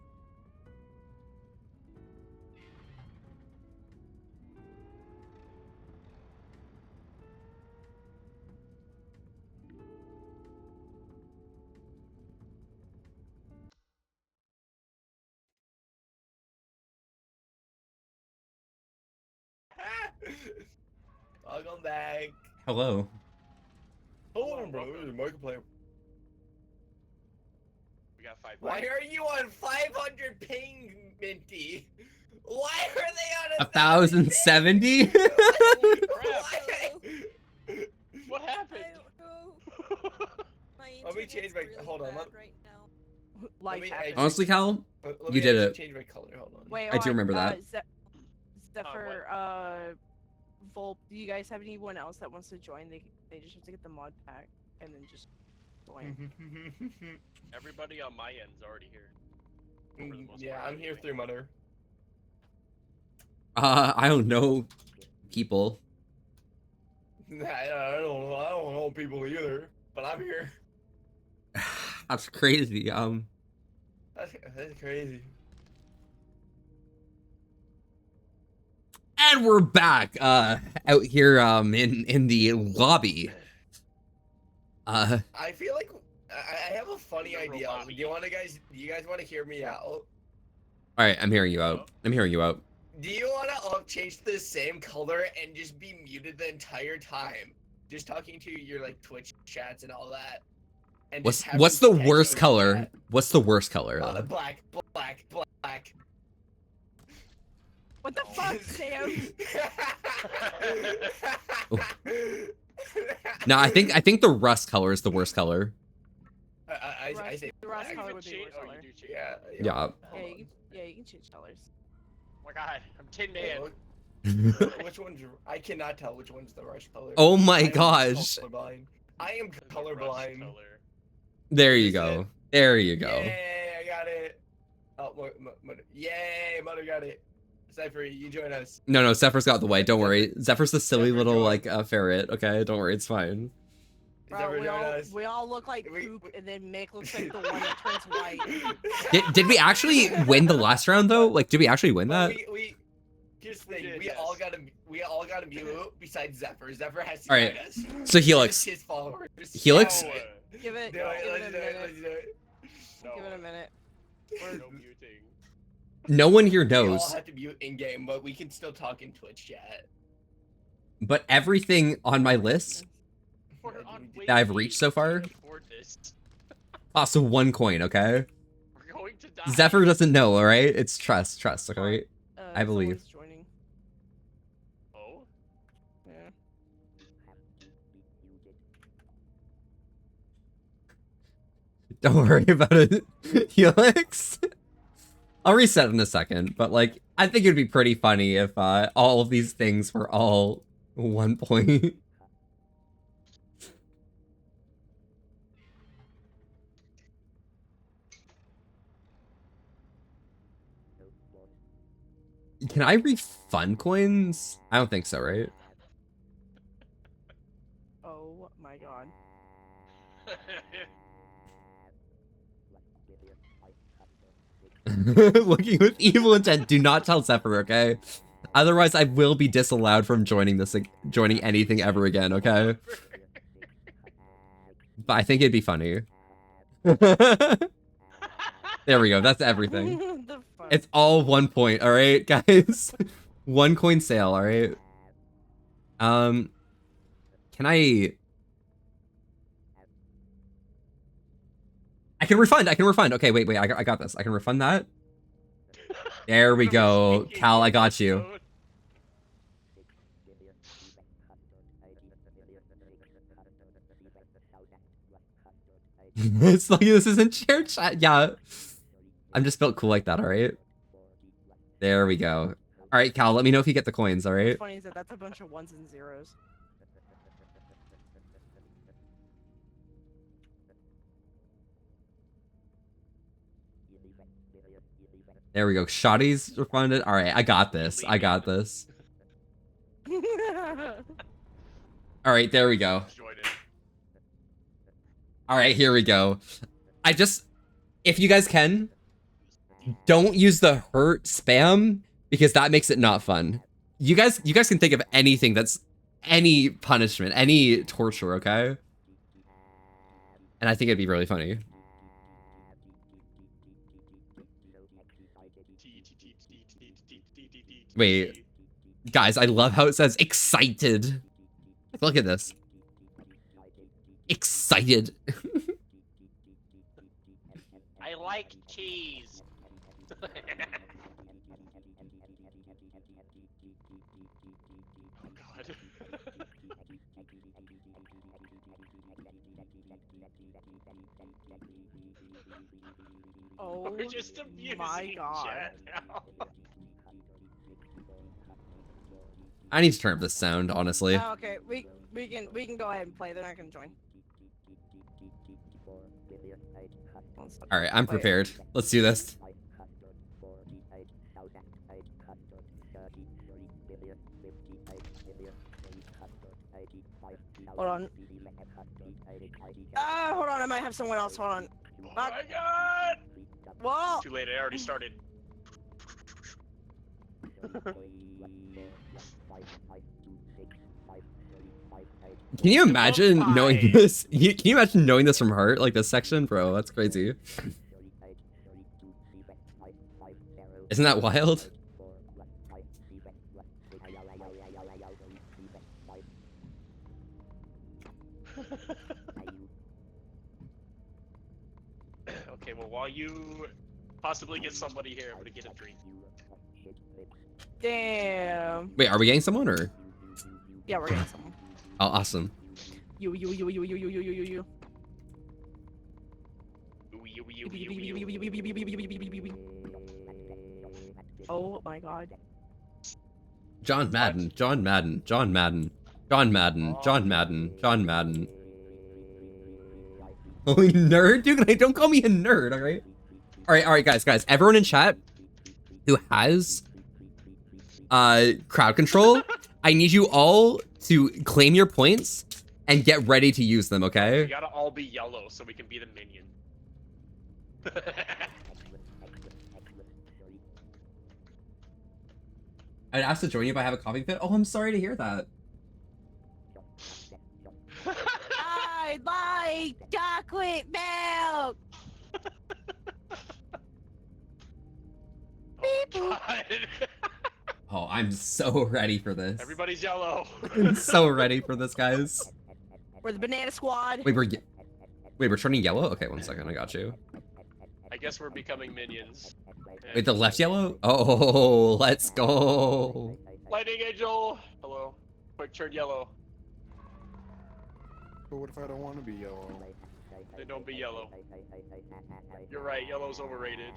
Welcome back. Hello. Hold on, bro. This is Markiplier. We got 5 Why minutes. are you on 500 ping, Minty? Why are they on 1,070? Why? What I happened? don't know. My Let me internet's change my- really hold on, bad let- right now. Life me- happens. Honestly, Cal, Let You me did actually it. change my color. Hold on. Wait, I hold do on, remember that. Zephyr, Volp, do you guys have anyone else that wants to join? They just have to get the mod pack and then just join. Everybody on my end's already here. For the most Yeah, part, I'm here anyway. through Mutter. I don't know people. I don't know people either, but I'm here. That's crazy. That's crazy. And we're back out here in the lobby. I feel like I have a funny Number idea. lobby. Do you guys want to hear me out? All right, I'm hearing you out. I'm hearing you out. Do you want to change the same color and just be muted the entire time? Just talking to your like Twitch chats and all that. And just having What's the text worst in color? chat. What's the worst color? Black. What the fuck, Sam? No, I think the rust color is the worst color. I say The rust I color even would be change- worst oh, you color. do change. yeah. Yeah. Yeah, you can change colors. Oh my god, I'm Tin Wait, Man. which one's? I cannot tell which one's the rush color. Oh my I am gosh. colorblind. I am The rust colorblind. color. There you Is go. it? There you go. Yay, I got it. Oh, yay, Mother got it. Cypher, you join us. No, Zephyr's got the way. Don't worry. Zephyr's the silly Zephyr, little join. like ferret. Okay, don't worry. It's fine. Bro, Zephyr, we join all, us. we all look like poop, and then Mick looks like the one that turns white. Did we actually win the last round though? Like, did we actually win Well, that? here's the We thing. did, We yes. all got a mute besides Zephyr. Zephyr has to All join right. us. So Helix. Just his followers. Helix? No, Give it, Do it, give it let's a do it, minute. let's do it. no, Give it a minute. no muting. No one here We all knows, have to mute in game, but we can still talk in Twitch chat. but everything on my list We're on that I've wait, reached so far we can't afford this. costs 1 coin. Okay. We're going to die. Zephyr doesn't know. All right. It's trust. All right. I believe. Someone's joining. Oh? Yeah. Don't worry about it, Helix. I'll reset in a second, but like, I think it'd be pretty funny if all of these things were all 1 point. Can I refund coins? I don't think so, right? Oh my god. Looking with evil intent. Do not tell Zephyr, okay? Otherwise, I will be disallowed from joining joining anything ever again, okay? But I think it'd be funny. There we go. That's everything. The fuck? It's all 1 point, all right, guys. 1 coin sale, all right. Can I can refund. Okay, wait. I got this. I can refund that. There we go. Cal, I got you. It's like this isn't share chat. Yeah. I'm just built cool like that, alright? There we go. Alright, Cal, let me know if you get the coins, What's alright? funny is that that's a bunch of ones and zeros. There we go. Shoddy's refunded. Alright, I got this. Alright, there we go. Join it. Alright, here we go. If you guys can, don't use the hurt spam because that makes it not fun. You guys can think of anything that's any punishment, any torture, okay? And I think it'd be really funny. Wait. Guys, I love how it says excited. Look at this. Excited. I like cheese. Oh god. Oh We're just abusing my god. chat now. I need to turn up the sound, honestly. Oh, okay, we can go ahead and play. They're not gonna join. All right, I'm Wait. prepared. Let's do this. Hold on. Ah, hold on. I might have someone else. Hold on. Oh my god! Whoa. Too late, I already started. Can you imagine knowing Hi. this? Can you imagine knowing this from heart, like this section, bro? That's crazy. Isn't that wild? Okay, well, while you possibly get somebody here, I'm gonna get a drink. Damn. Wait, are we getting someone or? Yeah, we're getting someone. Oh, awesome. You. Ooh, you. Oh my god. John Madden, John Madden, John Madden, John Madden, John Madden, John Madden. Oh, nerd, dude! Don't call me a nerd, all right? All right, guys. Everyone in chat who has crowd control, I need you all to claim your points and get ready to use them, We okay? gotta all be yellow so we can be the minion. I'd ask to join you if I have a coughing fit. Oh, I'm sorry to hear that. I like chocolate milk. Oh, God. Oh, I'm so ready for this. Everybody's yellow. I'm so ready for this, guys. We're the banana squad. Wait, we're turning yellow? Okay, one second, I got you. I guess we're becoming minions. Wait, the left yellow? Oh, let's go. Lightning Angel! Hello. Quick, turn yellow. But what if I don't want to be yellow? Then don't be yellow. You're right, yellow's overrated.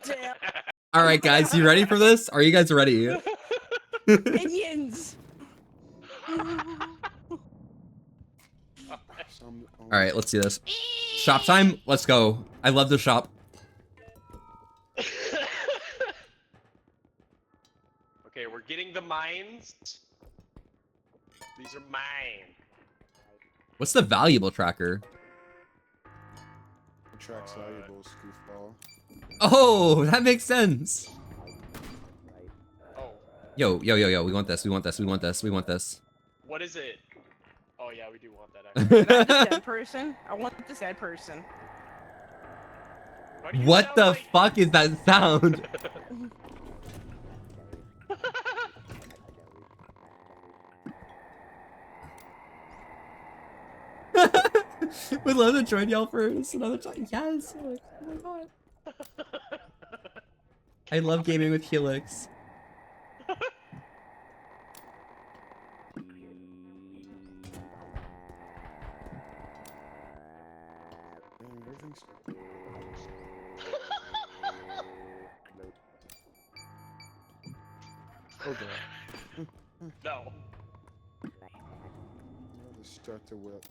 Damn. All right, guys, you ready for this? Are you guys ready? Minions. All right, let's do this. Shop time. Let's go. I love the shop. Okay, we're getting the mines. These are mine. What's the valuable tracker? Attracts valuables, goofball. Oh, that makes sense. Oh, Yo. We want this. We want this. We want this. We want this. what is it? Oh yeah, we do want that Not actually. this dead person. I want this dead person. Why do you What sound the like- fuck is that sound? Would love to join y'all for another time. Yes. Oh my god. I love gaming with Helix. Dang, everything's... Oh god. No. I'll just start to whip.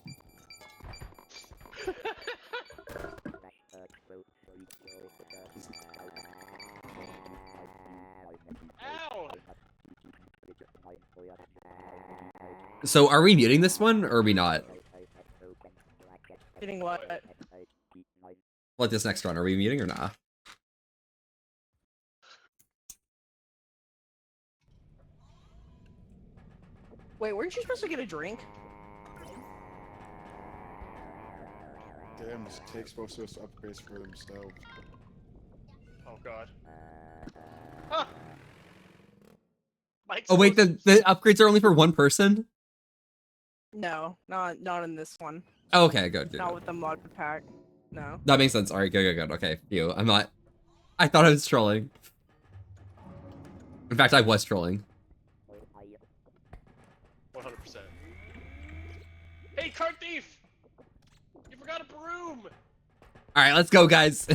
Ow! So are we muting this one or are we not? Getting what? Like this next run, are we muting or not? Wait, weren't you supposed to get a drink? Damn, this takes supposed to upgrades for themselves. Oh god. Ah! Mike's Oh wait, supposed the upgrades are only for one person? No, not in this one. Oh, okay, good. Not with the mod pack. No. That makes sense. Alright, good. Okay, you. I'm not. I thought I was trolling. In fact, I was trolling. 100%. Hey, cart thief! You forgot a broom! Alright, let's go, guys.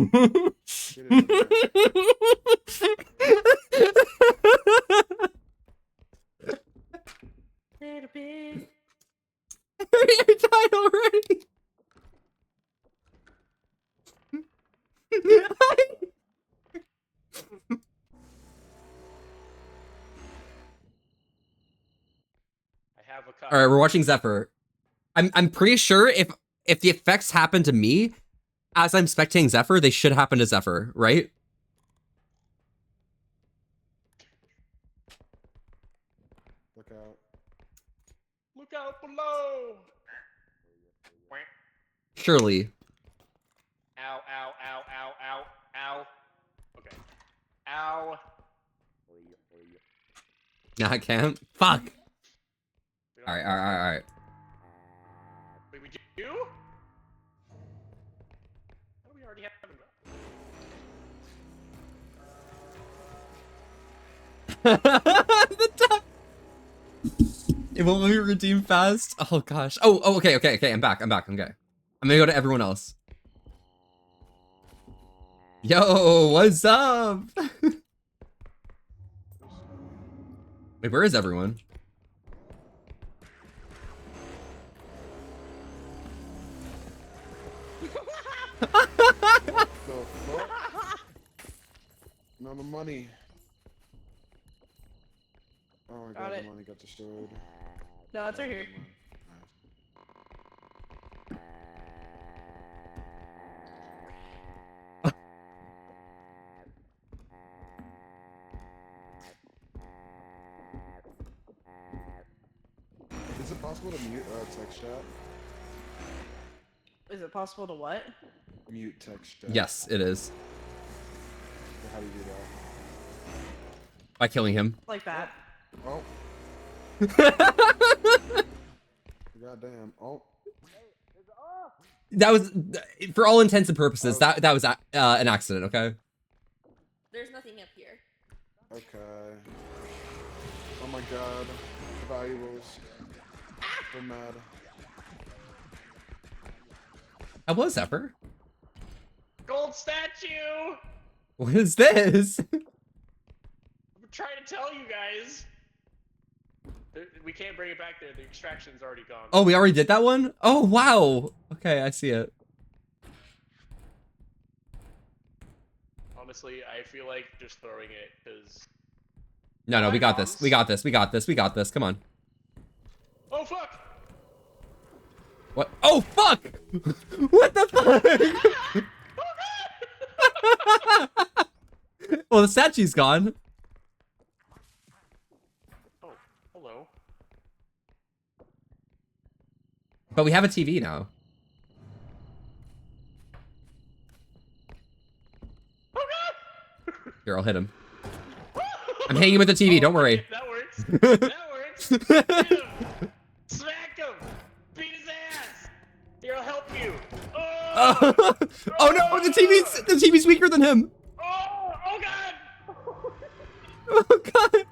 Get in there. Little bit. You died already. I have a cut. All right, we're watching Zephyr. I'm pretty sure if the effects happen to me as I'm spectating Zephyr, they should happen to Zephyr, right? Look out. Look out below! Wah. Surely. Ow, ow, ow, ow, ow, ow. Okay. Ow. Nah, I can't. Fuck. We don't- All right. Wait, we do? How do we already have him? The top. It won't let me redeem fast. Oh gosh. Oh, okay. I'm back. Okay. I'm gonna go to everyone else. Yo, what's up? Wait, where is everyone? The fuck? No, the money. Oh my Got god, it. the money got destroyed. No, it's right here. Is it possible to mute text chat? Is it possible to what? Mute text chat. Yes, it is. How do you do that? By killing him. Like that. Oh, goddamn. Oh, That was, for all intents and purposes, that was an accident. Okay. There's nothing up here. okay. Oh my god. Valuables. I'm mad. How was Zephyr? Gold statue! What is this? I'm trying to tell you guys. We can't bring it back there. The extraction's already gone. Oh, we already did that one? Oh, wow. Okay, I see it. Honestly, I feel like just throwing it because. No, we got this. We got this. Come on. Oh fuck! What? Oh, fuck! What the fuck? Well, the statue's gone. Oh, hello. But we have a TV now. Oh god! Here, I'll hit him. I'm hanging with the TV, don't worry. That works. That works. Hit him. Smack him. Beat his ass. Here, I'll help you. Oh, Oh no, the TV's weaker than him. oh god! Oh god.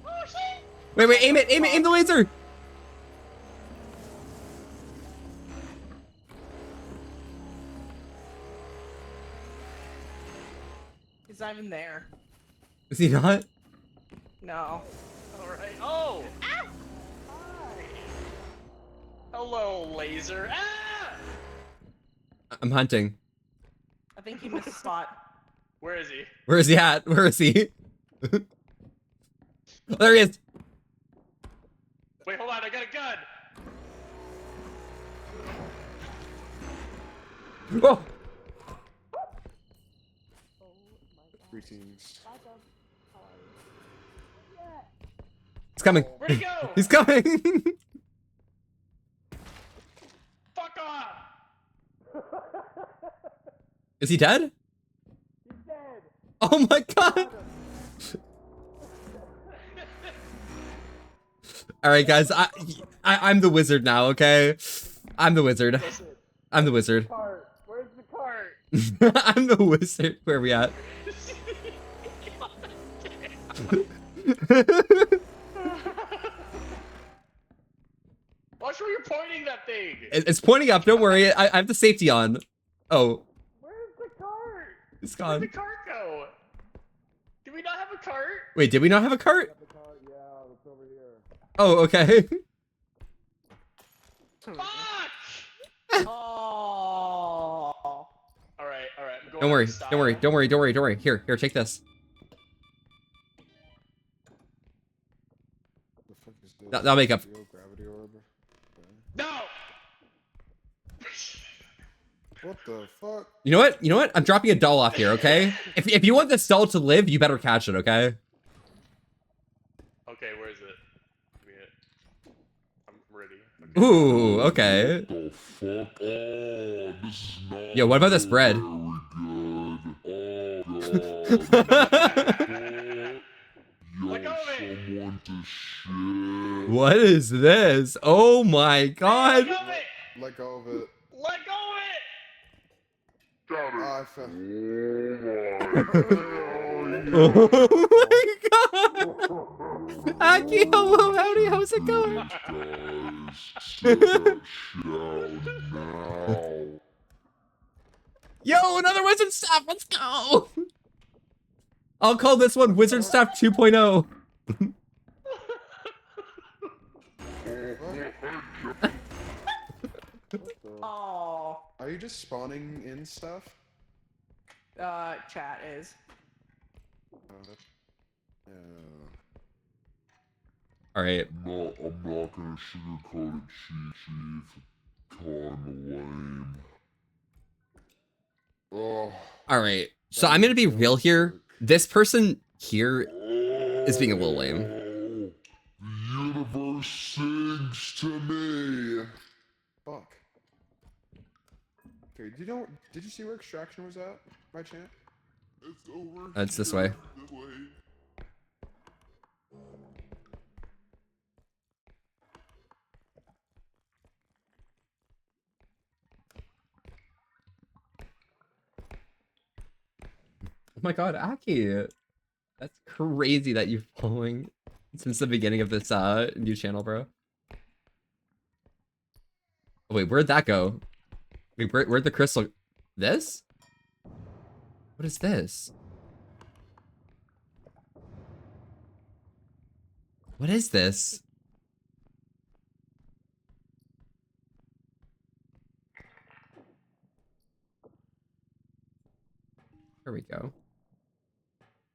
Oh shit! Wait, aim the laser. He's not even there. Is he not? No. Alright. Oh! Ow! Hi. Hello, laser. Ah! I'm hunting. I think he missed a spot. Where is he? Where is he at? Where is he? Oh, there he is. Wait, hold on. I got a gun. Oh. Greetings. He's coming. Where'd he go? He's coming. Fuck off! Is he dead? He's dead. Oh my god. All right, guys. I'm the wizard now. Okay. I'm the wizard. Listen. I'm the wizard. Cart. Where's the cart? I'm the wizard. Where are we at? Watch where you're pointing that that thing? It's pointing up. Don't worry. I have the safety on. Oh, Where's the cart? it's Where'd the gone. cart go? Do we not have a cart? Wait, did we not have a cart? The car, yeah, it's over here. Oh, okay. Fuck! Oh. Alright, alright. I'm going Don't worry. out of Don't worry. style. Don't worry. Don't worry. Don't worry. Here, take this. The fuck is this? That'll make up. Real gravity orb? No! What the fuck? You know what? You know what? I'm dropping a doll off here. Okay. If you want this doll to live, you better catch it. Okay. Okay, where is it? Give me it. I'm ready. Okay. Ooh. Okay. The fuck? Oh, this is not Yo, what about this bread? very good. Oh, God. Let Yo, go of it. someone to shit. What is this? Oh my god. Let go of it! Let go of it. Let go of it! Got it. I fell. Oh my god. Aki, hello, howdy, how's it going? Guys, sit that shit out now. Yo, another wizard staff. Let's go. I'll call this one Wizard Staff 2.0. Oh. Are you just spawning in stuff? Chat is. Oh, that's... Yeah. All right. No, I'm not gonna sugarcoat it, Chief. Kinda lame. Oh. All right. So I'm gonna be real here. This person here is being a little lame. The universe sings to me. Fuck. Okay, did you see where extraction was at by chance? It's over. It's this way. This way. Oh my god, Aki. That's crazy that you're following since the beginning of this new channel, bro. Oh, wait, where'd that go? Wait, where'd the crystal... This? What is this? What is this? There we go.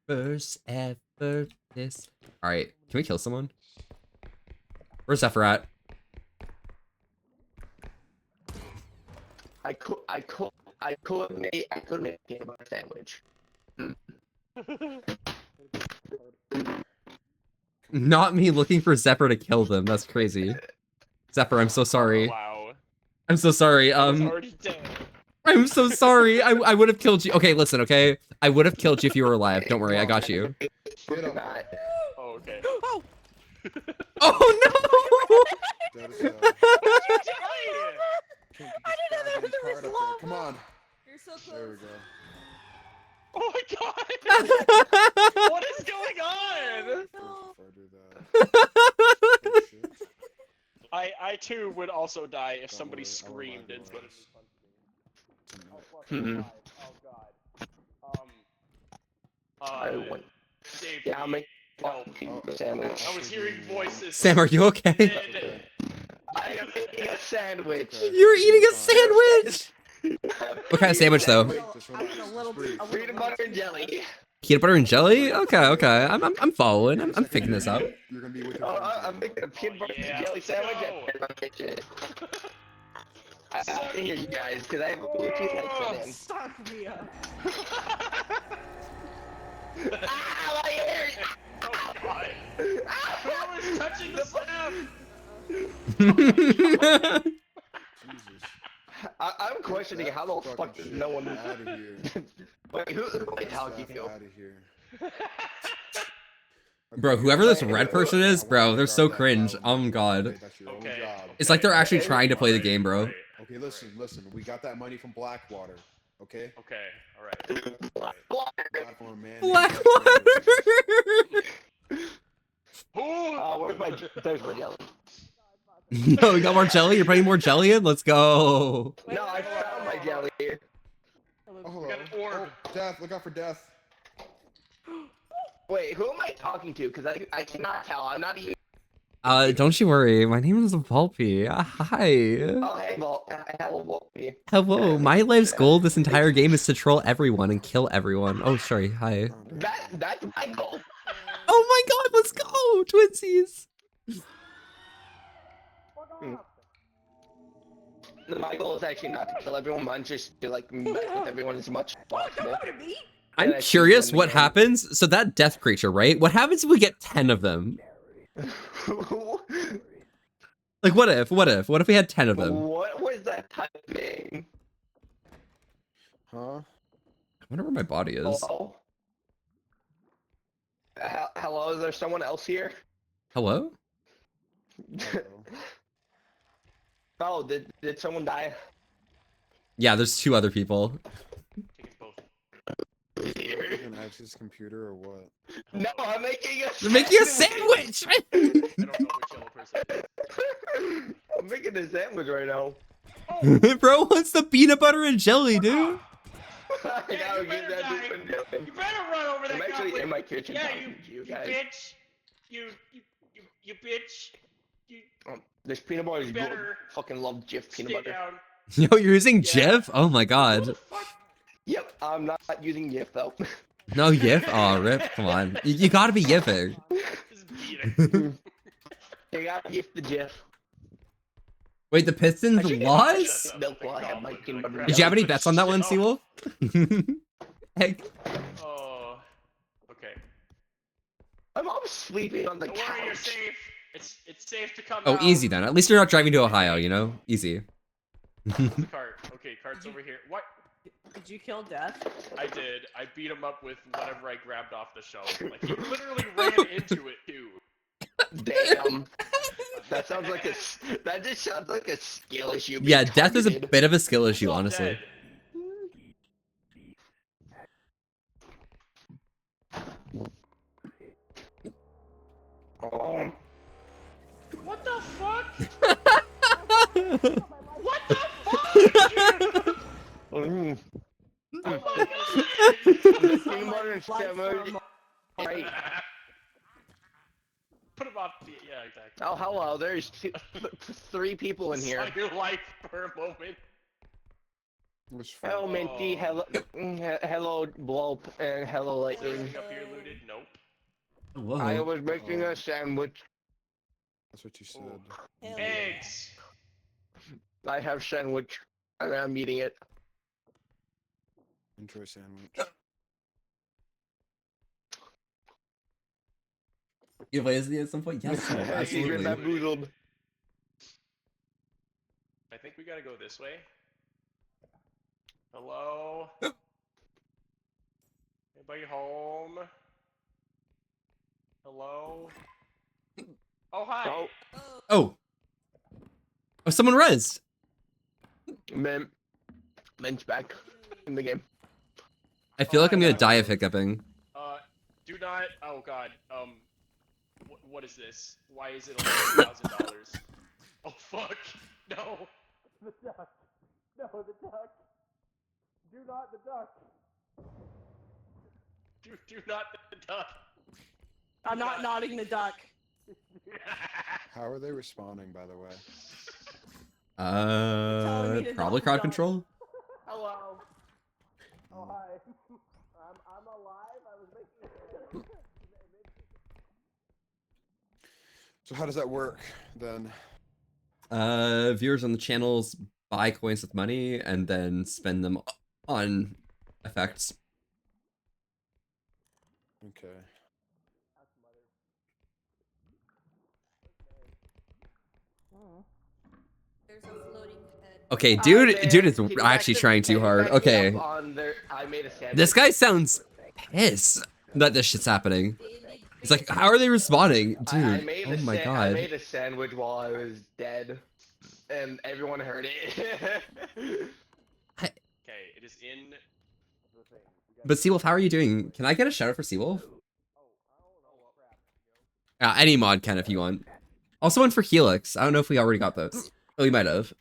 First ever this. All right, can we kill someone? Where's Zephyr at? I could make a peanut butter sandwich. Not me looking for Zephyr to kill them. That's crazy. Zephyr, I'm so sorry. Wow. I'm so sorry. It's already dead. I'm so sorry. I would have killed you. Okay, listen, okay? I would have killed you if you were alive. Don't worry, I got you. Oh, okay. Oh. Oh That is, Dying! I didn't know there was card up there. lava. Come on. You're so close. There we go. Oh my no! god! What is going on? No. If I do that. Oh, shit. I too would also die if Don't somebody worry, I screamed won't instead of mind Oh, fucking Mhm. alive. Oh, God. I want. Dave, Yeah, I'll make help. a sandwich. I was hearing voices. Sam, are you okay? Dead. I am making a sandwich. You're eating a sandwich! What kind of sandwich, though? Wait, just I need a relax. little Just breathe. bit. Peanut butter and jelly. Peanut butter and jelly? Okay. I'm following. I'm picking this up. You're gonna be with your Oh, friends I'm making a peanut butter yeah. and jelly sandwich No. in my kitchen. I can hear you guys because I have a Bluetooth headset in. Stop me up. Ah, my ears! Oh god. Who is touching the slab? Jesus. I'm questioning how the Fucking fuck does shit. no one. Out of here. Wait, wait, how do you feel? Out of here. Bro, whoever this red person is, bro, they're so cringe. Oh god. That's your own Okay. job. It's like they're actually trying to play the game, bro. Alright. Okay, listen. We got that money from Blackwater. Okay? Okay, alright. Platform, man. Blackwater! Who? Oh, where's my? There's my jelly. No, we got more jelly. You're putting more jelly in. Let's go. No, I found my jelly. Oh, We hello. got an orb. Oh, death. Look out for death. Wait, who am I talking to? Because I cannot tell. I'm not even. Don't you worry. My name is Volpe. Hi. Oh, hey, well, hello, Wolfie. Hello. My life's goal this entire game is to troll everyone and kill everyone. Oh, sorry. Hi. Oh, dear. That's my goal. Oh my god, let's go, twinsies. My goal is actually not to kill everyone, mine's just to like mess with everyone as much as possible. I'm And I curious keep what winning. happens. So that death creature, right? What happens if we get 10 of them? Like, what if we had 10 of them? What was that typing? Huh? I wonder where my body is. Hello? Hello, is there someone else here? Hello? Oh, did someone die? Yeah, there's 2 other people. Take us both. An access computer or what? No, I'm making a They're making a sandwich! I don't know which yellow person. I'm making a sandwich right now. Bro wants the peanut butter and jelly, dude. I Yeah, gotta you get better that die. different. You better run over that I'm actually goblin. in my kitchen Yeah, talking to you guys. bitch. You bitch. You This peanut butter is good. better Fucking love Jif peanut stay butter. down. Yo, you're using Yeah. Jif? Oh my Who god. the fuck? Yep, I'm not using Jif though. No Yif? Oh, rip. Come on. You gotta be Yiffing. This is beating. I got Jif the Jif. Wait, the I Pistons should get lost? milk while I have my peanut butter. Did you have any bets on that one, Seawolf? Heck. Oh. Okay. I'm always sleeping on the Don't worry, you're couch. safe. It's safe to come Oh, out. easy then. At least you're not driving to Ohio, you know? Easy. The cart. Okay, cart's over here. What? Did you kill Death? I did. I beat him up with whatever I grabbed off the shelf. Like he literally ran into it too. Damn. That sounds like that just sounds like a skill issue. being Yeah, death is a targeted. bit of a skill He's issue, all honestly. dead. Oh. What the fuck? What the fuck? Mm. Oh my Peanut butter and sandwich. Right. Put him off the. Yeah, exactly. Oh, hello. There's 3 people in here. Saw your life for a moment. It was fun. Hello, Minty. Hello, hello, Blope, and hello, Lightning. Anything up here looted? Nope. I Whoa. was making a sandwich. That's what you said. Hell yeah. Eggs. I have sandwich, and I'm eating it. Enjoy sandwich. You play Disney at some point? Yes, You've been absolutely. bamboozled. I think we gotta go this way. Hello? Anybody home? Hello? Oh, hi. Oh, Oh, Oh. Oh, someone rezzed. Mint's back in the game. I feel like I'm gonna die of hiccuping. Do not. Oh god. What is this? Why is it $11,000? Oh fuck. No. The duck. No, the duck. Do not the duck. Do not the duck. I'm not nodding the duck. How are they responding, by the way? telling me to Probably not crowd jump. control. Hello. Oh, hi. I'm alive. I was making So how does that work, then? Viewers on the channels buy coins with money and then spend them on effects. Okay. there's a floating head. Okay, Hi dude there. is Can you actually back trying the- too can you hard. back me Okay. up on there? I made a sandwich. This guy sounds pissed that this shit's happening. It's like, how are they responding? I Dude, made oh a my I god. made a sandwich while I was dead, and everyone heard it. Okay, it is in. But Seawolf, how are you doing? Can I get a shout out for Seawolf? Any mod can if you want. Also one for Helix. I don't know if we already got those. Oh, we might have.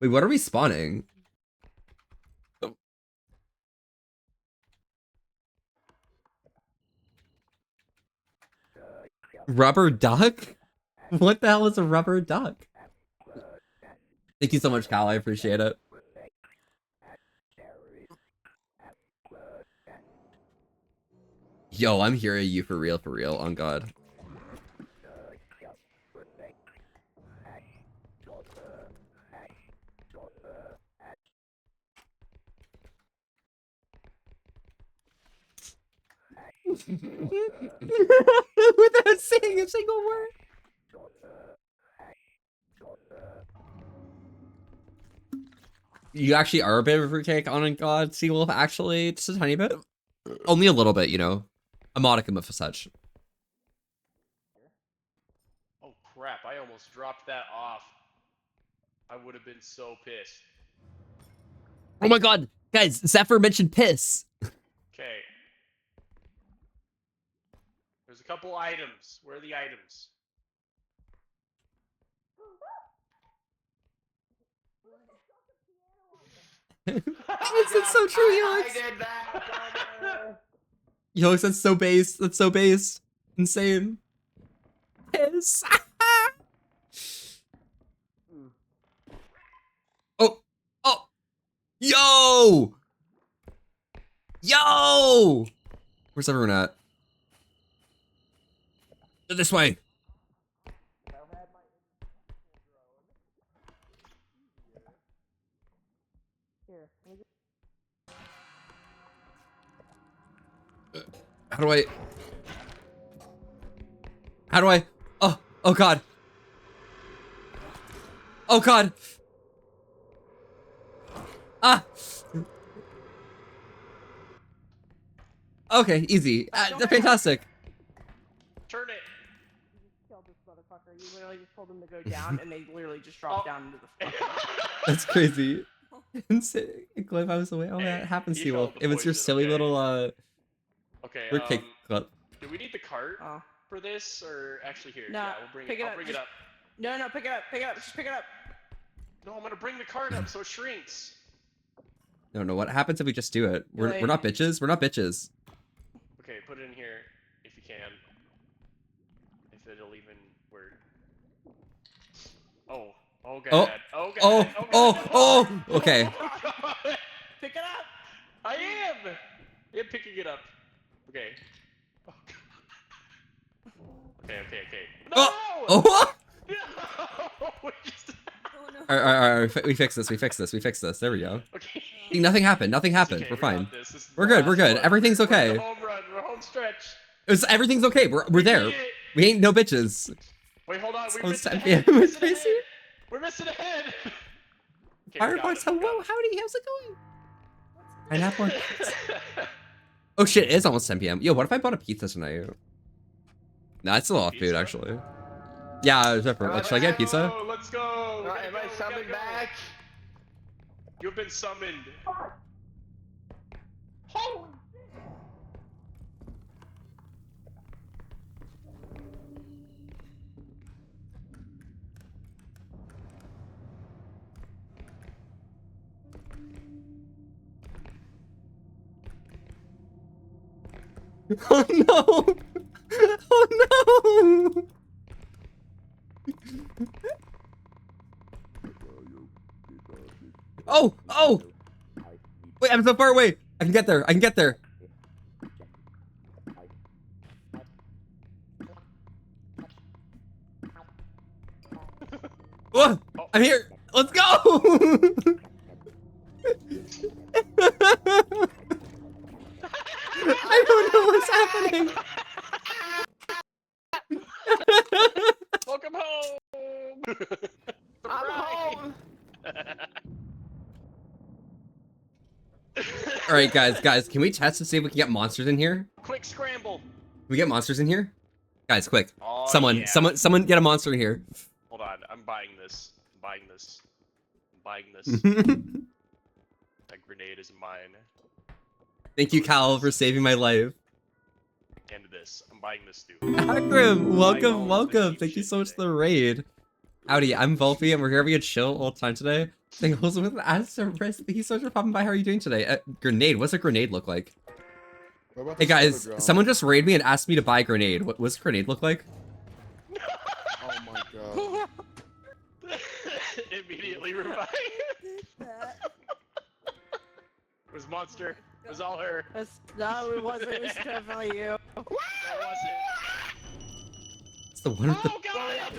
Wait, what are we spawning? Rubber duck? What the hell is a rubber duck? Thank you so much, Cal. I appreciate it. Yo, I'm hearing you for real, on God. Without saying a single word. You actually are a bit of a fruitcake on God, Seawolf, actually. Just a tiny bit. Only a little bit, you know. A modicum of such. Oh crap, I almost dropped that off. I would have been so pissed. Oh my God, guys, Zephyr mentioned piss. Okay. There's a couple items. Where are the items? Helix, that's so true, Helix. I did that. Helix, that's so base. That's so base. Insane. Piss. Oh. Oh. Yo. Yo. Where's everyone at? This way. How do I? Oh God. Oh God. Ah. Okay, easy. Fantastic. Turn it. Killed this motherfucker. You literally just told him to go down, and they literally just dropped down into the fucking. That's crazy. Insane. Glyph, I was away. Oh, that happens, he Seawolf. felt the It was your poison, silly okay. little Okay. fruitcake club. Do we need the cart Oh. for this, or actually here? No, Yeah, we'll bring pick it. it I'll up, bring just- it up. No, pick it up, just pick it up. No, I'm gonna bring the cart up so it shrinks. No. What happens if we just do it? We're Wait. not bitches. We're not bitches. Okay, put it in here if you can. If it'll even work. Oh. Oh god. Oh god. Oh. God. Oh. Okay. Pick it up. I am picking it up. Okay. Okay. No! Oh. Oh. No! We just- Oh no. All right. We fix this. There we go. Okay. See, nothing happened. It's okay, We're we fine. got this. This is We're the good. last one. Everything's We're in okay. the home run. We're home stretch. Everything's okay. We're there. did it. We ain't no bitches. Wait, hold on. Oh, We're missing a 10 head. p.m. We're It's missing a crazy. head. We're missing a head. Okay, we got Firebox, it, we got hello, it. howdy, how's it going? Pineapple. Oh shit, it is almost 10 p.m. Yo, what if I bought a pizza tonight? Nah, it's still off food, Pizza? actually. Yeah, Zephyr, like, should I get pizza? Oh, let's go. We gotta Am go, I we gotta summoned go. back? You've been summoned. Oh no! Oh no! Oh! Wait, I'm so far away! I can get there, Oh, I'm here! Let's go! I don't know what's happening! Welcome home. I'm home. Alright, guys, can we test to see if we can get monsters in here? Quick scramble. Can we get monsters in here? Guys, quick. Oh, Someone get a monster in here. Hold on, I'm buying this. That grenade is mine. Thank you, Cal, for saving my life. And this. I'm buying this too. Akram, welcome, know, welcome. cheap Thank you shit so much for today. the raid. Howdy, I'm Volpy, and we're here having a chill all the time today. Saying also with Asterisk, thank you so much for popping by. How are you doing today? Grenade, what's a grenade look like? What about Hey the guys, soda drum? someone just raided me and asked me to buy a grenade. What's a grenade look like? Oh my god. Immediately revived. That. It was Monster. It was all her. No, it wasn't. It was definitely you. That wasn't. It's the one with the Oh god!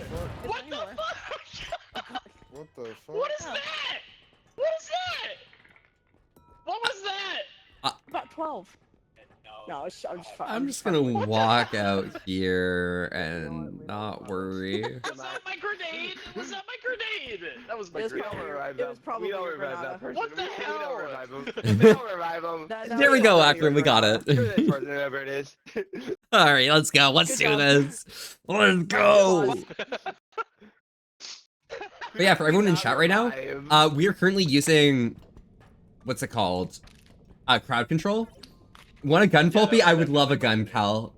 What the anywhere. fuck? What the fuck? What is that? What is that? What was that? About 12. No, I'm just I'm just gonna walk out here and not worry. Was that my grenade? Was that my grenade? That was my It was grenade. probably- revive it them. was probably We don't your revive Granada. that person. What the We hell? don't revive them. We don't revive them. There we go, Akram, we got Screw this it. person, whoever it is. Alright, let's go. Let's Good do job. this. Let's go. But yeah, for everyone in chat right now, we are currently using, what's it called? Crowd control. Want a gun, Volpy? I would love a gun, Cal.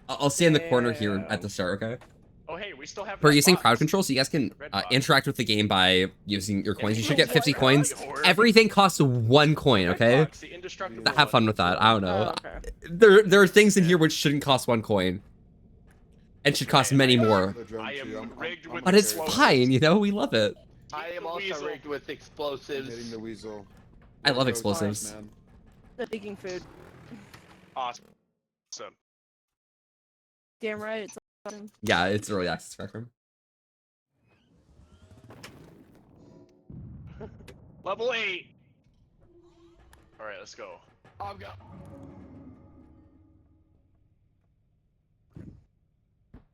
I'll stay in the corner here at the start, okay? Oh hey, we still have. We're red using box. crowd control, so you guys can Red box. interact with the game by using your coins. You should Yeah, get 50 you coins. whore. Everything costs 1 coin, Red okay? box, the indestructible Have fun one. with that. I don't know. Oh, okay. There are things in here which shouldn't cost 1 coin. And should cost many more. The drum I too. am rigged with But it's explosives. fine, you know? We love it. I am The also weasel. rigged with I'm hitting explosives. the weasel. I love Go, explosives. man. The baking food. Awesome. Damn right. It's awesome. Yeah, it's early access spectrum. Level 8. All right, let's go. I'm go.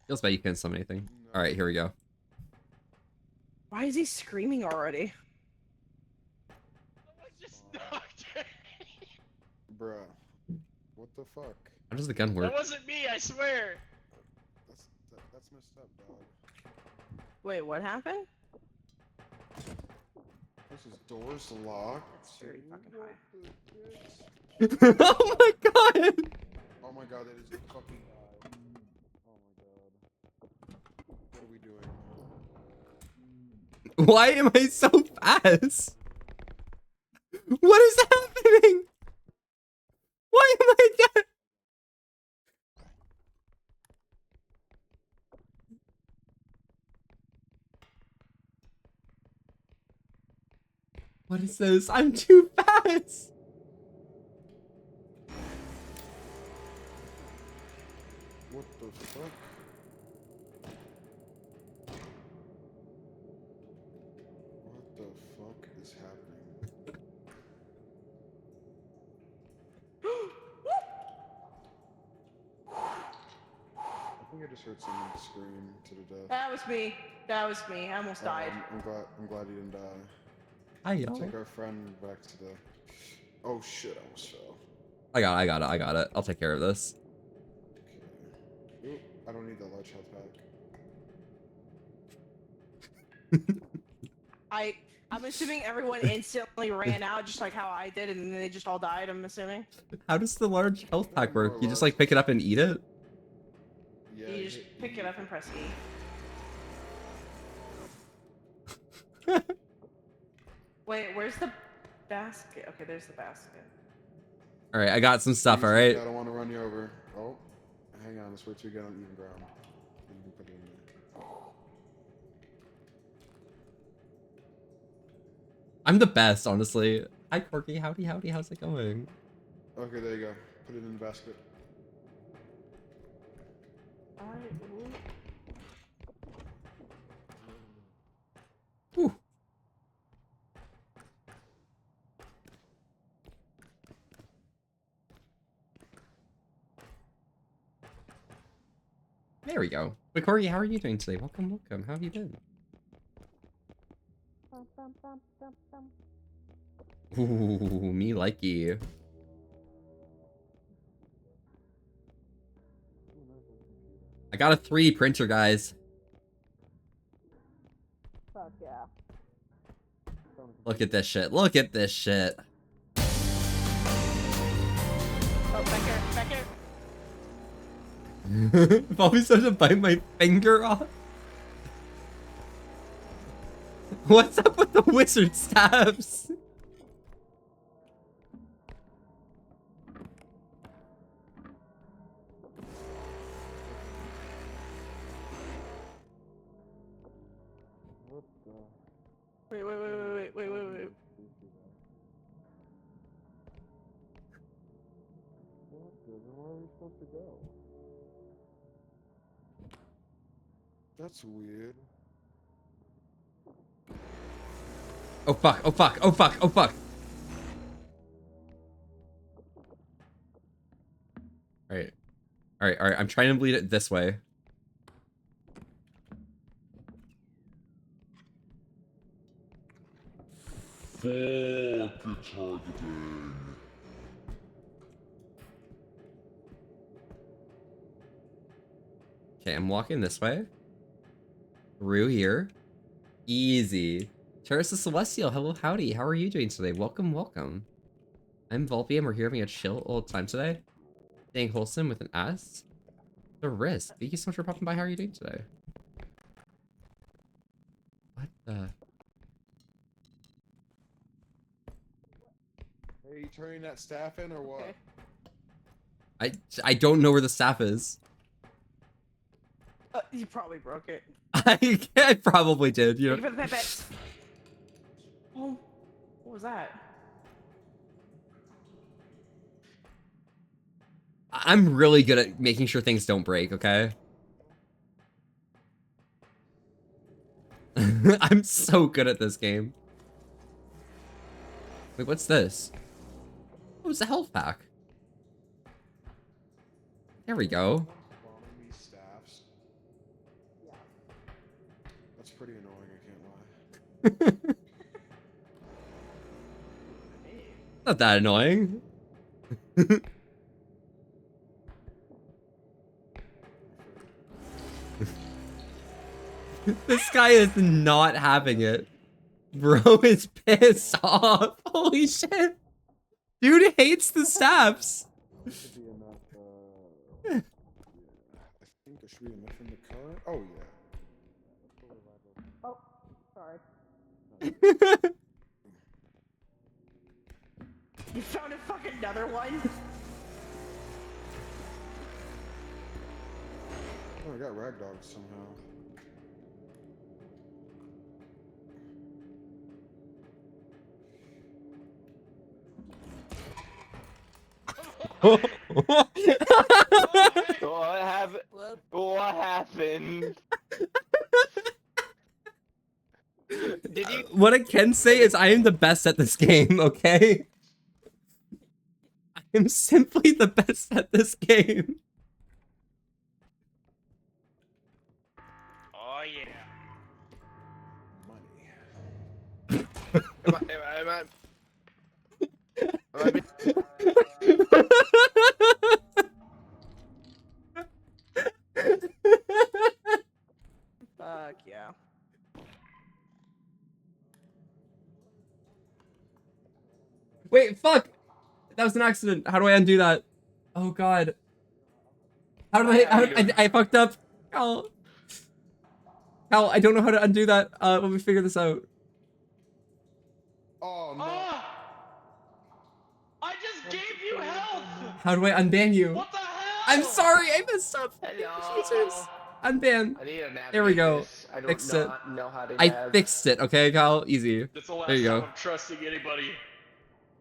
Feels bad you couldn't summon anything. Alright, here we go. Why is he screaming already? I just knocked her. Bruh. What the fuck? How does the gun work? That wasn't me, I swear. That's messed up, dog. Wait, what happened? This is doors locked. Very fucking high. Oh my god! Oh my god, that is a fucking guy. Oh my god. What are we doing? Why am I so fast? What is happening? Why am I dead? What is this? I'm too fast! What the fuck? What the fuck is happening? I think I just heard someone scream to the death. That was me. That was me. I almost died. I'm glad you didn't die. Hi, y'all. Take our friend back to the. Oh shit! I almost fell. I got it. I'll take care of this. Okay. Oop, I don't need that large health pack. I'm assuming everyone instantly ran out just like how I did, and then they just all died. I'm assuming. How does the large health pack work? You just like pick it up and eat it? Yeah. You just pick it up and press E. Wait, where's the basket? Okay, there's the basket. Alright, I got some stuff, Easy, alright? I don't want to run you over. Oh, hang on. Let's wait till we get on even ground. Then you can put it in there. I'm the best, honestly. Hi, Corky. Howdy, how's it going? Okay, there you go. Put it in the basket. Whew. There we go. But Corey, how are you doing today? Welcome. How have you been? Ooh, me likey. I got a 3 printer, guys. Fuck yeah. Look at this shit. Look at this shit. Oh, back here. Bobby's supposed to bite my finger off. What's up with the wizard stabs? Wait. That's weird. Oh fuck, oh fuck, oh fuck, oh fuck. Alright. Alright, I'm trying to bleed it this way. Fuck you targeting. Okay, I'm walking this way. Through here. Easy. Terrace the Celestial, hello howdy. How are you doing today? Welcome, welcome. I'm Volpe and we're here having a chill old time today. Staying wholesome with an S. The risk. Thank you so much for popping by. How are you doing today? What the? Hey, you turning that staff in or what? Okay. I don't know where the staff is. You probably broke it. I probably did, you Thank know. you for the pipette. Oh, what was that? I'm really good at making sure things don't break, okay? I'm so good at this game. Wait, what's this? Oh, it's a health pack. There we go. Spawning these staffs. That's pretty annoying, I can't lie. Not that annoying. This guy is not having it. Bro is pissed off. Holy shit. Dude hates the staffs. Should be enough, yeah. I think there should be enough in the current. Oh, yeah. Oh, sorry. You found a fucking another one? Oh, I got ragdolled somehow. What happened? Did you? What I can say is I am the best at this game, okay? I am simply the best at this game. Oh yeah. Money. Am I Fuck yeah. Wait, fuck! That was an accident. How do I undo that? Oh god. How do I fucked up. Cal, I don't know how to undo that. Let me figure this out. Oh, no. Ah! I just gave you health. How do I unban you? What the hell? I'm sorry, I messed up. Hello. Jesus. Unban. I need to navigate There we go. this. I don't Fixed it. not know how to I nav. fixed it, okay, Cal? Easy. That's the last There you time go. I'm trusting anybody.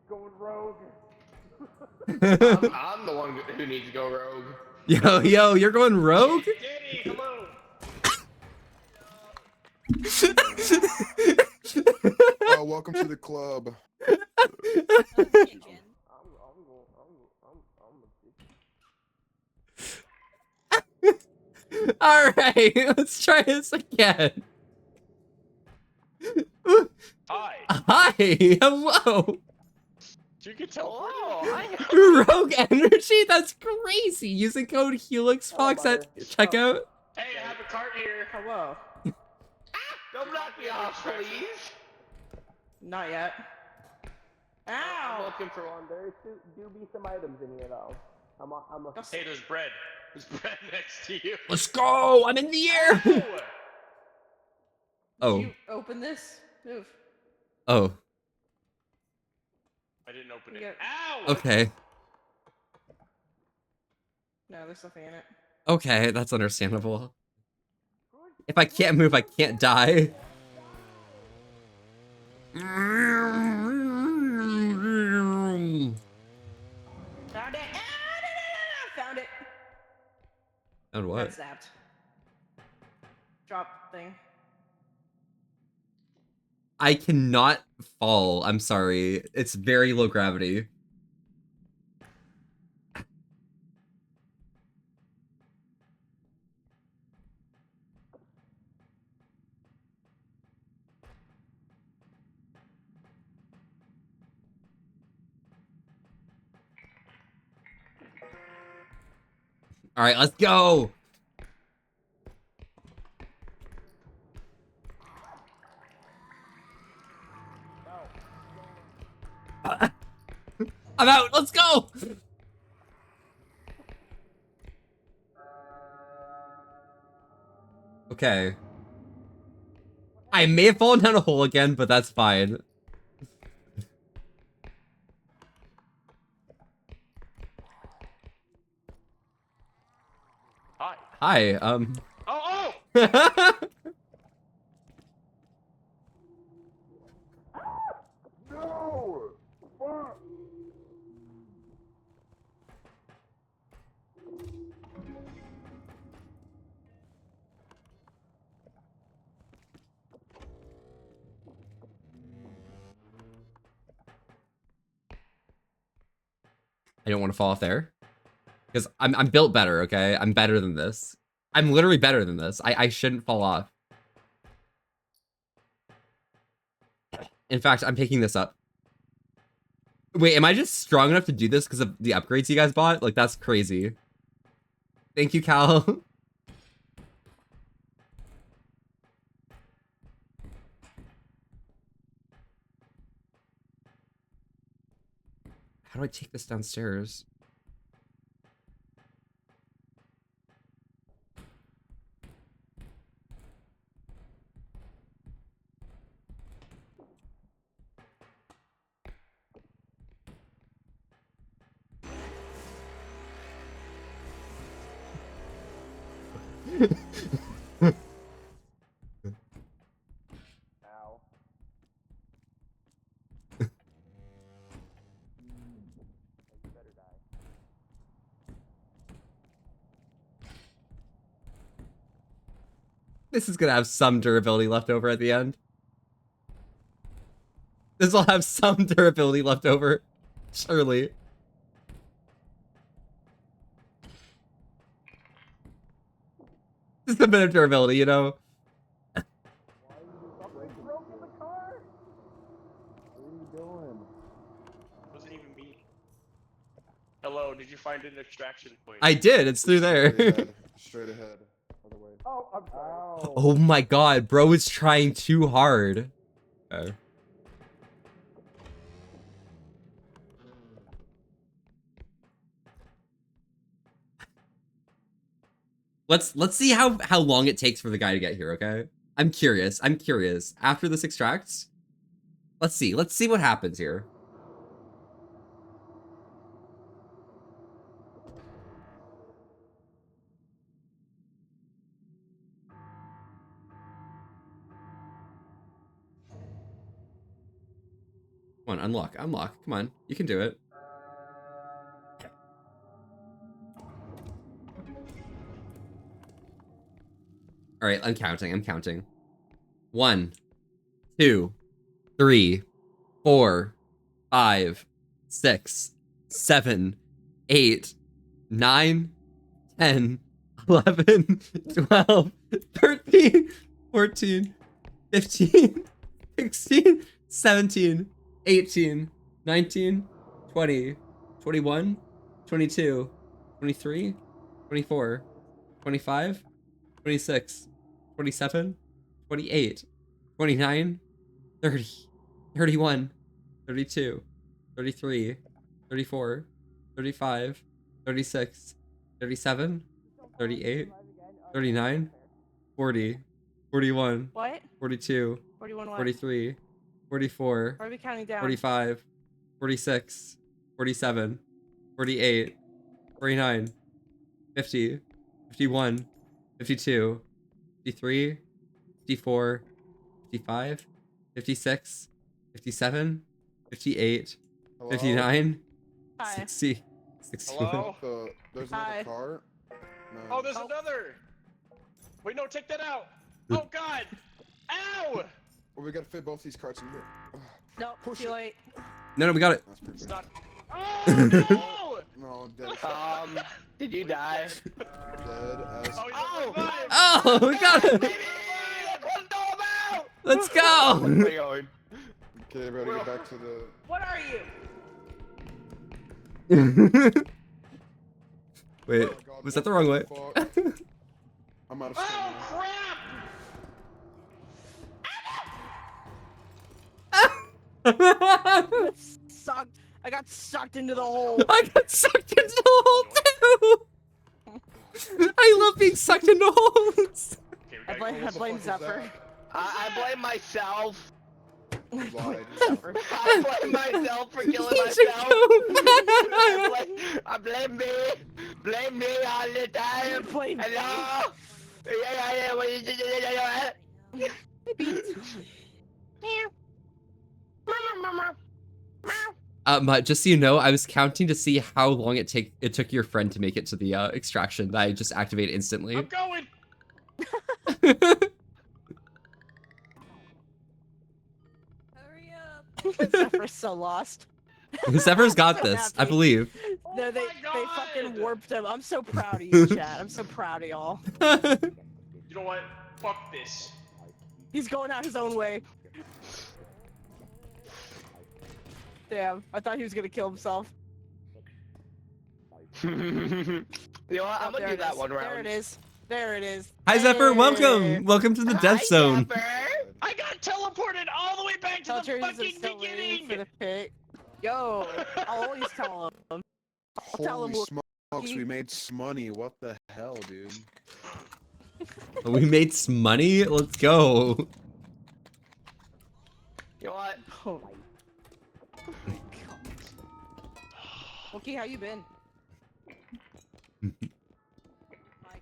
Going rogue. I'm the one who needs to go rogue. Yo, you're going rogue? Danny, hello. Oh, welcome to the club. Alright, let's try this again. Hi. Hi, hello. You can tell. Oh, Rogue Energy? That's crazy. Using code HelixFox at checkout. Hey, I have a cart here. Hello. don't knock me off, please. Not yet. I'm Ow! looking for one. There do be some items in here though. I'm a Hey, there's bread. There's bread next to you. Let's go! I'm in the air! Ow! Oh. You open this? Move. Oh. I didn't open it. Yeah. Ow! Okay. No, there's nothing in it. Okay, that's understandable. If I can't move, I can't die. Found it! Found it! And Got what? zapped. Drop thing. I cannot fall. I'm sorry. It's very low gravity. All right, let's go. I'm out. Let's go. Okay. I may have fallen down a hole again, but that's fine. Hi. Hi. Oh! No! Fuck! I don't want to fall off there. Because I'm built better, okay? I'm better than this. I'm literally better than this. I shouldn't fall off. In fact, I'm picking this up. Wait, am I just strong enough to do this because of the upgrades you guys bought? Like, that's crazy. Thank you, Cal. How do I take this downstairs? Ow. You better die. This is gonna have some durability left over at the end. This will have some durability left over. Surely. Just a bit of durability, you know? Something broke in the car. What are you doing? Wasn't even me. Hello, did you find an extraction point? I did, it's through Straight there. ahead. Straight ahead. Other way. Oh, I'm sorry. Oh my god, bro is trying too hard. Okay. Let's see how long it takes for the guy to get here, okay? I'm curious. After this extracts, let's see what happens here. Come on, unlock. Come on, you can do it. All right, I'm counting. 1, 2, 3, 4, 5, 6, 7, 8, 9, 10, 11, 12, 13, 14, 15, 16, 17, 18, 19, 20, 21, 22, 23, 24, 25, 26, 27, 28, 29, 30, 31, 32, 33, 34, 35, 36, 37, 38, 39, 40, 41, What? 42, 41 what? 43, 44, Why are we counting down? 45, 46, 47, 48, 49, 50, 51, 52, 53, 54, 55, 56, 57, 58, Hello? 59, Hi. 60, 61. Hello? There's Hi. another car. No. Oh, there's another! Wait, no, take that out! Oh god! Ow! Well, we gotta fit both these carts in here. Ugh, Nope, Push too it. late. No, we got it. that's pretty It's bad. not. Oh no! No, dead. Did you die? Dead as. Oh, Ow! Oh, we got it. Baby! Let's go about! Let's go. Where are we going? Okay, we gotta get back to the. What are you? Wait, Oh, God, was that the wrong way? fuck? I'm out of Oh stamina. crap! Sucked. I got sucked into the hole. I got sucked into the hole too. I love being sucked into holes. Okay, we I gotta blame, go. I blame fuck was Zephyr. I blame myself. You lied. Zephyr. I blame myself for killing You should myself. go. I blame me. Blame me all the time. Blame me. Hello? Yeah, what is it? Just so you know, I was counting to see how long it took your friend to make it to the extraction. That I just activate instantly. I'm going! Hurry up. Zephyr's so lost. Zephyr's got So this, I happy. believe. No, Oh they my God! fucking warped him. I'm so proud of you, chat. I'm so proud of y'all. You know what? Fuck this. He's going out his own way. Damn, I thought he was gonna kill himself. You know what? I'm Oh, gonna there do it that is. one There round. it is. There it is. Hi Zephyr, Hey. welcome! Welcome to the death Hi, zone. Zephyr. I got teleported all the way back to Tell the Jerry's fucking still waiting for beginning! the pit. Yo, I'll always tell him. Tell him Holy we'll- smokes, we made money. What the hell, dude? We made some money. Let's go. You know what? Oh my god. Okay, how you been? My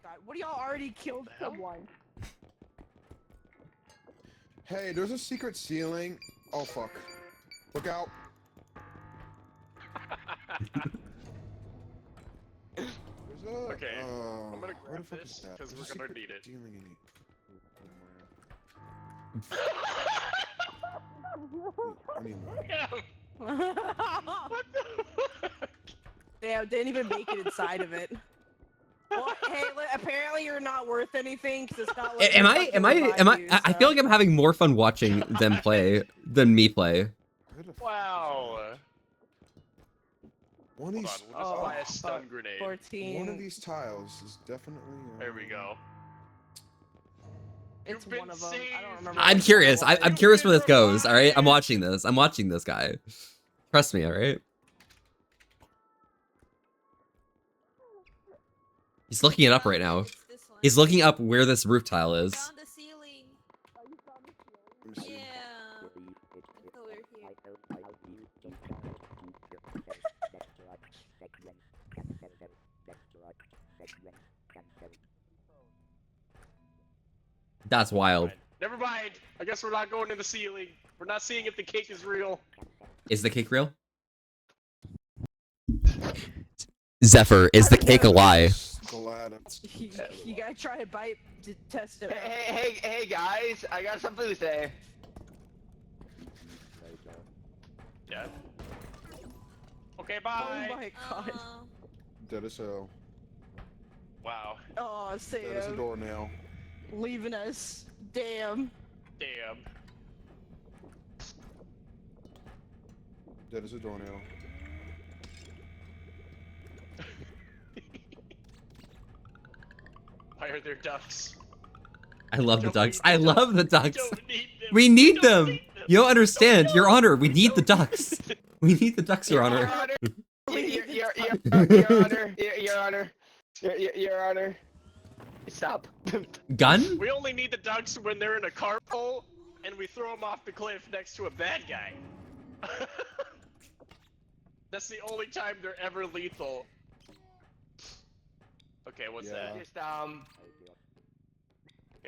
god, what do y'all already killed someone? Hey, there's a secret ceiling. Oh fuck. Look out. There's a, Okay, I'm gonna where the grab fuck this, is that? 'cause There's we're a gonna secret need it. ceiling in I mean, What the fuck? Damn, didn't even make it inside of it. Well, hey, apparently you're not worth anything because it's not like Am I? I feel like I'm having more fun watching them play than me play. where the f- Wow. one of Hold these, on, we'll just Oh, buy a stun grenade. 14. one of these tiles is definitely. There we go. It's You've been one of them. I saved. don't remember. I'm which curious. one it I'm was. curious where this goes. All right, I'm watching this. I'm watching this guy. Trust me. All right. He's looking it up right now. It's this one. He's looking up where this roof tile is. Found the ceiling. Let me see. Yeah. It's over here. That's wild. Never mind. I guess we're not going to the ceiling. We're not seeing if the cake is real. Is the cake real? Zephyr, is the cake a lie? Glad. You gotta try to bite to test it. Hey, guys! I got something to say. Yeah. Okay, Oh bye. my god. Dead as hell. Wow. Oh, Dead as a Sam. doornail. Leaving us. Damn. Damn. Dead as a doornail. Why are there ducks? I love the Don't ducks. need I them. love the We ducks. don't need them. We need don't them. need them. You don't understand, No, Your Honor. We we need the don't. ducks. We need the ducks, Your Honor. Your Honor, Your Honor. Stop. Gun? We only need the ducks when they're in a carpool, and we throw them off the cliff next to a bad guy. That's the only time they're ever lethal. Okay, what's that? Just Okay,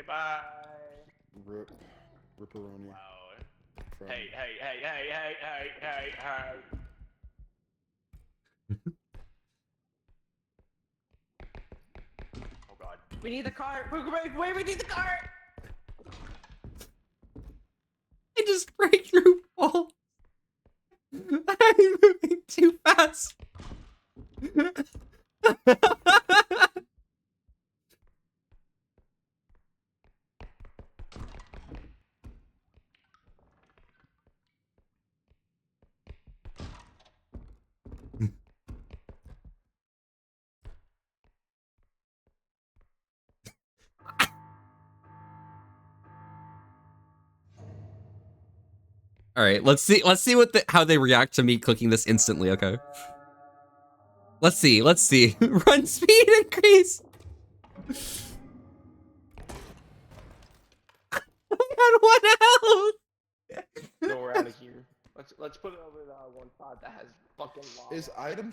bye. Ripperoni. Wow. From- Hey. Oh god. We need the cart. Wait, we need the cart. I just break through walls. I'm moving too fast. All right, let's see how they react to me clicking this instantly, okay? Let's see. Run speed increase. I got 1 health. No, we're out of here. Let's put it over the one spot that has fucking lava. Is item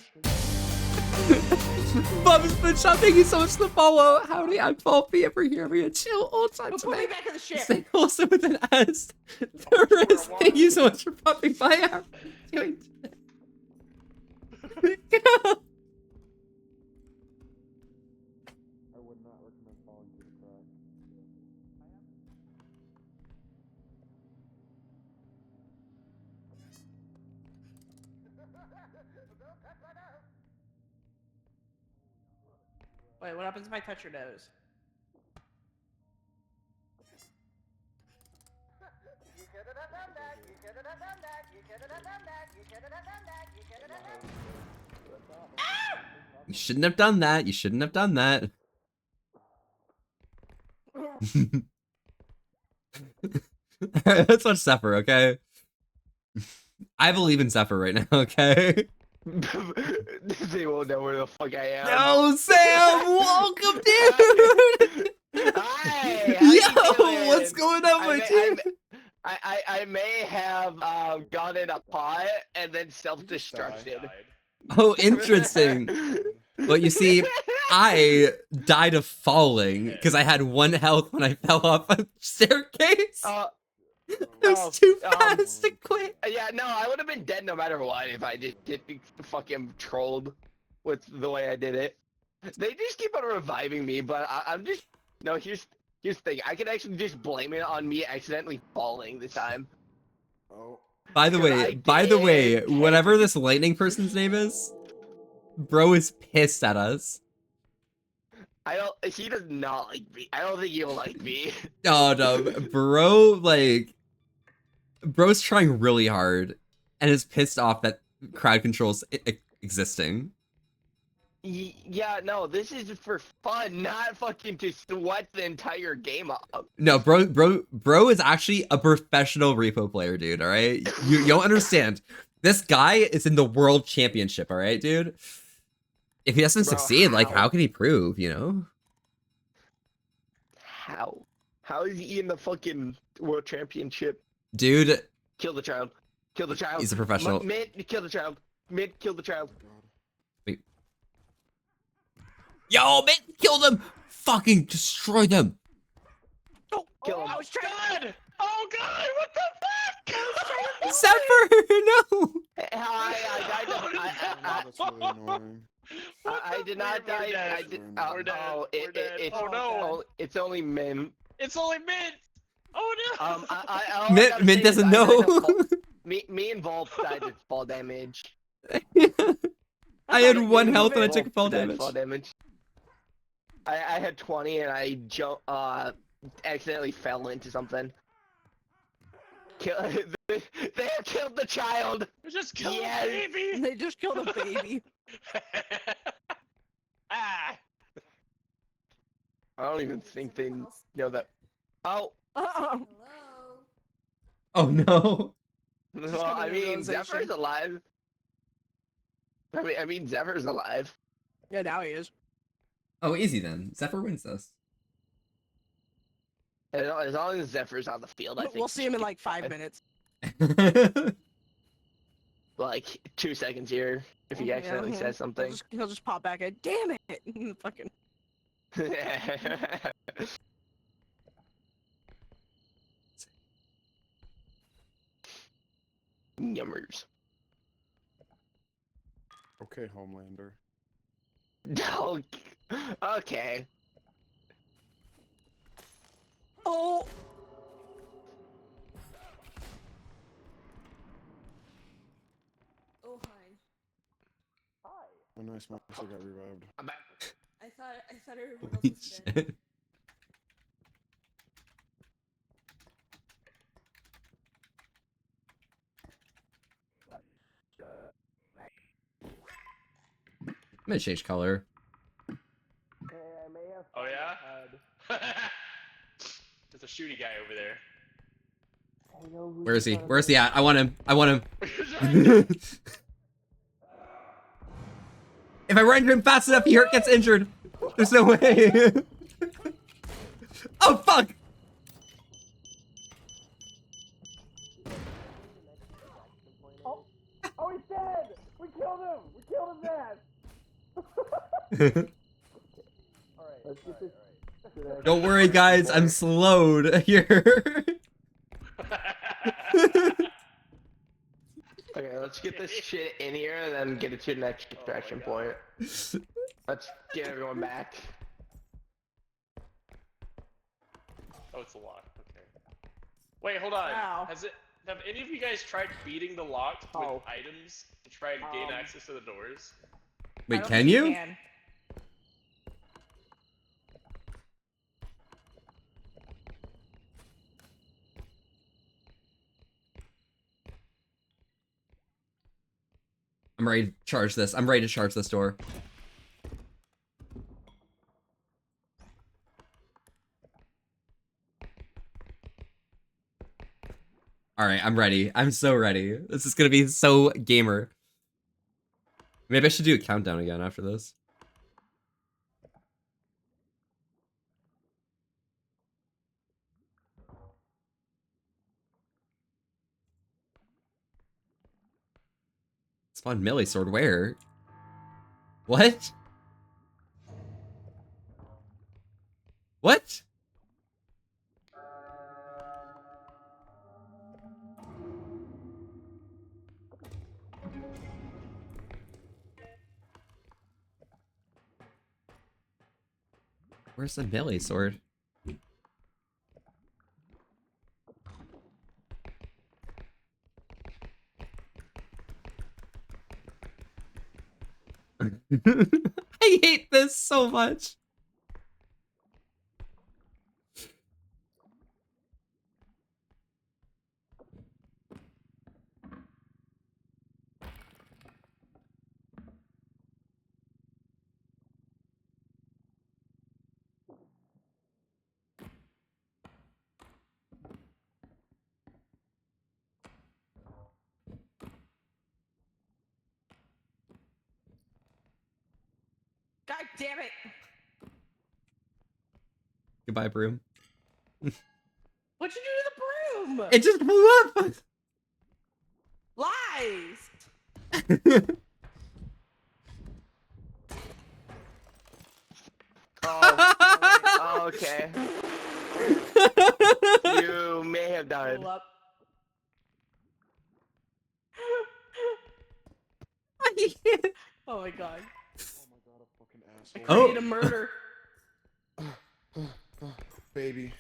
Bob's been shot. Thank you so much for the follow. Howdy, I'm Paulpy. Ever here, we a chill all time Put me tonight. back in the ship. Stay also with an S. There is. Thank you so much for popping by. How are you doing today? I would not recommend falling through the crack. Wait, what happens if I touch your nose? You shouldn't have done that. You shouldn't have done that. Alright, let's watch Zephyr, okay? I believe in Zephyr right now, okay? They won't know where the fuck I am. No, Sam! Welcome, dude! Hi! How you Yo, doing? what's going on, my dude? I may have gone in a pot and then self-destructed. Oh, interesting. Well, you see, I died of falling because I had 1 health when I fell off a staircase. It was too fast to quit. Yeah, no, I would have been dead no matter what if I just didn't fucking trolled with the way I did it. They just keep on reviving me, but I'm just no. Here's the thing. I can actually just blame it on me accidentally falling this time. Oh. By the way, whatever this lightning person's name is, bro is pissed at us. He does not like me. I don't think he'll like me. Oh no, bro, bro's trying really hard and is pissed off that crowd control's existing. Yeah, no, this is for fun, not fucking to sweat the entire game up. No, bro is actually a professional repo player, dude. All right, you don't understand. This guy is in the world championship. All right, dude. If he doesn't succeed, like, how can he prove? You know? How? How is he in the fucking world championship? Dude, Kill the child. Kill the child. he's a professional. Mid, kill the child. Mid, kill the child. Wait. Yo, man, kill them! Fucking destroy them! Kill him. I was trying. God! Oh god! What the fuck? Zephyr, no! I died. That's really annoying. I did not We're die. dead. I did. We're dead. We're dead. It's, Oh, no. It's only Min. It's only mid. Oh no! All I gotta Mint say doesn't is I died know. of fall- Me and Volp died of fall damage. I had 1 Me health and I Volp took fall died of damage. Fall damage. I had 20 and I accidentally fell into something. They have killed the child. Just kill Yes. the baby. They just killed a baby. Ah! I don't even think they know that. Oh, Uh-oh. Oh no. well, coming I to mean, realization. Zephyr's alive. I mean, Zephyr's alive. Yeah, now he is. Oh, easy then. Zephyr wins this. As long as Zephyr's on the field, I think We'll see him in like 5 fine. minutes. Like 2 seconds here if he accidentally says something. He'll just pop back in. Damn it! Fucking. Yummers. Okay, Homelander. No. Okay. Oh. Oh hi. Oh, nice. My also got revived. I'm back. I thought everyone else Holy was dead. shit. I'm gonna change color. Oh yeah? There's a shooty guy over there. Where is he? Where's he at? I want him. I want him. If I run into him fast enough, he gets injured. There's no way. Oh, fuck. Oh, he's dead! We killed him! We killed his ass! Alright, let's get this. Don't worry, guys. I'm slowed here. Okay, let's get this shit in here and then get it to the next extraction point. Let's get everyone back. Oh, it's a lock. Okay. Wait, hold on. Wow. Have any of you guys tried beating the lock with Oh. items to try and gain access to the doors? I Wait, don't can think you? can. I'm ready to charge this. I'm ready to charge this door. Alright, I'm ready. I'm so ready. This is gonna be so gamer. Maybe I should do a countdown again after this. Spawn melee sword where? What? What? Where's the melee sword? I hate this so much. God damn it! Goodbye, broom. What'd you do to the broom? It just blew up. Lies! Oh, okay. You may have died. Pull up. Oh my god. Oh my god, a fucking asshole. Oh. Need a murder. Baby.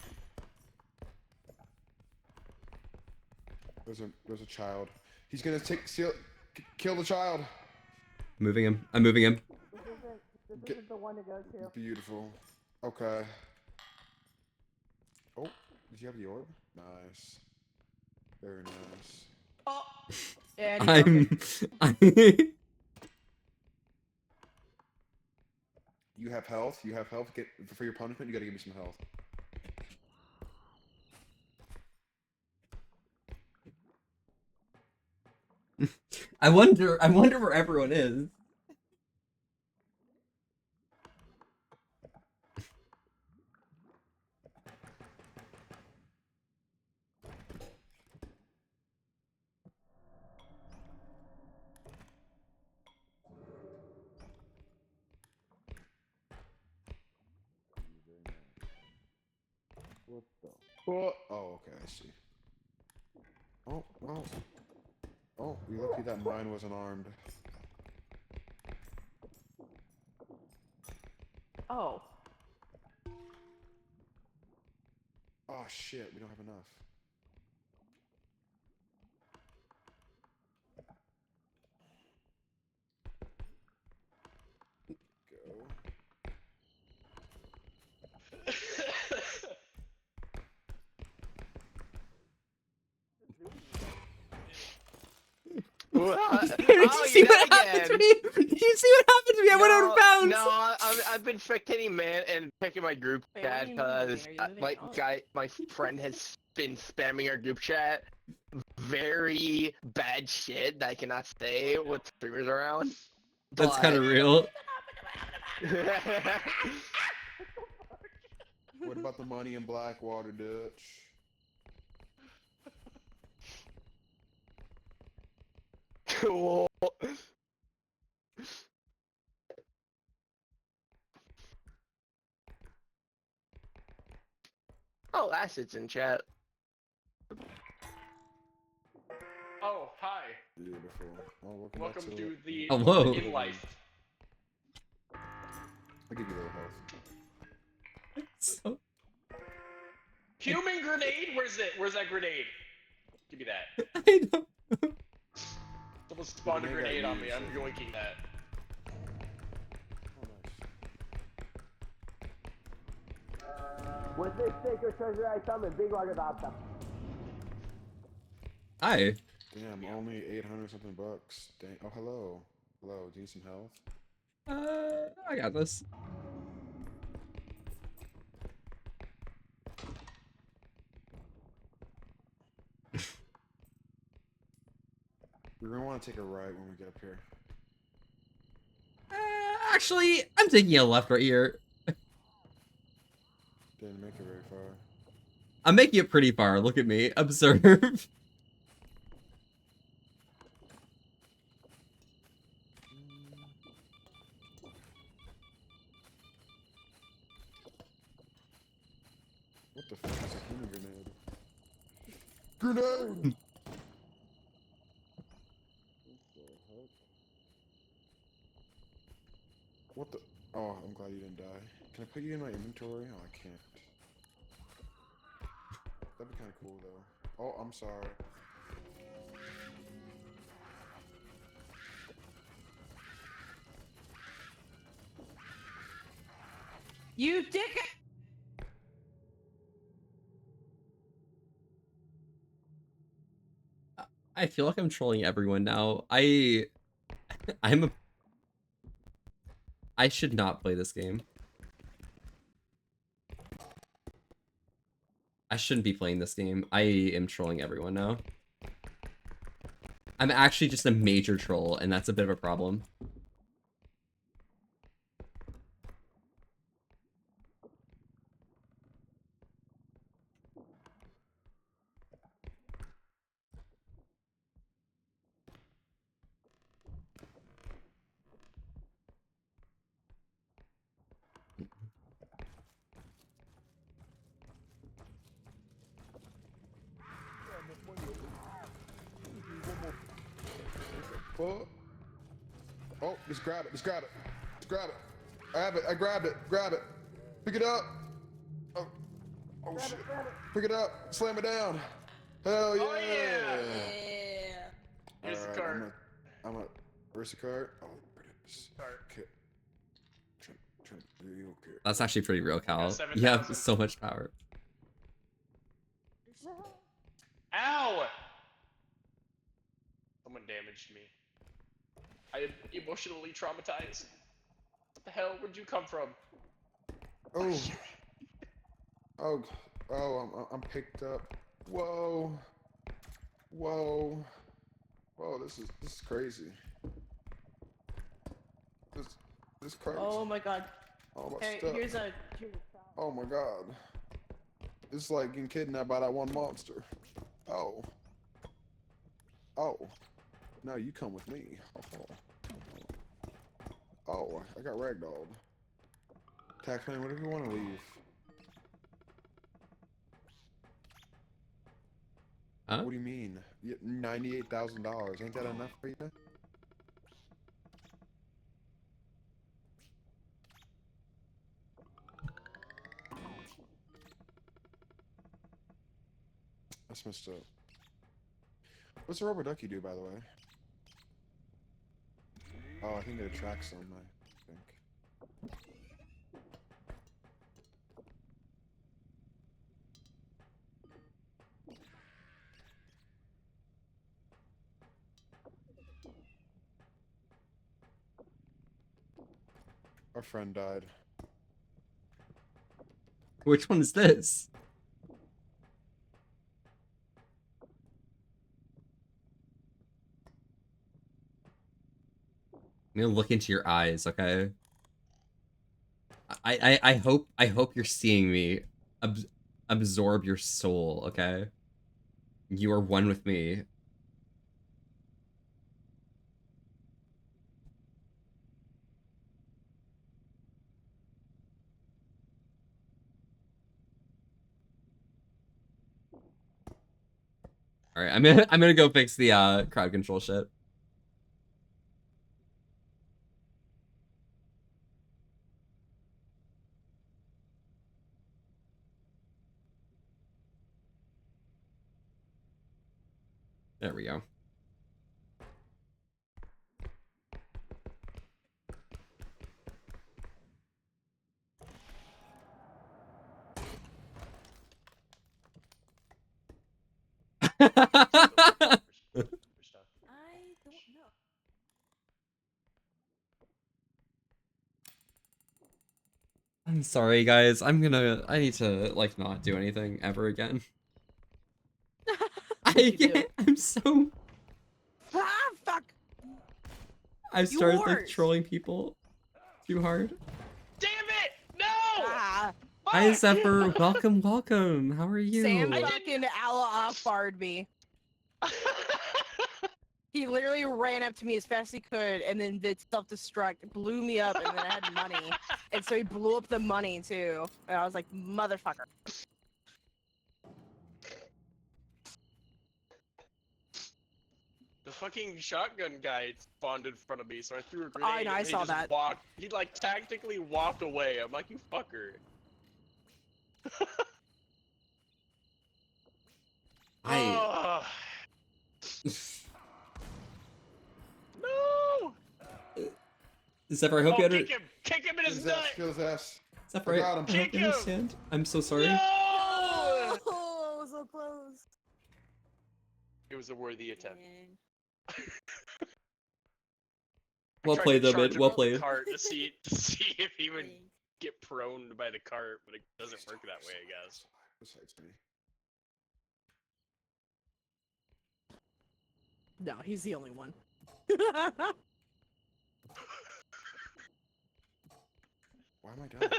There's a child. He's gonna kill the child. Moving him. I'm moving him. This isn't the one to go to. Beautiful. Okay. Oh, did you have the orb? Nice. Very nice. Oh. Yeah, I need I'm. You have health. You have health. For your punishment, you gotta give me some health. I wonder where everyone is. What the? Oh, okay, I see. Oh, oh. Oh, you're lucky that mine wasn't armed. Oh. Oh shit, we don't have enough. Go. Did you see what happened to me? Did you see what happened to me? I went out of bounds. No, I've been spectating, man, and checking my group Wait, what chat do you mean moving? because Are you moving out? my friend has been spamming our group chat very bad shit that I cannot say with streamers around. That's kind of real. What about the money in Blackwater, Dutch? Cool. Oh, Acid's in chat. Oh, hi. Beautiful. Oh, welcome, Welcome back to the Hello. in life. I'll give you a little health. So- Human grenade? Where's it? Where's that grenade? Give me that. I know. Someone spawned a Grenade grenade got on me. used, I'm so- yoinking that. Oh, nice. Hi. Damn, only 800 something bucks. Dang. Oh, hello. Hello, do you need some health? I got this. We're gonna want to take a right when we get up here. Actually, I'm taking a left right here. Didn't make it very far. I'm making it pretty far. Look at me. Observe. What the fuck is a human grenade? Grenade! What the? Oh, I'm glad you didn't die. Can I put you in my inventory? Oh, I can't. That'd be kind of cool, though. Oh, I'm sorry. You dick! I feel like I'm trolling everyone now. I should not play this game. I shouldn't be playing this game. I am trolling everyone now. I'm actually just a major troll, and that's a bit of a problem. Fuck. Oh, just grab it. Just grab it. Just grab it. I have it. I grabbed it. Grab it. Pick it up. Oh, oh shit. Pick it up. Slam it down. Hell yeah. Oh, yeah. Yeah. Here's the Alright, card. I'm a. Where's the card? Oh, there it is. Card. Okay. Turn real quick. That's actually pretty real, Cal. got You have 7,000. so much power. Ow! Someone damaged me. I am emotionally traumatized. What the hell? Where'd you come from? Oh. Oh. Oh, I'm picked up. Whoa. Whoa. Whoa, this is crazy. This crazy. Oh my god. Oh, my Hey, stuff. here's a Oh my god. It's like getting kidnapped by that one monster. Oh. Oh. Now you come with me. Oh, I got ragdolled. Taxman, whatever you want to leave. Huh? What do you mean? $98,000. Ain't that enough for you? That's messed up. What's the rubber ducky do, by the way? Oh, I think it attracts them, I think. Our friend died. Which one is this? I'm gonna look into your eyes, okay? I hope you're seeing me absorb your soul, okay? You are one with me. All right, I'm gonna go fix the crowd control shit. There we go. I don't know. I'm sorry, guys. I need to, like, not do anything ever again. I You do. can't. I'm so... Ah, fuck! I've started, like, Yours! trolling people too hard. Damn it! No! Ah, Hi, Fuck! Zephyr. Welcome, welcome. How are you? Sam fucking Allah Akbar'd me. He literally ran up to me as fast as he could and then did self-destruct, blew me up, and then I had money. And so he blew up the money too. And I was like, motherfucker. The fucking shotgun guy spawned in front of me, so I threw a Oh, grenade. I know, I and he saw just that. Walked, he like tactically walked away. I'm like, you fucker. Ugh. No! Zephyr, I hope Oh, you kick him! Kick him in his nut! Kill his ass. Zephyr, I got him. I hope Kick you him! understand. I'm so sorry. No! Oh, so close. It was a worthy attempt. Dang. Well Tried played, to though, charge mate. him Well with the played. Cart to see if he would Dang. get proned by the cart, but it doesn't work that way, I guess. Besides me. No, he's the only one. Why am I dying?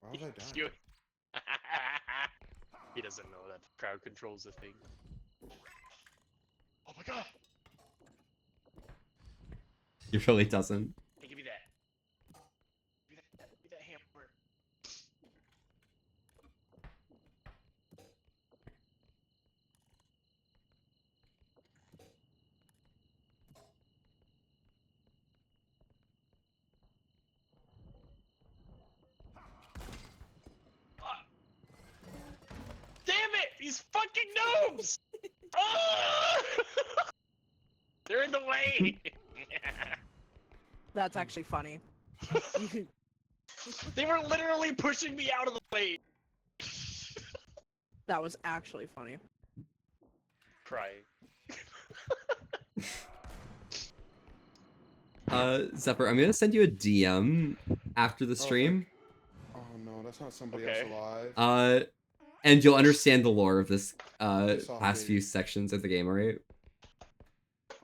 Why was I dying? You- he doesn't know that crowd controls the thing. Oh my god! He really doesn't. Hey, give me that. Give me that hammer. Damn it! These fucking gnomes! Ah! They're in the way! That's actually funny. They were literally pushing me out of the way! That was actually funny. Crying. Zephyr, I'm gonna send you a DM after the stream. Oh no, that's not somebody Okay. else alive. And you'll understand the lore of this Piss off, past few baby. sections of the game, alright?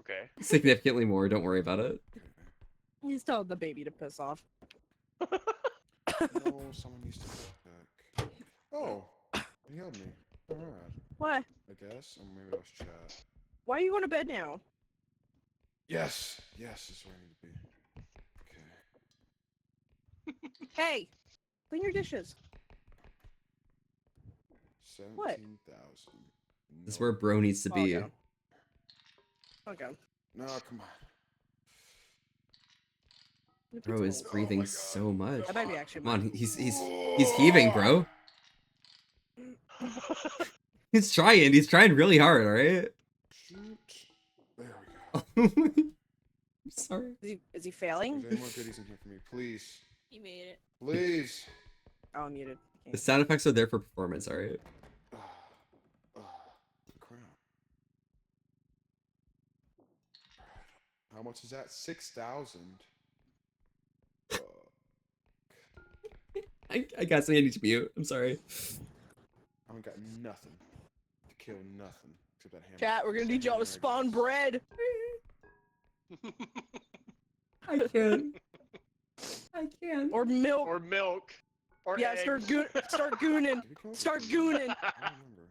Okay. Significantly more, don't worry about it. He's telling the baby to piss off. No, someone needs to go back. Oh, he healed me. Alright, What? I guess. Or maybe that was chat. Why are you going to bed now? Yes, yes, is where I need to be. Okay. Hey, clean your dishes. What? 17,000. This is where bro needs to be. Okay. Okay. No, come on. Bro is breathing so much. That might be actually. Come on, he's heaving, bro. He's trying really hard, alright? Shoot. There we go. I'm sorry. Is he failing? Is there any more goodies in here for me? Please. You made it. Please. Oh, I'm muted. The sound effects are there for performance, alright? The crown. How much is that? 6,000. I guess I need to mute. I'm sorry. I ain't got nothing to kill nothing except that hammer. Chat, we're gonna need y'all to spawn bread. I can. I can. Or milk. Or milk. Or Yeah, eggs. start gooning. Did we come up Start with- gooning. I don't remember.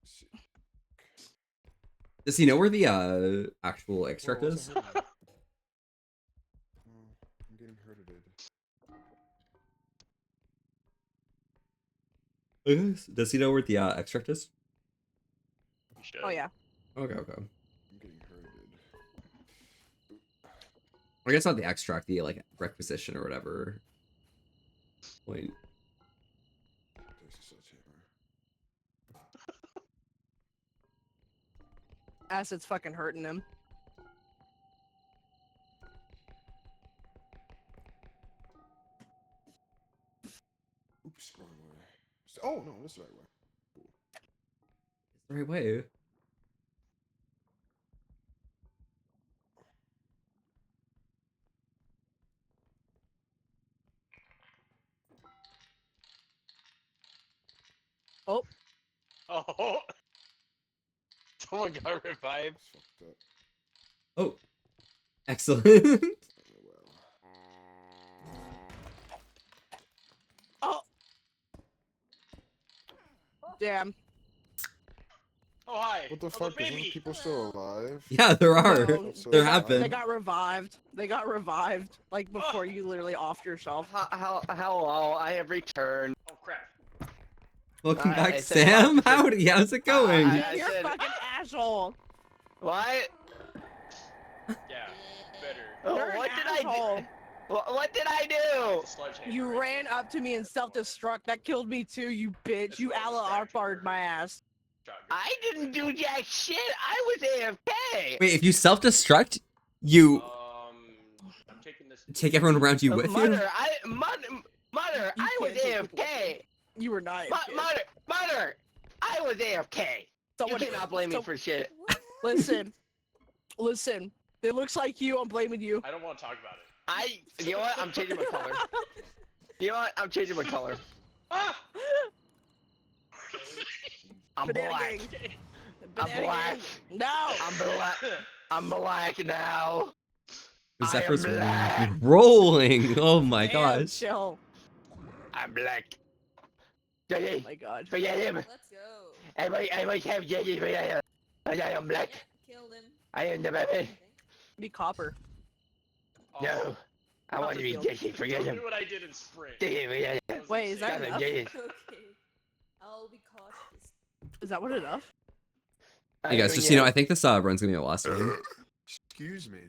Let's see. Does he know where the actual extract Whoa, is? what's that? Oh, I'm getting hurted. Does he know where the extract is? You should. Oh yeah. Okay. I'm getting hurted. I guess not the extract, the like requisition or whatever. Wait. There's a sledgehammer. Acid's fucking hurting him. Oops, wrong way. Oh no, this is the right way. It's the right way. Oh, Oh. Someone got revived. It's fucked up. Oh. Excellent. Oh, well. oh. Damn. Oh, hi. What the Oh, fuck? Is baby. those people still alive? Yeah, there are. No, There they have They been. got revived. They got revived. Like before you literally offed yourself. Hello, I have returned. Oh, crap. Welcome I back, said Sam. about- Howdy, how's it going? You're a said- fucking asshole. What? Yeah, better. Oh, You're what an did I asshole. do? What did I do? Sledgehammer. You ran up to me and self-destruct. That killed me too, you bitch. That's You what I was Allah trying Akbar'd to my ass. Shotgun. I didn't do jack shit. I was AFK. Wait, if you self-destruct, you I'm taking this. take everyone around you with you? Mother, I was can't take people AFK. You were not. Mother, I was AFK. Someone- You cannot blame me so- for shit. Listen. Listen. It looks like you. I'm blaming you. I don't want to talk about it. You know what? I'm changing my color. You know what? I'm changing my color. Ah! I'm Banana black. gang. I'm Banana black. gang. No. I'm black now. I am Zephyr's black. rolling. Oh my Damn, gosh. chill. I'm black. Oh Jay, my god. forget him. Let's go. Everybody have Jay, forget him. I am black. Yep, killed him. I am the baby. Be copper. Oh, No. I want to be Copperfield. Jay, forget Don't him. do what I did in Sprint. Jay, forget him. was Wait, is that insane. enough? Jay. Okay. I'll be cautious. Is that what enough? Hey guys, just so you know, I think this run's gonna be the last one. Excuse me.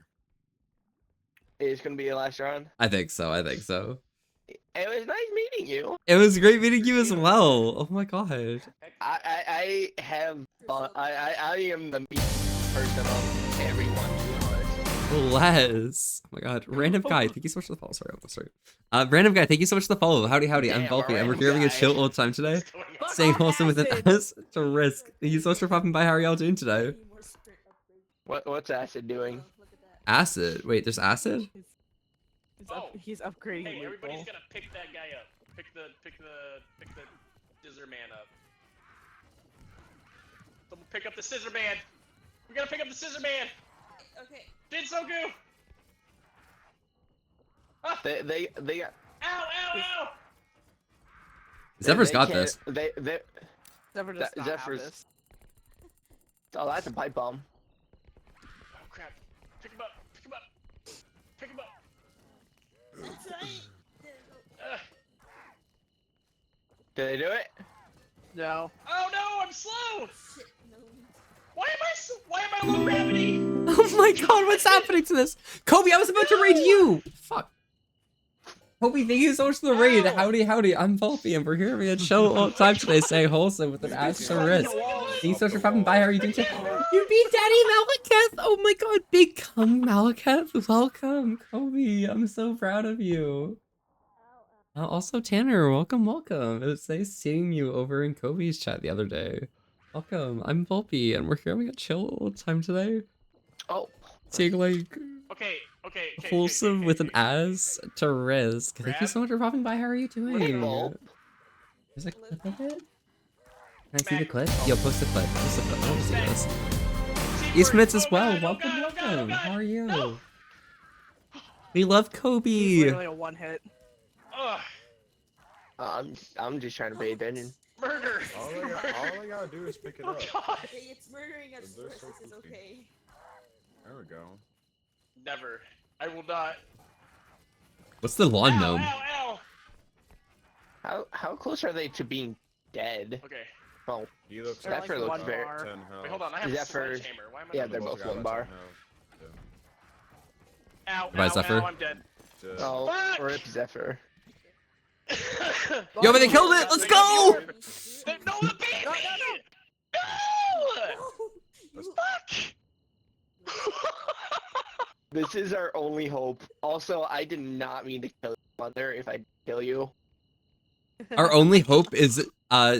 It's gonna be your last round. I think so. It was nice meeting you. It was great meeting you as well. Oh my god. I have I am the meanest person of everyone, to be honest. Bless. Oh my god. Random guy, thank you so much for the follow. Sorry. Random guy, thank you so much for the follow. Howdy. I'm Damn, a Volpe, and we're random having a guy. chill old time today. What's going on? Fuck Staying off, wholesome with an Acid. S to risk. Thank you so much for popping by. How are y'all doing today? Need more sprint upgrades. What's Acid doing? Oh, look at that. Acid. Wait, there's acid? He's upgrading. Hey, the everybody's loot gotta pick that guy up. Pick the scissor man up. Someone pick up the scissor man. We gotta pick up the scissor man. Okay. Jinsoku. Ah! They got. Ow! Ow! Ow! Zephyr's they got can't- this. They. Zephyr does not have Zephyr's- this. Oh, that's a pipe bomb. Oh crap! Pick him up! Pick him up! Pick him up! That's right. Ugh. Did they do it? No. Oh no! I'm I'm slow. Shit, no. Why am I low gravity? Oh my god, what's happening to this? Kobe, I was about to raid you! Fuck. Kobe, thank you so much for the raid. Ow. Howdy, howdy. I'm Volpe, and we're here having a chill all time today, saying wholesome with an axe to wrist. Thank you so much for popping by. How are you doing today? You beat Daddy Malekith! Oh my god, big come Malekith. Welcome, Kobe. I'm so proud of you. Also, Tanner, welcome, welcome. It was nice seeing you over in Kobe's chat the other day. Welcome, I'm Volpe, and we're here having a chill time today. Oh. Seeing like Okay. wholesome with an ass to risk. Thank you so much for popping by. How are you doing? Volpe. There's a clip of it? Can I see the clip? Yo, post the clip. Post the clip. I want to see this. East Minutes as well. Welcome, welcome. How are you? We love Kobe. Literally a one hit. Ugh. I'm just trying to pay attention. Murder. All I gotta do is pick it Oh up. god. Hey, it's murdering at They're first. so This is goofy. okay. There we go. Never. I will not. What's the lawn gnome? Ow. How close are they to being dead? Okay. Oh, He looks They're Zephyr like looks one very. bar. 10 health. Wait, hold on. I have a Zephyr- sledgehammer. Why am I Yeah, not- they're both got one about bar. 10 health. Ow, Goodbye, ow, Zephyr. ow, I'm dead. Yeah. Oh, Fuck! rip Zephyr. Yo, but they killed it. Let's go. No, the bee! No! Fuck! This is our only hope. Also, I did not mean to kill your mother if I kill you. Our only hope is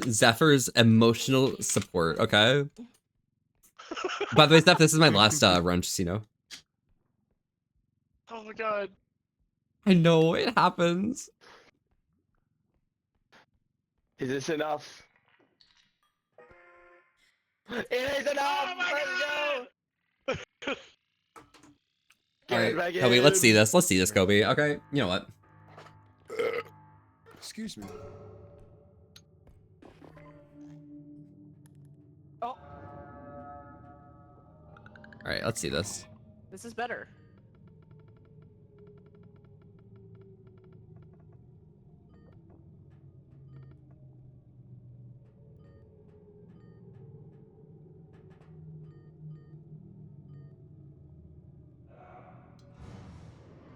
Zephyr's emotional support. Okay. By the way, Zeph, this is my last run, just so you know. Oh my god. Oh I know it happens. Is this enough? It is enough! Oh my Let's go! All right, Get back Kobe, in. let's see this. Let's see this, Kobe. Okay, you know what? Excuse me. Oh, All right, let's see this. this is better.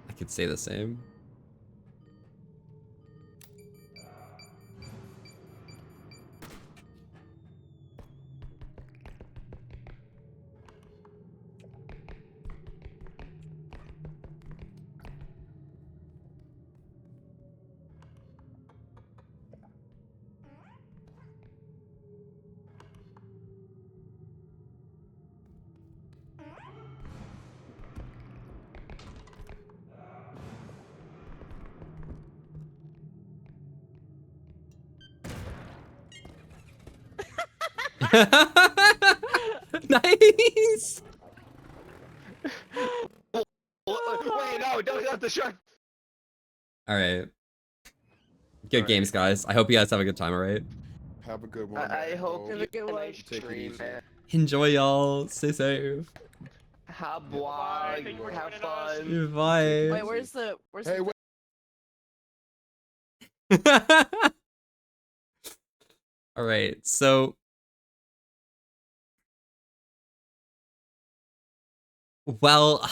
I could say the same. Nice. Wait, no, don't destruct. All right. Good games, guys. I hope you guys have a good time. All right. Have a good one. I hope Have you a good have a one. nice Take it stream, easy. man. Enjoy, y'all. Stay safe. Have Bye. Thank you for have joining us. fun. Bye. Wait, where's the Hey, wait. All right. So. Well.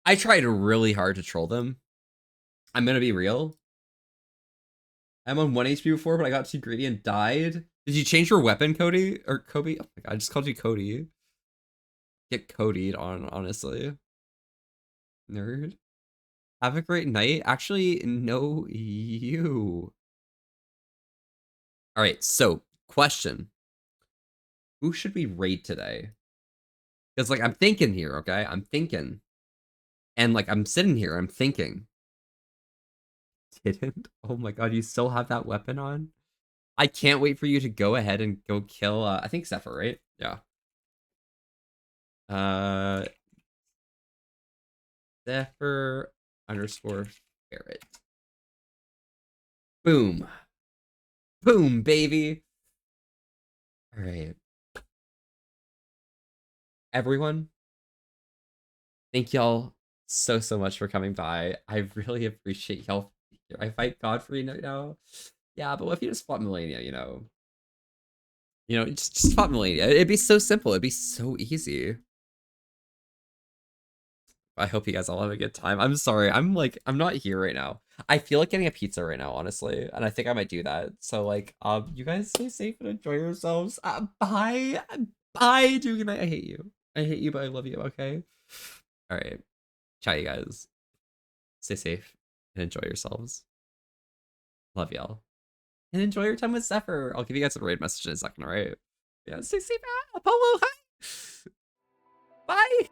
I tried really hard to troll them. I'm gonna be real. I'm on 1 HP before, but I got too greedy and died. Did you change your weapon, Cody? Or Kobe? Oh my god, I just called you Cody. Get Cody'd on, honestly. Nerd. Have a great night. Actually, no, you. Alright, so, question. Who should we raid today? Because, like, I'm thinking here, okay? I'm thinking. And, like, I'm sitting here, I'm thinking. Didn't? Oh my god, you still have that weapon on? I can't wait for you to go ahead and go kill, I think Zephyr, right? Yeah. Zephyr _ Ferret. Boom. Boom, baby. All right. Everyone, thank y'all so much for coming by. I really appreciate y'all I fight Godfrey right now. Yeah, but what if you just fought Melania, you know? You know, just fought Melania. It'd be so simple. It'd be so easy. I hope you guys all have a good time. I'm sorry. I'm not here right now. I feel like getting a pizza right now, honestly. And I think I might do that. So like, you guys stay safe and enjoy yourselves. Bye. Bye, Duke Knight. I hate you. I hate you, but I love you, okay? All right. Ciao, you guys. Stay safe and enjoy yourselves. Love y'all. And enjoy your time with Zephyr. I'll give you guys a raid message in a second, alright? Yeah, stay safe. Polo, hi! Bye!